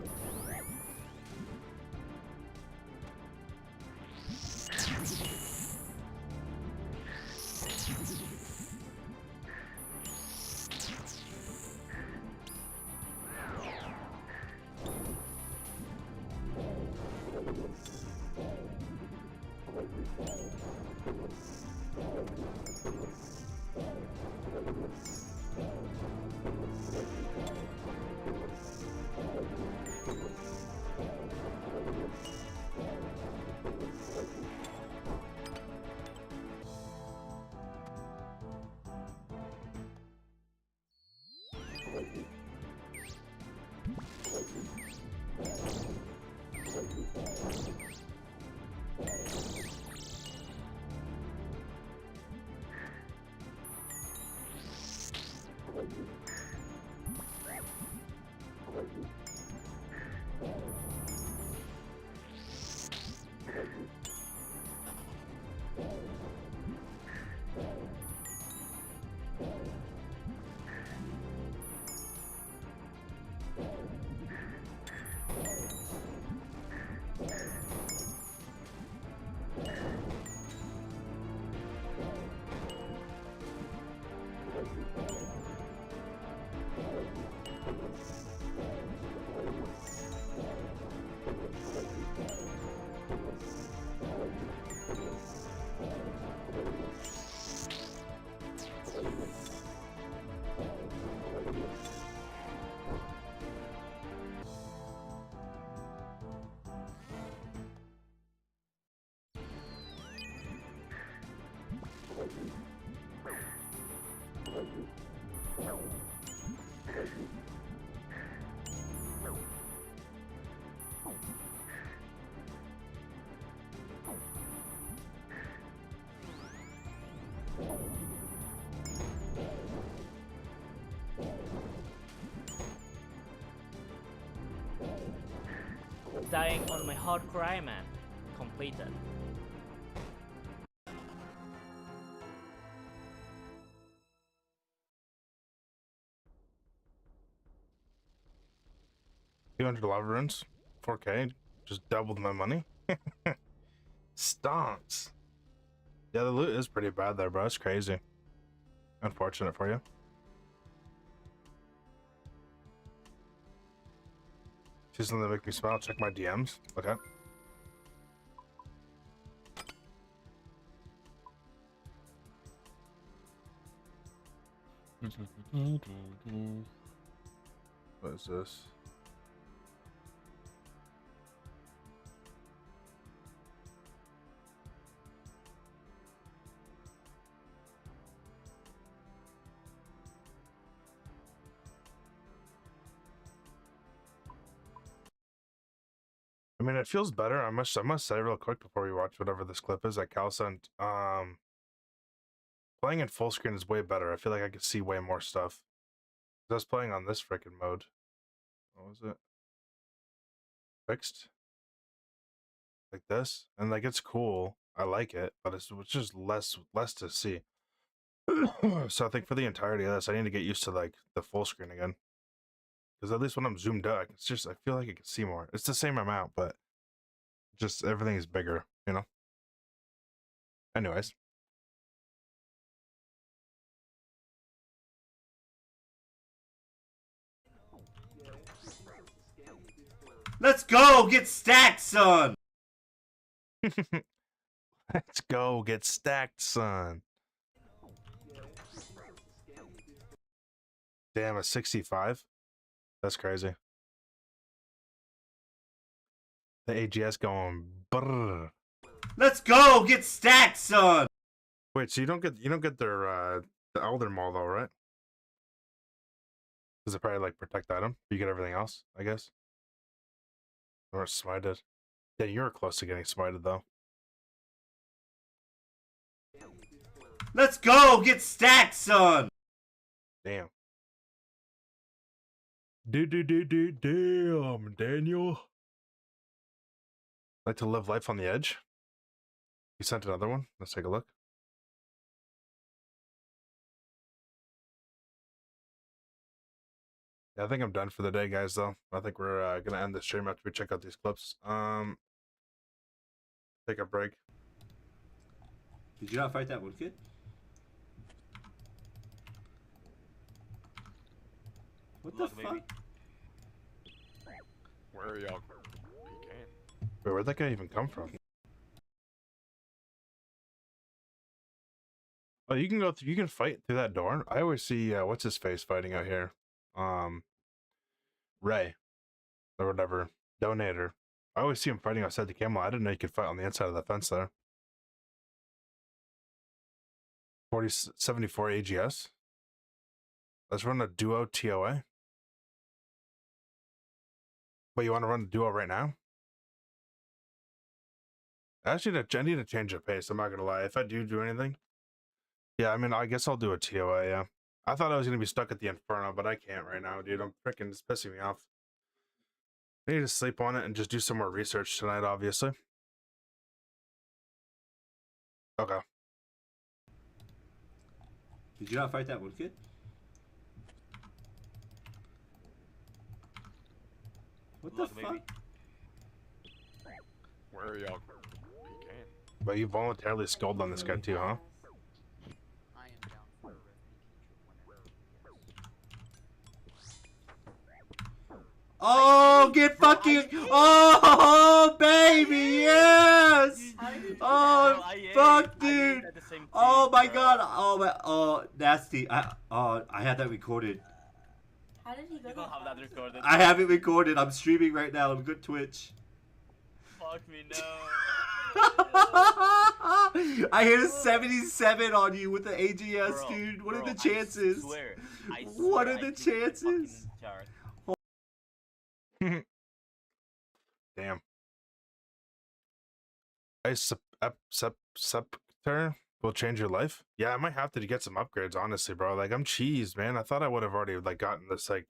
Dying on my hardcore Iron Man. Completed. $200 runs, 4K, just doubled my money. Stonks. Yeah, the loot is pretty bad there, bro. It's crazy. Unfortunate for you. See something that make me smile? Check my DMs. Okay. What is this? I mean, it feels better. I must say real quick before we watch whatever this clip is that Cal sent. Playing in full screen is way better. I feel like I could see way more stuff. I was playing on this freaking mode. What was it? Fixed? Like this? And like it's cool. I like it, but it's just less to see. So I think for the entirety of this, I need to get used to like the full screen again. Because at least when I'm zoomed out, it's just I feel like I can see more. It's the same amount, but just everything is bigger, you know? Anyways. Let's go get stacked, son. Let's go get stacked, son. Damn, a 65? That's crazy. The AGS going brrr. Let's go get stacked, son. Wait, so you don't get their the Elder Maul though, right? Does it probably like protect item? You get everything else, I guess. Or smited. Yeah, you were close to getting smited though. Let's go get stacked, son. Damn. Damn, Daniel. Like to live life on the edge? You sent another one? Let's take a look. Yeah, I think I'm done for the day, guys, though. I think we're gonna end the stream after we check out these clips. Take a break. Did you not fight that one kid? What the fuck? Where are y'all? Wait, where'd that guy even come from? Oh, you can go through, you can fight through that door. I always see what's his face fighting out here. Ray or whatever. Donator. I always see him fighting outside the camel. I didn't know you could fight on the inside of the fence there. 74 AGS. Let's run a duo TOA. But you want to run a duo right now? Actually, I need to change the pace. I'm not gonna lie. If I do anything, yeah, I mean, I guess I'll do a TOA. Yeah, I thought I was gonna be stuck at the Inferno, but I can't right now, dude. I'm freaking, it's pissing me off. I need to sleep on it and just do some more research tonight, obviously. Okay. Did you not fight that one kid? What the fuck? Where are y'all? But you voluntarily skulled on this guy too, huh? I am down for a Oh, get fucking! Oh, baby, yes! Oh, fuck, dude! Oh my god! Oh my! Oh, nasty! I had that recorded. How did he go? You don't have that recorded. I have it recorded. I'm streaming right now on good Twitch. Fuck me, no. I hit a 77 on you with the AGS, Bro, dude. What are bro, the chances? I swear What are I the took the chances? fucking chart. Damn. Ice Scepter will change your life? Yeah, I might have to get some upgrades, honestly, bro. Like, I'm cheesed, man. I thought I would have already, like, gotten this, like,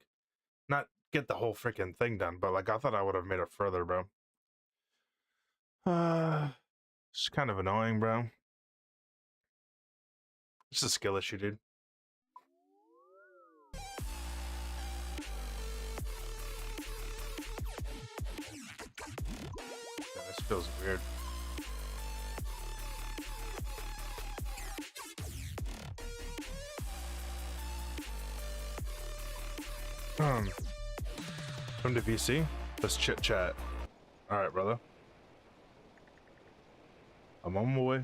not get the whole freaking thing done, but, like, I thought I would have made it further, bro. It's kind of annoying, bro. It's a skill issue, dude. Yeah, this feels weird. Come to VC. Let's chit chat. All right, brother. I'm on my way.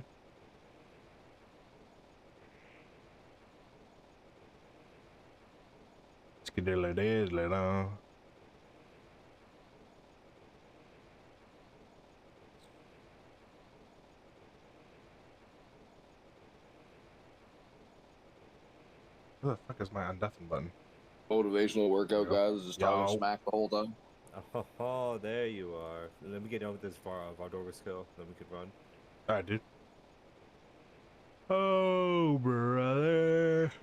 Skididdly-diddly-do. Where the fuck is my undeafen button? Motivational workout, guys. Just talking Yo. smack the whole time. Oh, there you are. Let me get done with this Vardora skill, then we can run. Alright, dude. Oh, brother.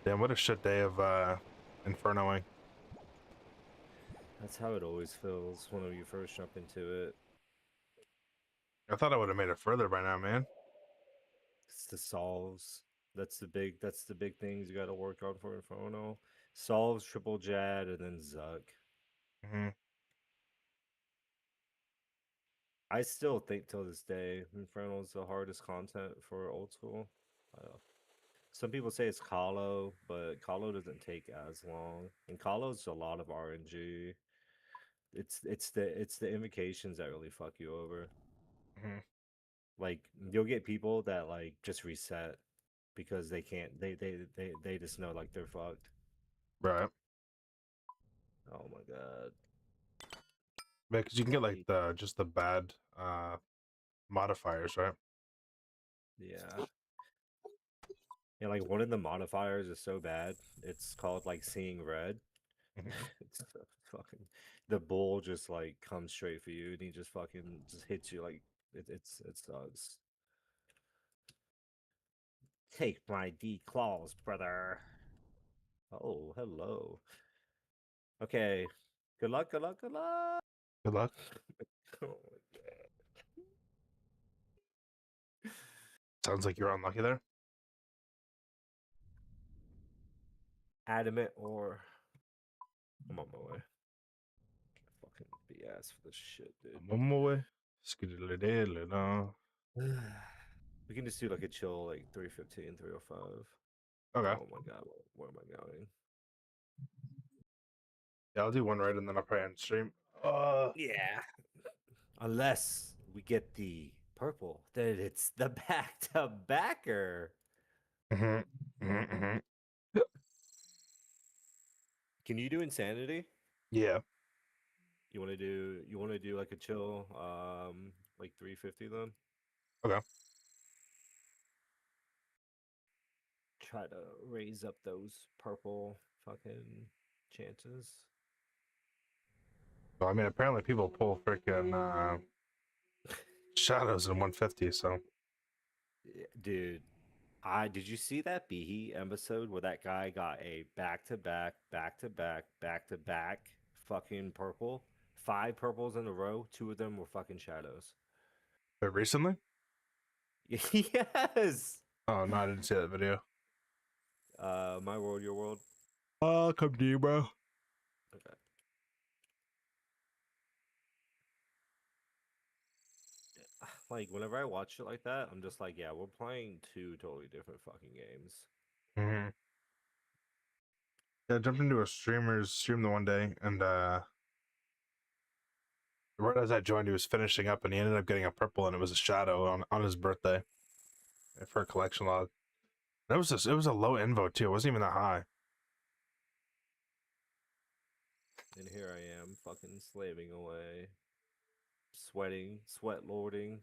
Damn, what a shit day of Infernoing. That's how it always feels when you first jump into it. I thought I would have made it further by now, man. It's the solves. That's the big things you gotta work on for Inferno. Solves, triple Jad, and then Zuck. I still think till this day Inferno is the hardest content for old school. Some people say it's Kalo, but Kalo doesn't take as long, and Kalo's a lot of RNG. It's the invocations that really fuck you over. Like you'll get people that like just reset because they can't. They just know like they're fucked. Right. Oh my god. Yeah, because you can get like just the bad modifiers, right? Yeah. Yeah, like one of the modifiers is so bad, it's called like seeing red. It's so fucking. the bull just like comes straight for you and he just fucking just hits you like it sucks. Take my D claws, brother. Oh, hello. Okay. Good luck, good luck, good luck. Good luck. Oh my god. Sounds like you're unlucky there. Adamant or I'm on my way. Fucking BS for this shit, dude. I'm on my way. Skididdly-diddly-da. We can just do like a chill like 315, 305. Okay. Oh my god, where am I going? Yeah, I'll do one right and then I'll probably end stream. Yeah. Unless we get the purple, then it's the back to backer. Can you do insanity? Yeah. You want to do like a chill like 350 then? Okay. Try to raise up those purple fucking chances. Well, I mean, apparently people pull freaking shadows in 150, so. Yeah, dude, did you see that Behe episode where that guy got a back to back, back to back, back to back fucking purple? 5 purples in a row, 2 of them were fucking shadows. But recently? Yes. Oh, no, I didn't see that video. My world, your world. I'll come to you, bro. Okay. Like whenever I watch it like that, I'm just like, yeah, we're playing 2 totally different fucking games. Mm-hmm. Yeah, I jumped into a streamer's stream the one day, and right as I joined, he was finishing up, and he ended up getting a purple, and it was a shadow on his birthday for a collection log. It was a low invo too. It wasn't even that high. And here I am, fucking slaving away, sweating, sweat lording.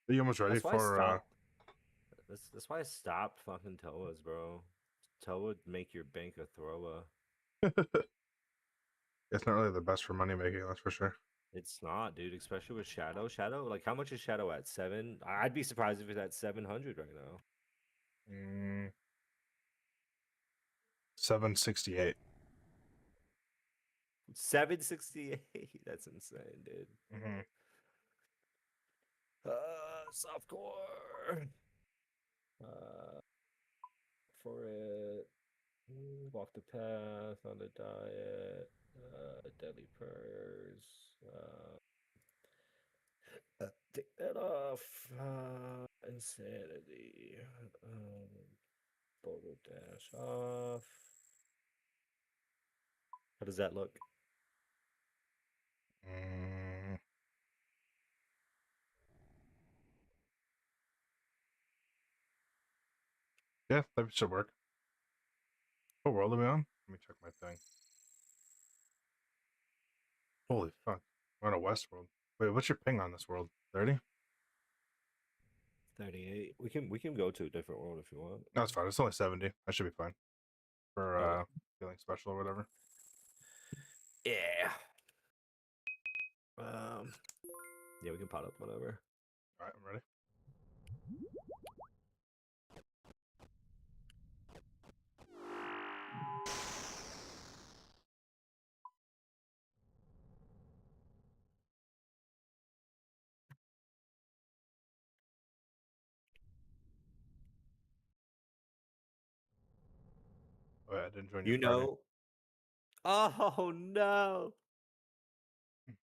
Are you almost ready That's why I for? stopped. That's why I stopped fucking Toas, bro. Toa would make your bank a thrower. It's not really the best for money making, that's for sure. It's not, dude. Especially with Shadow. Shadow, like how much is Shadow at 7? I'd be surprised if it's at 700 right now. 768. 768. That's insane, dude. Mm-hmm. Softcore. For it. Walk the path on the diet. Deadly prayers. Take that off. Insanity. Boulder dash off. How does that look? Yeah, that should work. What world are we on? Let me check my thing. Holy fuck. We're on a Westworld. Wait, what's your ping on this world? 30? 38. We can go to a different world if you want. No, it's fine. It's only 70. I should be fine. For Okay. feeling special or whatever. Yeah. Yeah, we can pot up whatever. Alright, I'm ready. Oh, yeah, I didn't join your You party. know. Oh no.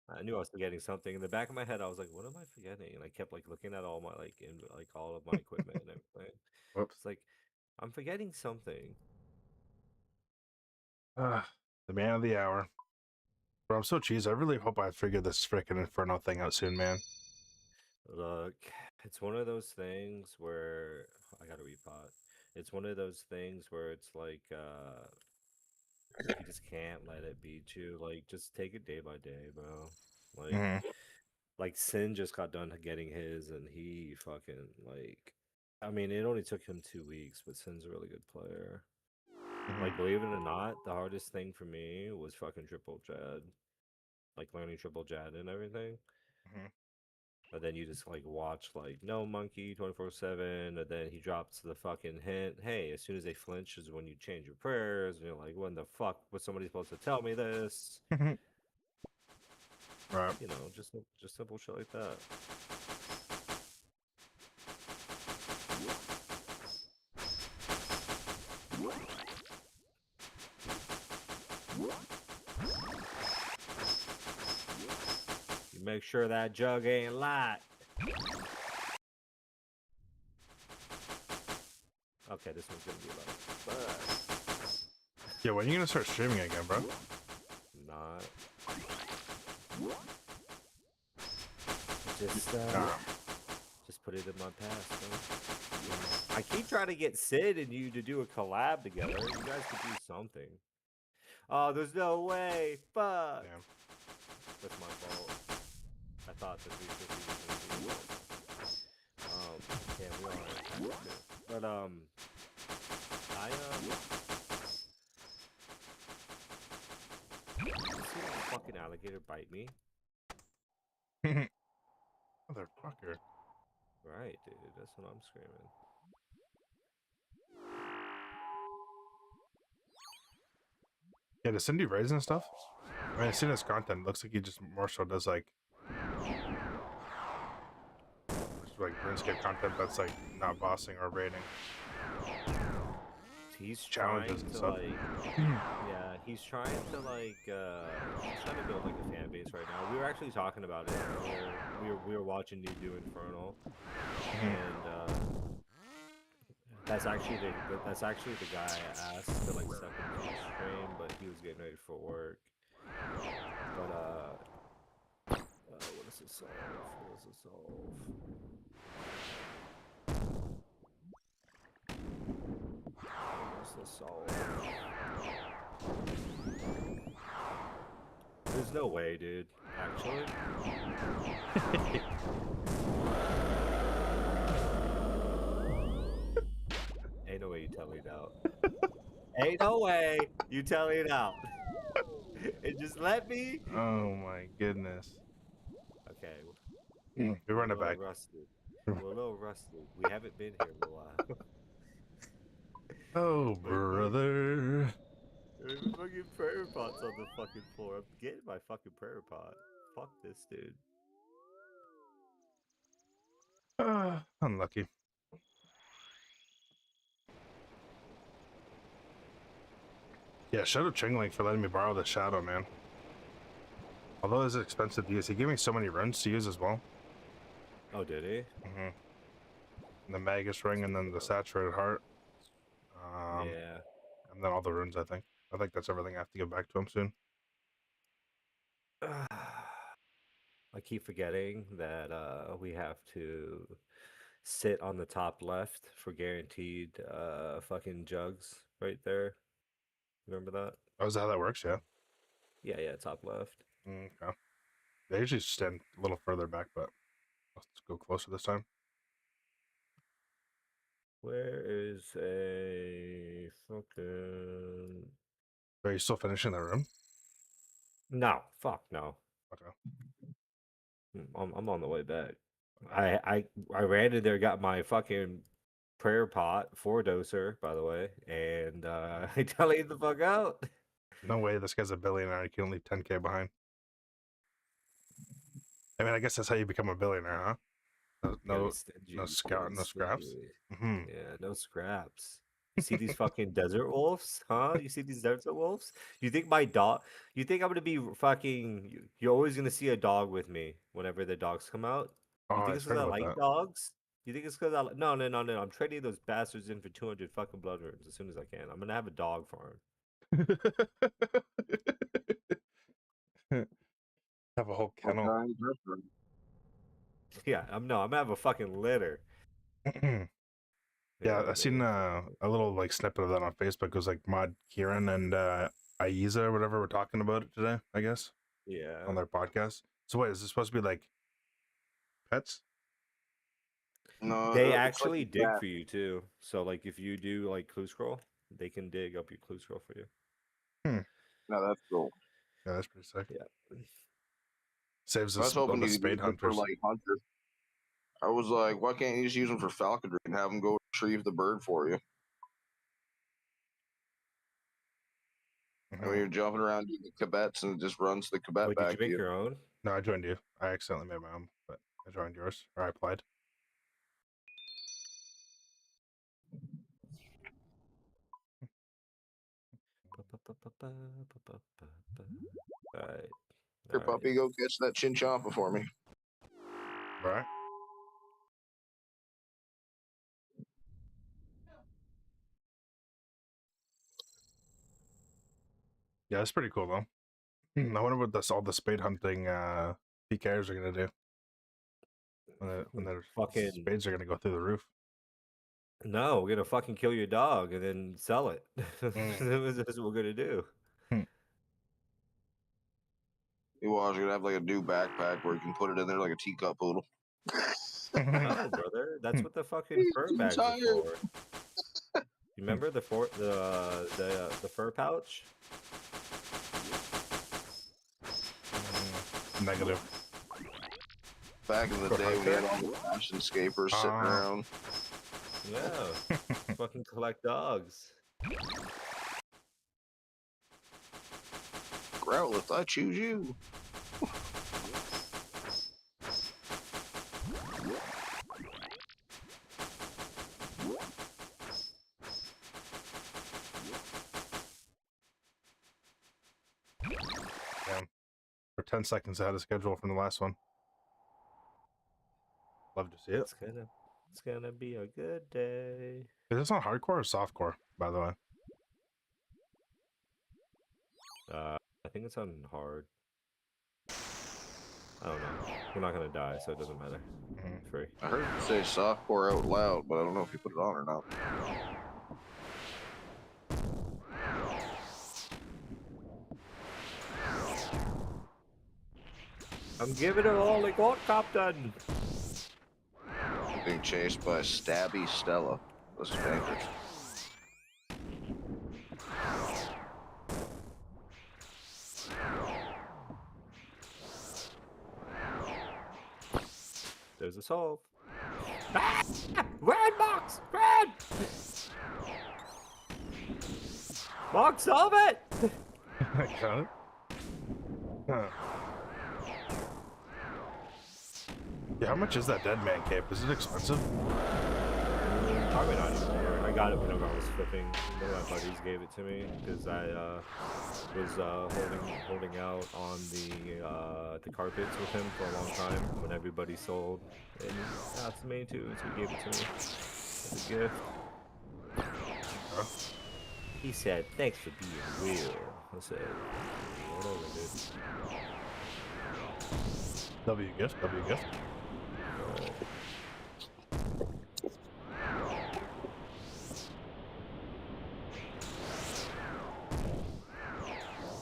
I knew I was forgetting something. In the back of my head, I was like, "What am I forgetting?" And I kept like looking at all my all of my equipment and everything. Whoops. It's like I'm forgetting something. The man of the hour. Bro, I'm so cheesed. I really hope I figure this freaking Inferno thing out soon, man. Look, it's one of those things where I gotta repot. It's one of those things where it's like you just can't let it beat you. Like just take it day by day, bro. Like Mm-hmm. like Sin just got done getting his and he fucking like I mean it only took him 2 weeks, but Sin's a really good player. Like believe it or not, the hardest thing for me was fucking triple Jed. like learning triple jet and everything. Mhm. And then you just like watch like no monkey 24/7, and then he drops the fucking hint. Hey, as soon as they flinch is when you change your prayers, and you're like, when the fuck was somebody supposed to tell me this? Right. You know, just simple shit like that. You make sure that jug ain't light. Okay, this one's gonna be like, Yeah, when are you gonna start streaming again, bro? not. Just just put it in my past. Bro. I keep trying to get Sid and you to do a collab together. You guys could do something. Oh, there's no way. Fuck. Damn. That's my fault. I thought the 350 was gonna be yeah, we are. But I see that fucking alligator bite me. Motherfucker. Right, dude. That's what I'm screaming. Yeah, does Cindy raise and stuff? I mean, I've seen his content. Looks like he just more so does like RuneScape content that's like not bossing or raiding. He's trying Challenges and to stuff. like, yeah, he's trying to like, he's trying to build like a fan base right now. We were actually talking about it earlier. We were watching you do Infernal, and that's actually the guy I asked to like step into the stream, but he was getting ready for work. But what does it solve? What does it solve? There's no way, dude. Actually. Ain't no way you tell me out. Ain't no way you tell me out. And just let me. Oh my goodness. Okay. We run it back. Rusty. We're a little rusty. We haven't been here in a while. Oh, brother. There's fucking prayer pots on the fucking floor. I'm getting my fucking prayer pot. Fuck this, dude. Unlucky. Yeah, shout out Chingling for letting me borrow the shadow, man. Although it's expensive to use, he gave me so many runes to use as well. Oh, did he? And the Magus ring, and then the saturated heart. Yeah. And then all the runes, I think. I think that's everything I have to give back to him soon. I keep forgetting that we have to sit on the top left for guaranteed fucking jugs right there. Remember that? Oh, is that how that works? Yeah. Yeah, top left. Okay. They usually stand a little further back, but let's go closer this time. Where is a fucking... Are you still finishing the room? No, fuck no. Okay. I'm on the way back. I ran in there, got my fucking prayer pot, 4-doser, by the way, and I tell you the fuck out. No way, this guy's a billionaire. He can leave 10K behind. I mean, I guess that's how you become a billionaire, huh? No scraps. Yeah, no scraps. You see these fucking desert wolves, huh? You see these desert wolves? You think my dog? You think I'm gonna be fucking? You're always gonna see a dog with me whenever the dogs come out. You think it's because I like dogs? You think it's because I? No. I'm trading those bastards in for 200 fucking blood runes as soon as I can. I'm gonna have a dog farm. Have a whole kennel. Yeah, I'm gonna have a fucking litter. Yeah, I seen a little like snippet of that on Facebook. It was like Mod Kieran and Aiza or whatever were talking about it today, I guess. Yeah. On their podcast. So wait, is this supposed to be like pets? No, they actually like dig for you too. So like if you do like clue scroll, they can dig up your clue scroll for you. No, that's cool. Yeah, that's pretty sick. Yeah. Saves I was us hoping the you could spade use them for hunters. like hunter. I was like, why can't you just use them for falconry and have them go retrieve the bird for you? And when you're jumping around doing the kibets and it just runs the kibet Wait, back did you to make you. your own? No, I joined you. I accidentally made my own, but I joined yours, or I applied. Alright. Here, puppy, go catch that chinchompa for me. Right. Yeah, it's pretty cool though. I wonder what all the spade hunting PKers are gonna do when their Fucking spades are gonna go through the roof. no, we're gonna fucking kill your dog and then sell it. That's what we're gonna do. You watch, you're gonna have like a new backpack where you can put it in there like a teacup poodle. No, brother, that's what the fucking fur I'm bags are tired. for. You remember the fur pouch? Negative. Back in the For day when you had hunter? all the fashion scapers sitting around. Yeah, fucking collect dogs. Growlithe, I choose you. Damn. We're 10 seconds ahead of schedule from the last one. Love to see it. It's gonna be a good day. Is this on hardcore or softcore, by the way? I think it's on hard. I don't know. We're not gonna die, so it doesn't matter. It's free. I heard you say softcore out loud, but I don't know if you put it on or not. I'm giving it all I got, Captain. I'm being chased by Stabby Stella. This is dangerous. There's a solve. Ah! Red box! Red! Box, solve it! Got it? Huh. Yeah, how much is that dead man cape? Is it expensive? Probably not anymore. I got it whenever I was flipping. One of my buddies gave it to me because I was holding out on the carpets with him for a long time when everybody sold. And he asked me to, so he gave it to me as a gift. Huh? He said, "Thanks for being real." I said, "Whatever, dude." W gift, W gift.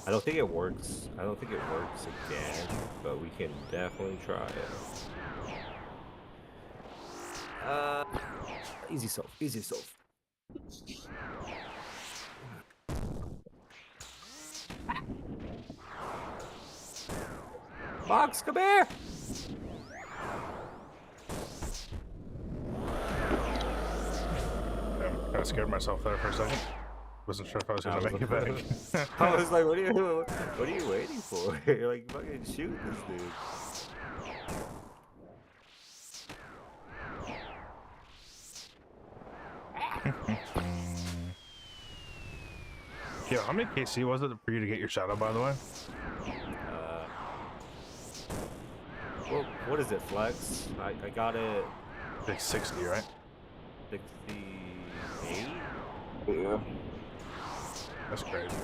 I don't think it works. I don't think it works again, but we can definitely try it. Easy solve. Easy solve. Box, come here! I scared myself there for a second. Wasn't sure if I was gonna make it back. I was like, what are you waiting for? You're like, fucking shoot this dude. Yeah, how many KC was it for you to get your shadow, by the way? Well, what is it, Flex? I got it. Like 60, right? 68? Yeah. That's crazy.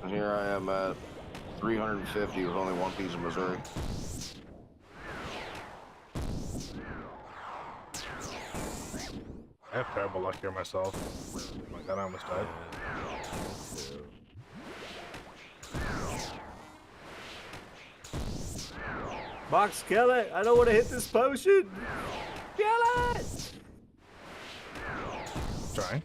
And here I am at 350 with only one piece of Missouri. I have terrible luck here myself. Oh my god, I almost died. Box, kill it! I don't want to hit this potion! Kill it! Trying.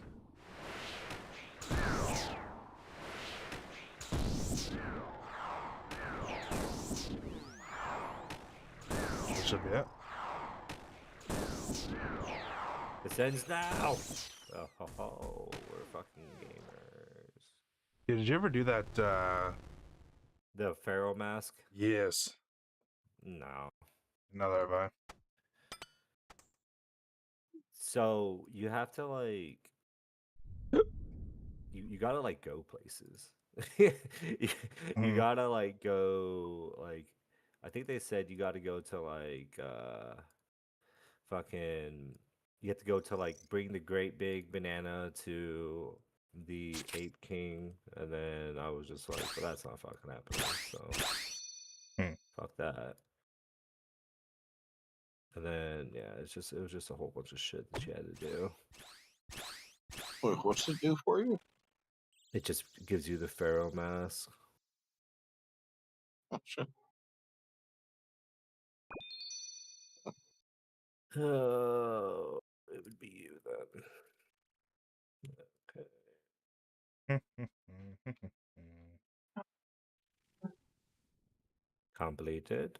should be it. It ends now. Oh, ho, ho. We're fucking gamers. Yeah, did you ever do that? The Pharaoh mask? Yes. No. Neither have I. So you have to like you gotta like go places. You gotta like go like I think they said you gotta go to like fucking you have to go to like bring the great big banana to the ape king, and then I was just like, well, that's not fucking happening, so fuck that. And then yeah, it was just a whole bunch of shit that you had to do. Wait, what's it do for you? It just gives you the Pharaoh mask. Oh, shit. Oh, it would be you then. Okay. Completed.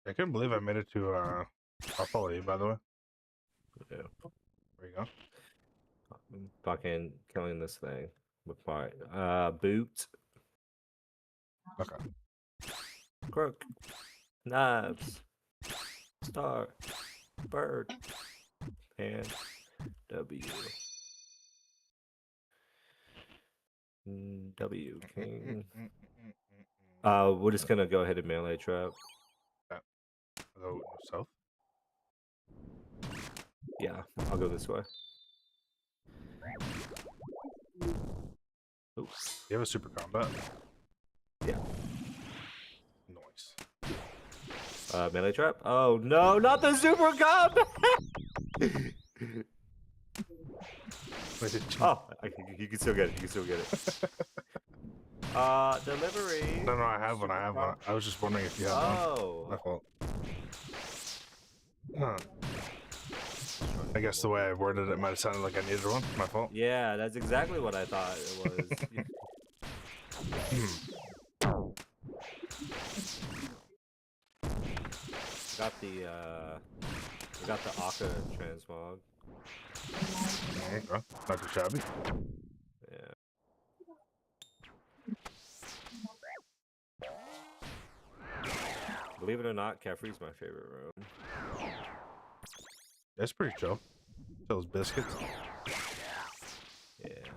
I couldn't believe I made it to I'll follow you, by the way. Yeah. There you go. I'm fucking killing this thing with my boot. Okay. Crook. Knives. Star. Bird. And W. W King. We're just gonna go ahead and melee trap. Go south. Yeah, I'll go this way. Oops. You have a super combat? Yeah. Nice. Melee trap? Oh no, not the super combat! Oh, you can still get it. You can still get it. Delivery. No, I have one. I have one. I was just wondering if you have one. Oh. My fault. Huh. I guess the way I worded it might have sounded like I needed one. My fault. Yeah, that's exactly what I thought it was. Got the Akka transmog. Okay. Not too shabby. Yeah. Believe it or not, Kefri's my favorite room. That's pretty chill. Those biscuits. Yeah.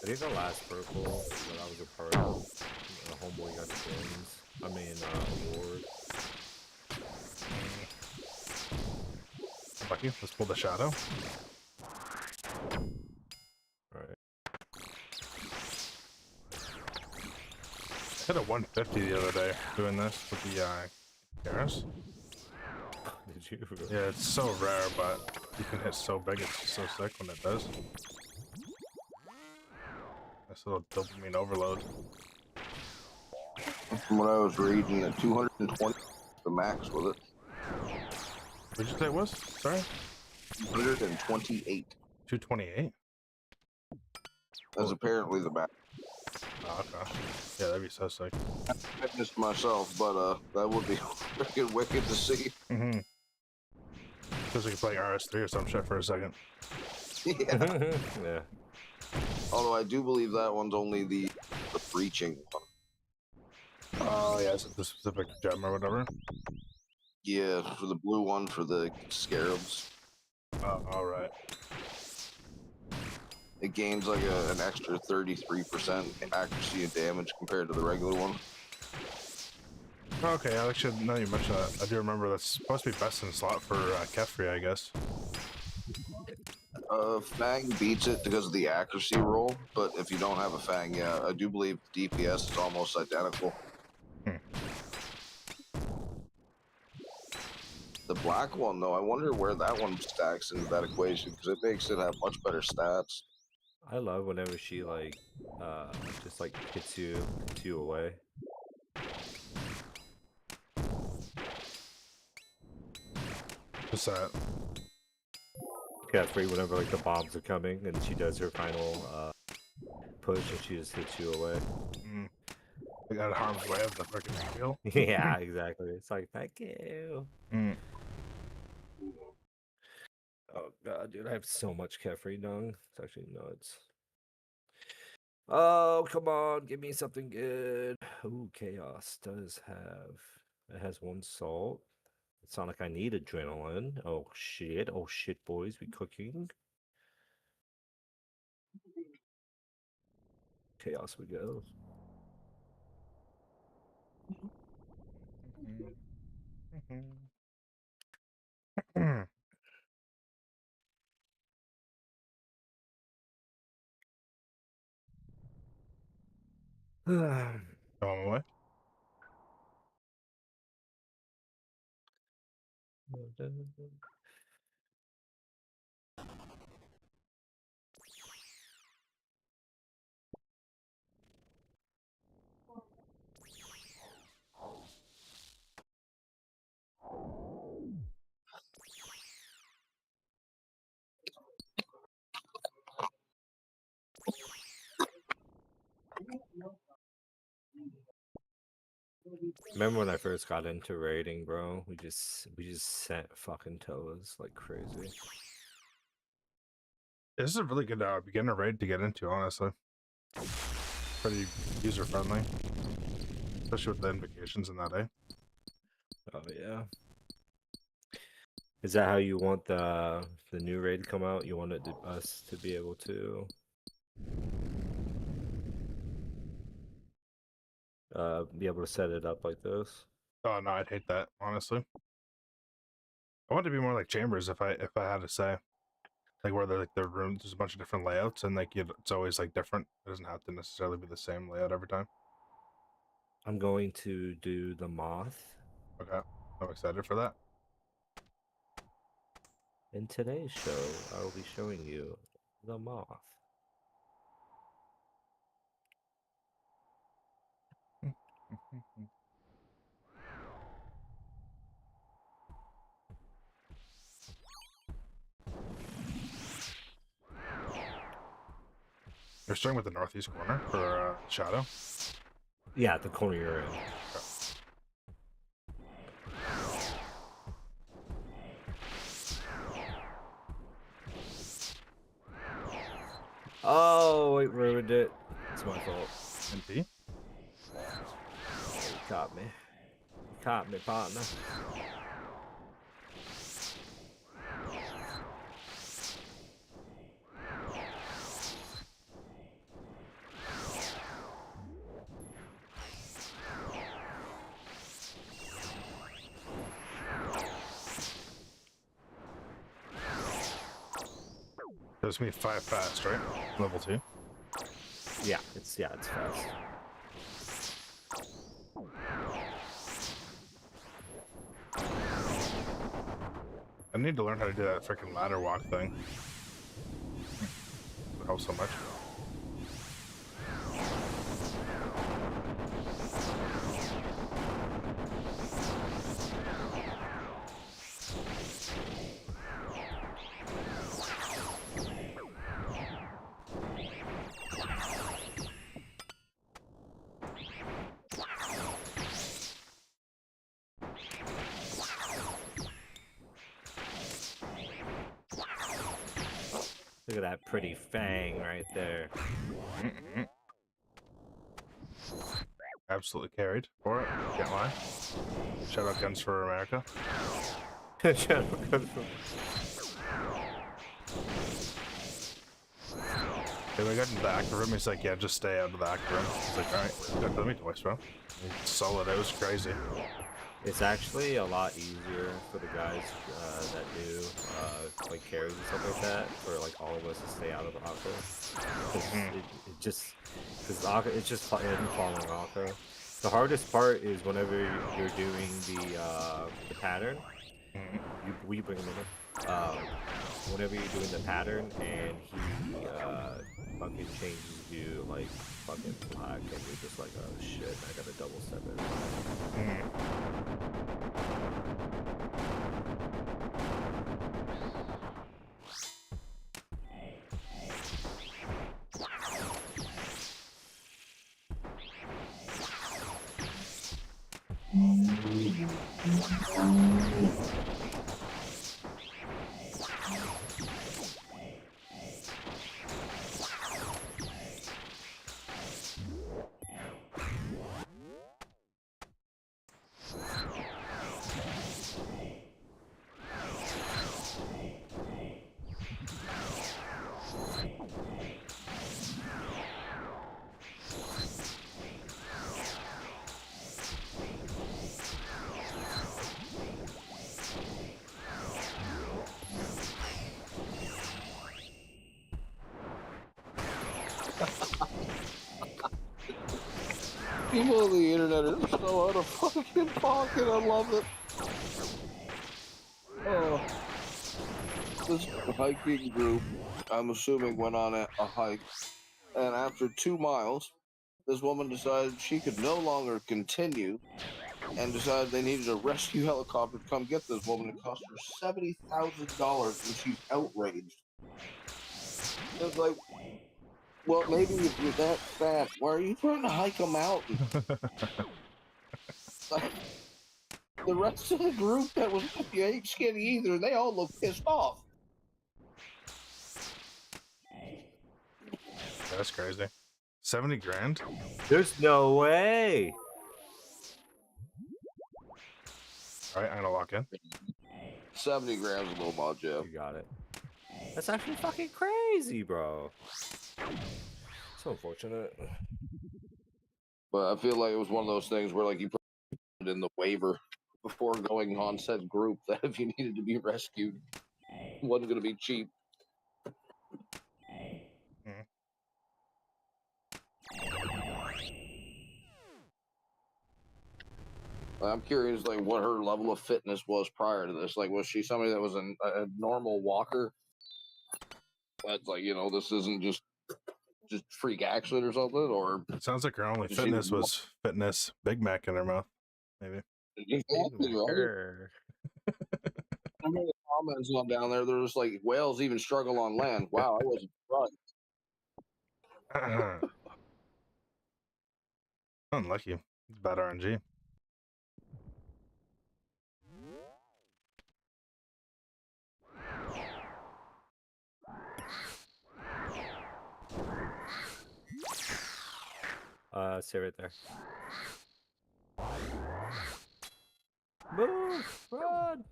I think the last purple that I was a part of, homeboy got the skins. I mean, award. Lucky. Let's pull the shadow. Alright. I hit a 150 the other day doing this with the Garrus. Did you? Yeah, it's so rare, but you can hit so big. It's so sick when it does. Nice little dopamine overload. From what I was reading, at 220 the max with it. What did you say it was? Sorry? 128. 228? That's apparently the max. Oh, okay. Yeah, that'd be so sick. I missed myself, but that would be freaking wicked to see. Mm-hmm. Because we could play RS3 or some shit for a second. Yeah. Yeah. Although I do believe that one's only the breaching one. Oh yeah, it's the specific gem or whatever. Yeah, for the blue one for the scarabs. All right. It gains like an extra 33% accuracy and damage compared to the regular one. Okay, actually, now you mention that, I do remember that's supposed to be best in slot for Kefri, I guess. Fang beats it because of the accuracy roll, but if you don't have a Fang, yeah, I do believe DPS is almost identical. The black one, though, I wonder where that one stacks into that equation, because it makes it have much better stats. I love whenever she like just like hits you away. What's that? Yeah, free whenever like the bombs are coming and she does her final push and she just hits you away. We got harm's way of the freaking skill. Yeah, exactly. It's like thank you. Oh god, dude, I have so much Kefri dung. It's actually nuts. Oh, come on, give me something good. Ooh, Chaos does have... It has 1 salt. It's not like I need adrenaline. Oh shit, boys, we cooking. Chaos we go. On my way. Remember when I first got into raiding, bro? We just sent fucking toes like crazy. This is a really good beginner raid to get into, honestly. Pretty user friendly, especially with the invocations in that, eh? Oh yeah. Is that how you want the new raid to come out? You wanted us to be able to be able to set it up like this? Oh no, I'd hate that, honestly. I want it to be more like Chambers, if I had to say, like where they're like the rooms, there's a bunch of different layouts, and like it's always like different. It doesn't have to necessarily be the same layout every time. I'm going to do the moth. Okay, I'm excited for that. In today's show, I will be showing you the moth. You're starting with the northeast corner for Shadow? Yeah, the corner you're in. Oh, it ruined it. It's my fault. MP? You caught me. You caught me, partner. There's me 5 fast, right? Level 2. Yeah, it's fast. I need to learn how to do that freaking ladder walk thing. It helps so much. Look at that pretty fang right there. Absolutely carried for it. Can't lie. Shout out Guns for America. Shout out Guns for Hey, we got into the active room. He's like, yeah, just stay out of the active room. He's like, alright, got to me twice, bro. Solid, it was crazy. It's actually a lot easier for the guys that do like carries and stuff like that, for like all of us to stay out of the Akko. It just, because it's just following Akko. The hardest part is whenever you're doing the pattern. We bring him in. Whenever you're doing the pattern and he fucking changes you like fucking black, and you're just like, oh shit, I gotta double step it. People on the internet are so out of fucking pocket. I love it. Oh, this hiking group, I'm assuming, went on a hike, and after 2 miles, this woman decided she could no longer continue, and decided they needed a rescue helicopter to come get this woman. It cost her $70,000, and she's outraged. It's like, well, maybe if you're that fat, why are you trying to hike a mountain? Like, the rest of the group that was with you ain't skinny either, and they all look pissed off. That's crazy. 70 grand? There's no way. Alright, I'm gonna lock in. 70 grams a little much, yeah. You got it. That's actually fucking crazy, bro. So unfortunate. But I feel like it was one of those things where, like, you put it in the waiver before going on said group that if you needed to be rescued, it wasn't going to be cheap. I'm curious, like, what her level of fitness was prior to this. Like, was she somebody that was a normal walker? That's like, you know, this isn't just freak accident or something, or It sounds like her only fitness was fitness Big Mac in her mouth, maybe. exactly right. I mean, the comments on down there, they're just like, whales even struggle on land. Wow, I wasn't surprised. Unlucky. It's bad RNG. Stay right there. Move! Run!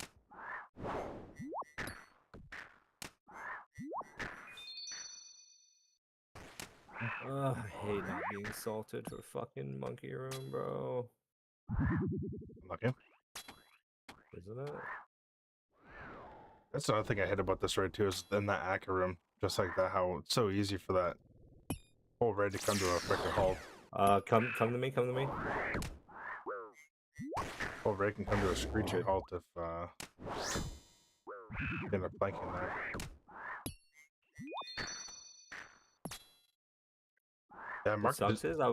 I hate not being salted for fucking monkey room, bro. Lucky. Isn't it? That's another thing I hate about this raid too, is in that Akka room, just like that, how it's so easy for that whole raid to come to a freaking halt. Come to me, come to me. Whole raid can come to a screeching halt if you end up flanking there. Yeah, What sucks is I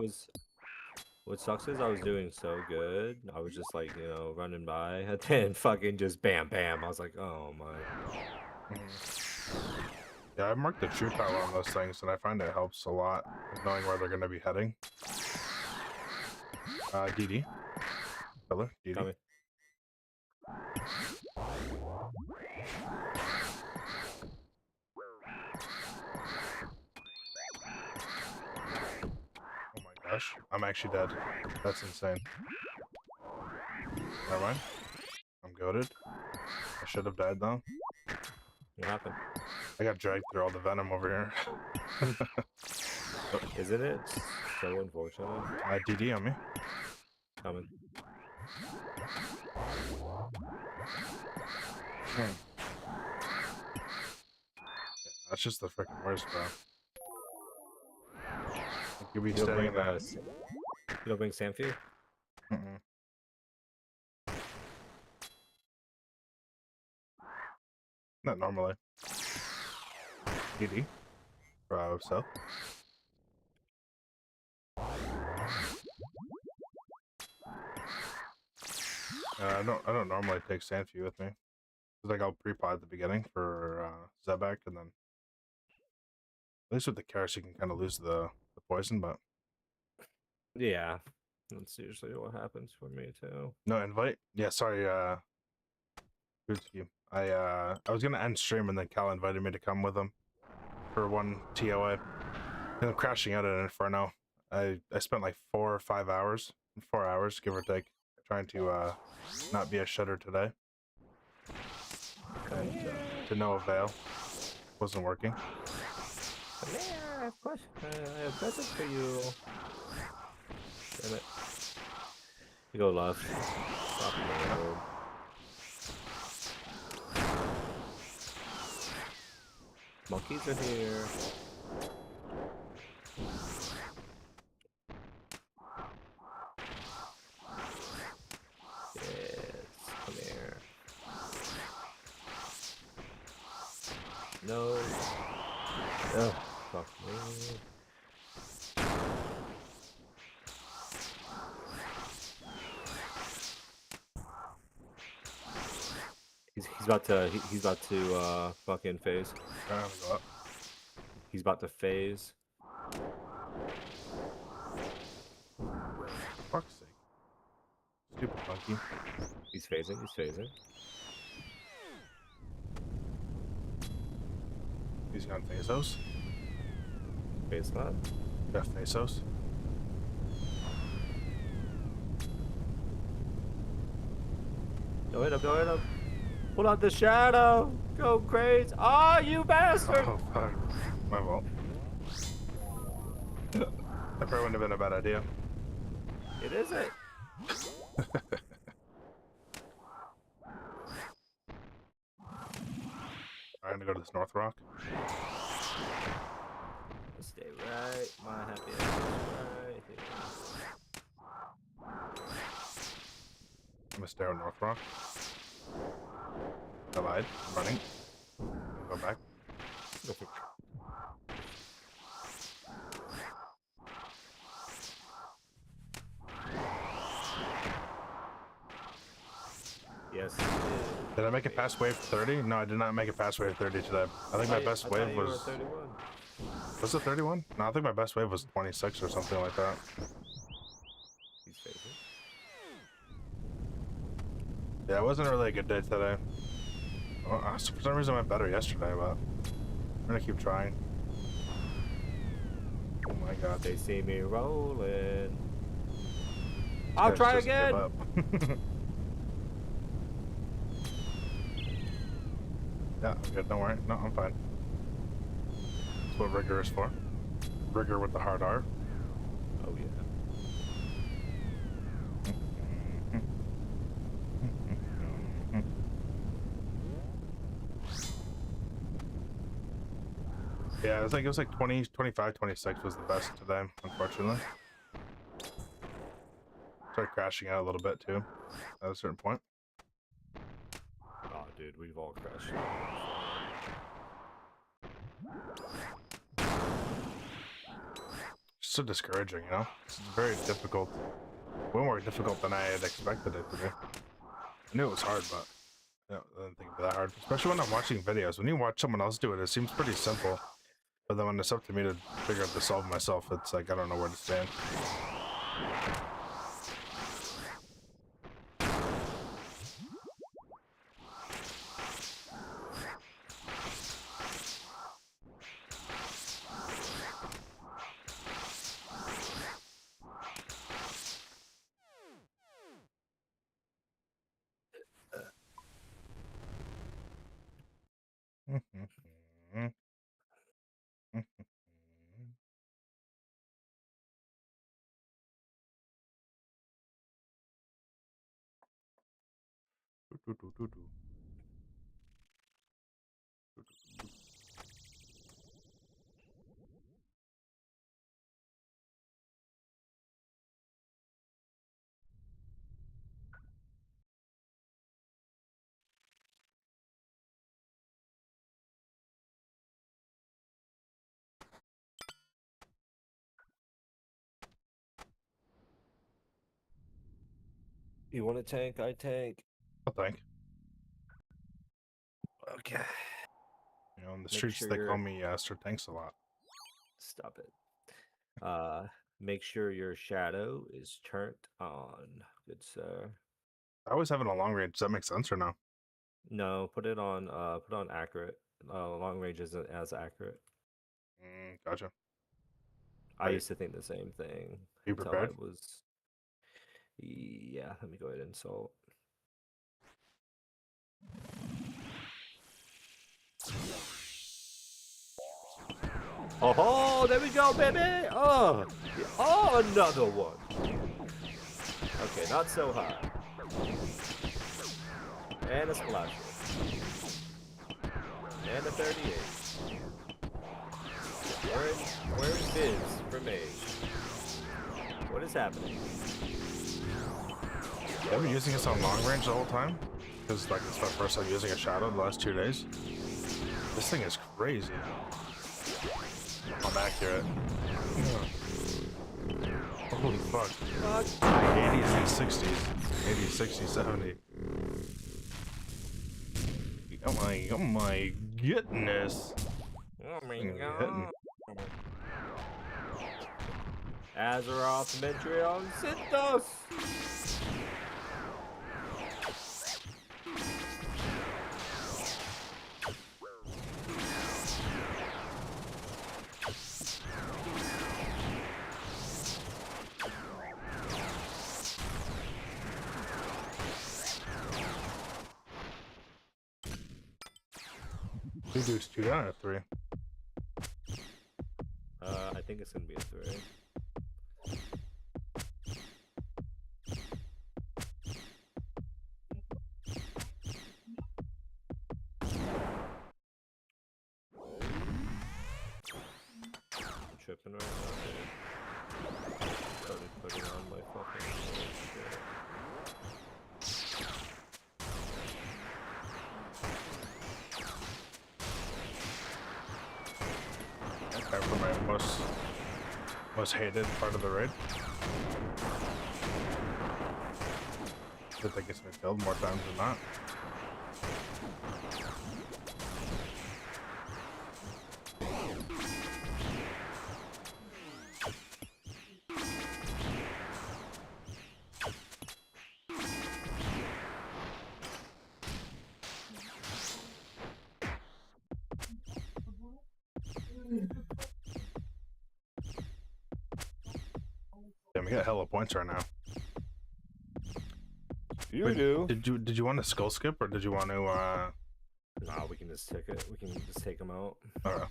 was doing so good. I was just like, you know, running by, and then fucking just bam, bam. I was like, oh my. Yeah, I marked the true power on those things, and I find it helps a lot with knowing where they're going to be heading. DD. Hello, DD. Coming. I'm actually dead. That's insane. Never mind. I'm goated. I should have died though. What happened? I got dragged through all the venom over here. Isn't it so unfortunate? DD on me. Coming. That's just the freaking worst, bro. You'll be You don't staying bring, in that. you don't bring Samfi? Mm-mm. Not normally. DD. So. I don't normally take Sanfew with me. It's like I'll pre-pod at the beginning for Zebek, and then at least with the Karis you can kind of lose the poison, but Yeah. That's usually what happens for me too. no invite. Yeah, sorry, Gutsuki. I was gonna end stream and then Cal invited me to come with him for one TOA. And I'm crashing out at Inferno. I spent like 4 or 5 hours, 4 hours give or take, trying to not be a shutter today. And to no avail. Wasn't working. Yeah, of course. I have present for you. Damn it. You go left. Stop in the road. Monkeys are here. Yes, come here. No. Oh, fuck me. He's about to fucking phase. Go up. He's about to phase. Fuck's sake. Stupid monkey. He's phasing, he's phasing. Using on Phasos. Phase that. Got Phasos. Go hit him, go hit him. Pull out the shadow. Go crazy. Oh, you bastard! Oh, fuck. My fault. That probably wouldn't have been a bad idea. It isn't. I'm gonna go to this North Rock. Stay right. My happy ass right here. I'm gonna stay on North Rock. I lied. I'm running. Go back. Yes. Did I make it past wave 30? No, I did not make it past wave 30 today. I think my best wave was... 31. Was it 31? No, I think my best wave was 26 or something like that. He's phasing. Yeah, it wasn't really a good day today. Well, for some reason I went better yesterday, but I'm gonna keep trying. Oh my god. They see me rolling. This I'll guy's try just give again. up. Yeah, I'm good. Don't worry. No, I'm fine. That's what rigor is for. Rigor with the hard R. Oh yeah. Yeah, it was like 20, 25, 26 was the best today, unfortunately. Started crashing out a little bit too at a certain point. Oh, dude, we've all crashed. Just so discouraging, you know? It's very difficult. Way more difficult than I had expected it to be. I knew it was hard, but I didn't think it'd be that hard. Especially when I'm watching videos. When you watch someone else do it, it seems pretty simple. But then when it's up to me to figure out the solve myself, it's like I don't know where to stand. You want a tank? I tank. I'll think. Okay. You know, in the Make streets sure they call you're- me Sir Tanks a lot. Stop it. Make sure your shadow is turned on, good sir. I always have it on long range. Does that make sense or no? No, put it on accurate. Long range isn't as accurate. Gotcha. I used to think the same thing You until prepared? I was. Yeah, let me go ahead and salt. Oh, there we go, baby! Oh, another one. Okay, not so high. And a splash. And a 38. Where is Biz for me? What is happening? I've been using this on long range the whole time. Because like it's my first time using a shadow the last 2 days. This thing is crazy. I'm accurate. Holy fuck. 80s and 60s. 80s, 60s, 70. Oh my goodness. Oh my Hitting. god. Azeroth Metreon Synthos! We do 2 down or 3? I think it's gonna be a 3. I'm tripping right now, dude. Started putting on my fucking shit. Okay, for my most hated part of the raid. That gets me killed more times than not. Damn, we got hella points right now. You Wait, do. Did you want to skull skip or did you want to Nah, we can just take it. We can just take them out. Alright.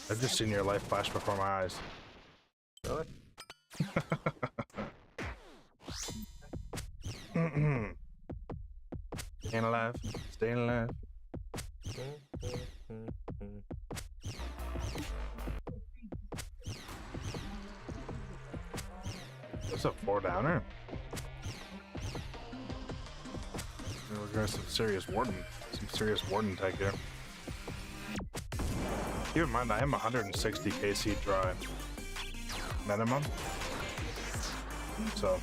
I've just seen your life flash before my eyes. Really? Staying alive, staying alive. There's a 4-downer. We're going some serious warden tech here. Keep in mind, I am 160 KC dry minimum, so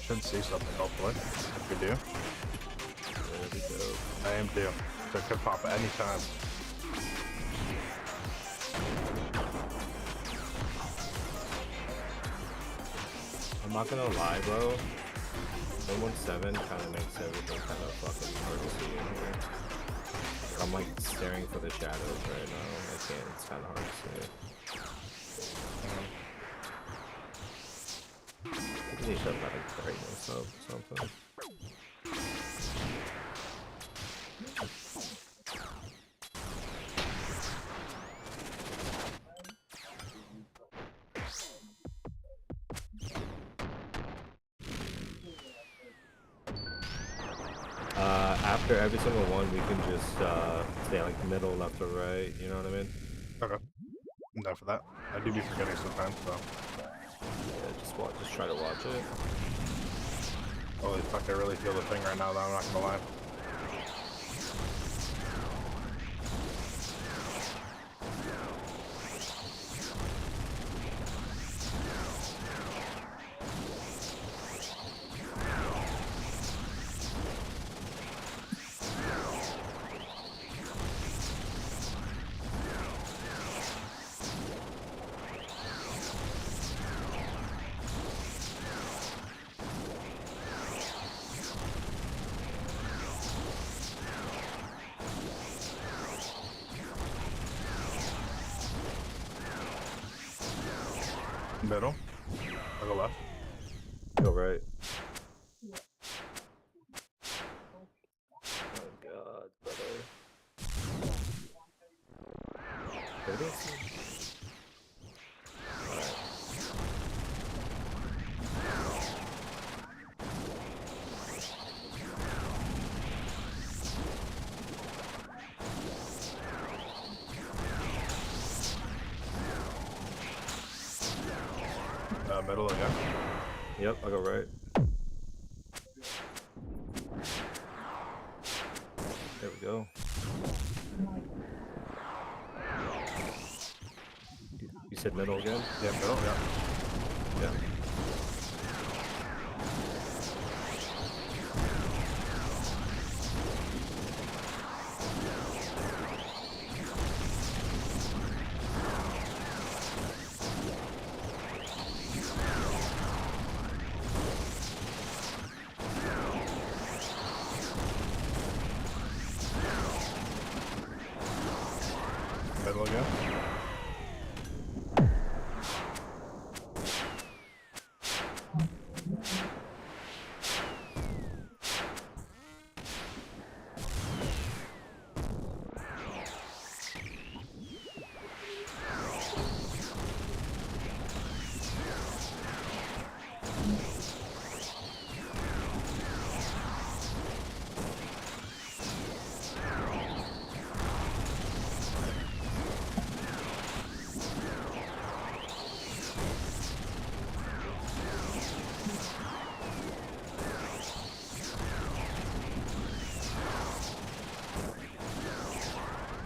should see something hopefully if we do. be dope. I am too. So it could pop anytime. I'm not gonna lie, bro. 117 kind of makes everything kind of fucking hard to see in here. I'm like staring for the shadows right now. I can't. It's kind of hard to see. I need to shut that brightness up or something. After every single one, we can just stay like middle, left, or right. You know what I mean? Okay. Enough for that. I do be forgetting sometimes, so. Yeah, just try to watch it. Holy fuck, I really feel the thing right now, though, I'm not gonna lie. Middle. I'll go left. Go right. Oh god, brother. There it is. Alright. Middle again. Yep, I'll go right. There we go. You said middle again? Yeah, middle, yeah. Yeah. Middle again.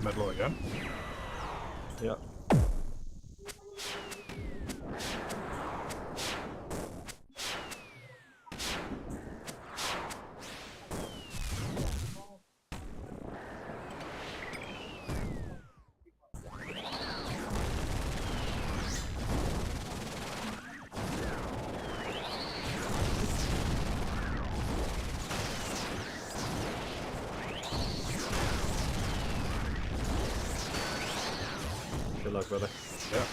Middle again. Yep. Good luck, brother. Yeah.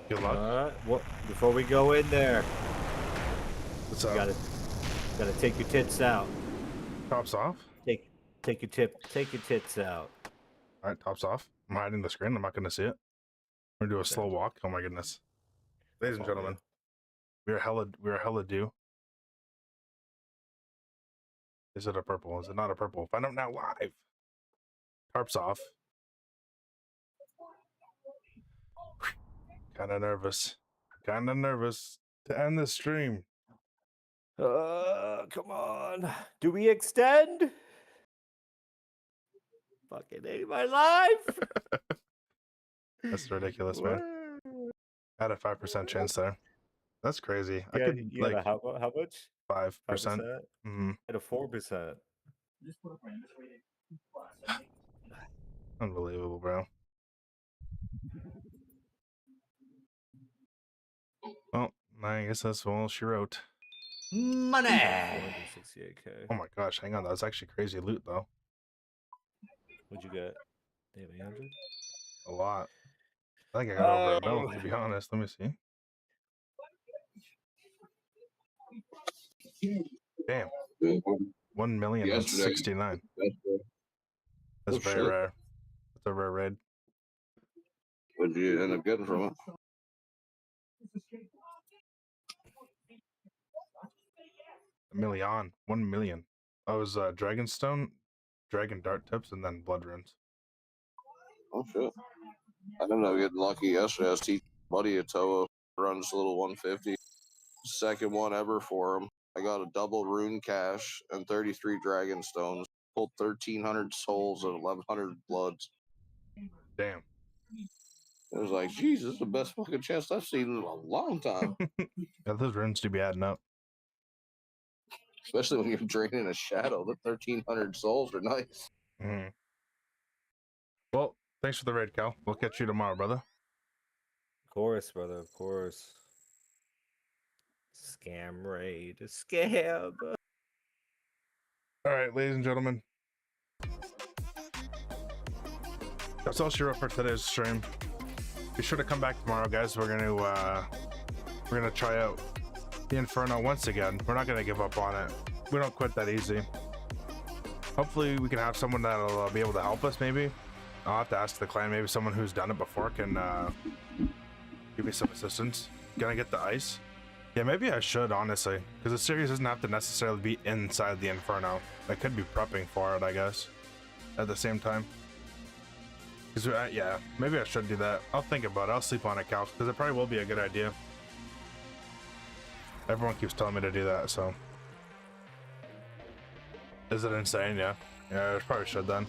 Good luck. What? Before we go in there, What's you up? gotta take your tits out. Tops off. Take your tits out. All right, tops off. I'm hiding the screen. I'm not going to see it. We're gonna do a slow walk. Oh my goodness, ladies and gentlemen, we are hella due. Is it a purple? Is it not a purple? Find out now live. Tarps off. Kind of nervous. Kind of nervous to end the stream. Come on. Do we extend? Fucking hate my life. That's ridiculous, man. I had a 5% chance there. That's crazy. I Yeah, could you like had how much? 5%. 5%. Mm-hmm. At a 4%. Unbelievable, bro. Well, I guess that's all she wrote. Money. 468K. Oh my gosh, hang on. That was actually crazy loot, though. What'd you get? Damn, 800? A lot. I think I got over $1 million, to be honest. Let me see. Damn. 1,069,000. That's very rare. That's a rare raid. What did you end up getting from it? $1 million. I was Dragonstone, Dragon Dart Tips, and then Blood Runes. Oh shit! I ended up getting lucky yesterday. I was teaching buddy at Toa runs a little 150. Second one ever for him. I got a double rune cache and 33 dragon stones. Pulled 1,300 souls and 1,100 bloods. Damn. It was like, Jesus, this is the best fucking chest I've seen in a long time. Yeah, those runes do be adding up. Especially when you're draining a shadow. The 1,300 souls are nice. Mm-hmm. Well, thanks for the raid, Cal. We'll catch you tomorrow, brother. Of course, brother, of course. Scam raid. Scam. All right, ladies and gentlemen. That's all she wrote for today's stream. Be sure to come back tomorrow, guys. We're gonna try out the Inferno once again. We're not gonna give up on it. We don't quit that easy. Hopefully, we can have someone that'll be able to help us. Maybe I'll have to ask the clan. Maybe someone who's done it before can give me some assistance. Gonna get the ice? Yeah, maybe I should, honestly, because the series doesn't have to necessarily be inside the Inferno. I could be prepping for it, I guess, at the same time. Because, yeah, maybe I should do that. I'll think about it. I'll sleep on it, Cal, because it probably will be a good idea. Everyone keeps telling me to do that, so. Is it insane? Yeah. Yeah, I probably should then.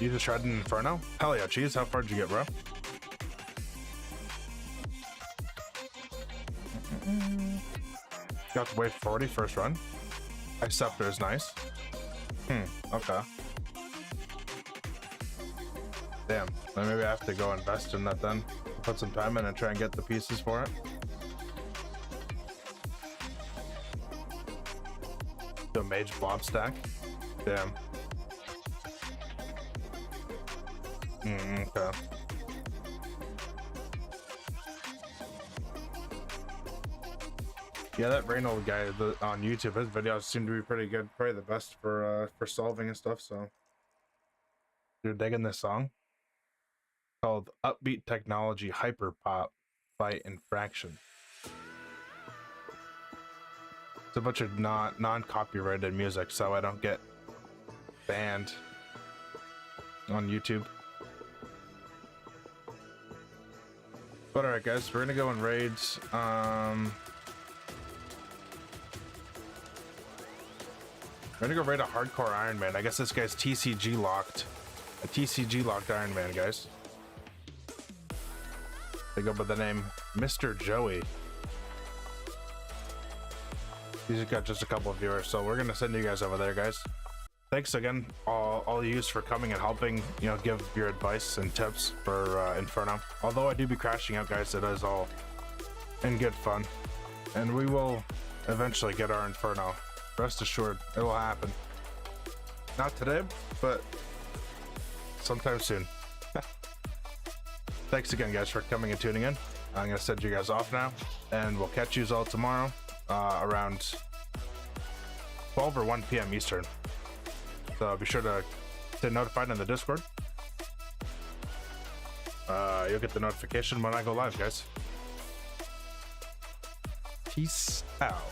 You just tried an Inferno? Hell yeah, Cheese. How far did you get, bro? Got to wait 40 first run. Ice Scepter is nice. Okay. Damn. Then maybe I have to go invest in that then. Put some time in and try and get the pieces for it. Do a mage blob stack. Damn. Okay. Yeah, that Reynold guy on YouTube, his videos seem to be pretty good. Probably the best for solving and stuff. So you're digging this song called "Upbeat Technology Hyper Pop" by Infraction. It's a bunch of non-copyrighted music, so I don't get banned on YouTube. But alright, guys, we're gonna go in raids. We're gonna go raid a hardcore Iron Man. I guess this guy's TCG locked. A TCG locked Iron Man, guys. They go by the name Mr. Joey. He's got just a couple of viewers, so we're gonna send you guys over there, guys. Thanks again, all you for coming and helping, you know, give your advice and tips for Inferno. Although I do be crashing out, guys, it is all in good fun. and we will eventually get our Inferno. Rest assured, it will happen. Not today, but sometime soon. Thanks again, guys, for coming and tuning in. I'm gonna send you guys off now, and we'll catch you all tomorrow around 12 or 1 p.m. Eastern. So be sure to stay notified in the Discord. You'll get the notification when I go live, guys. Peace out.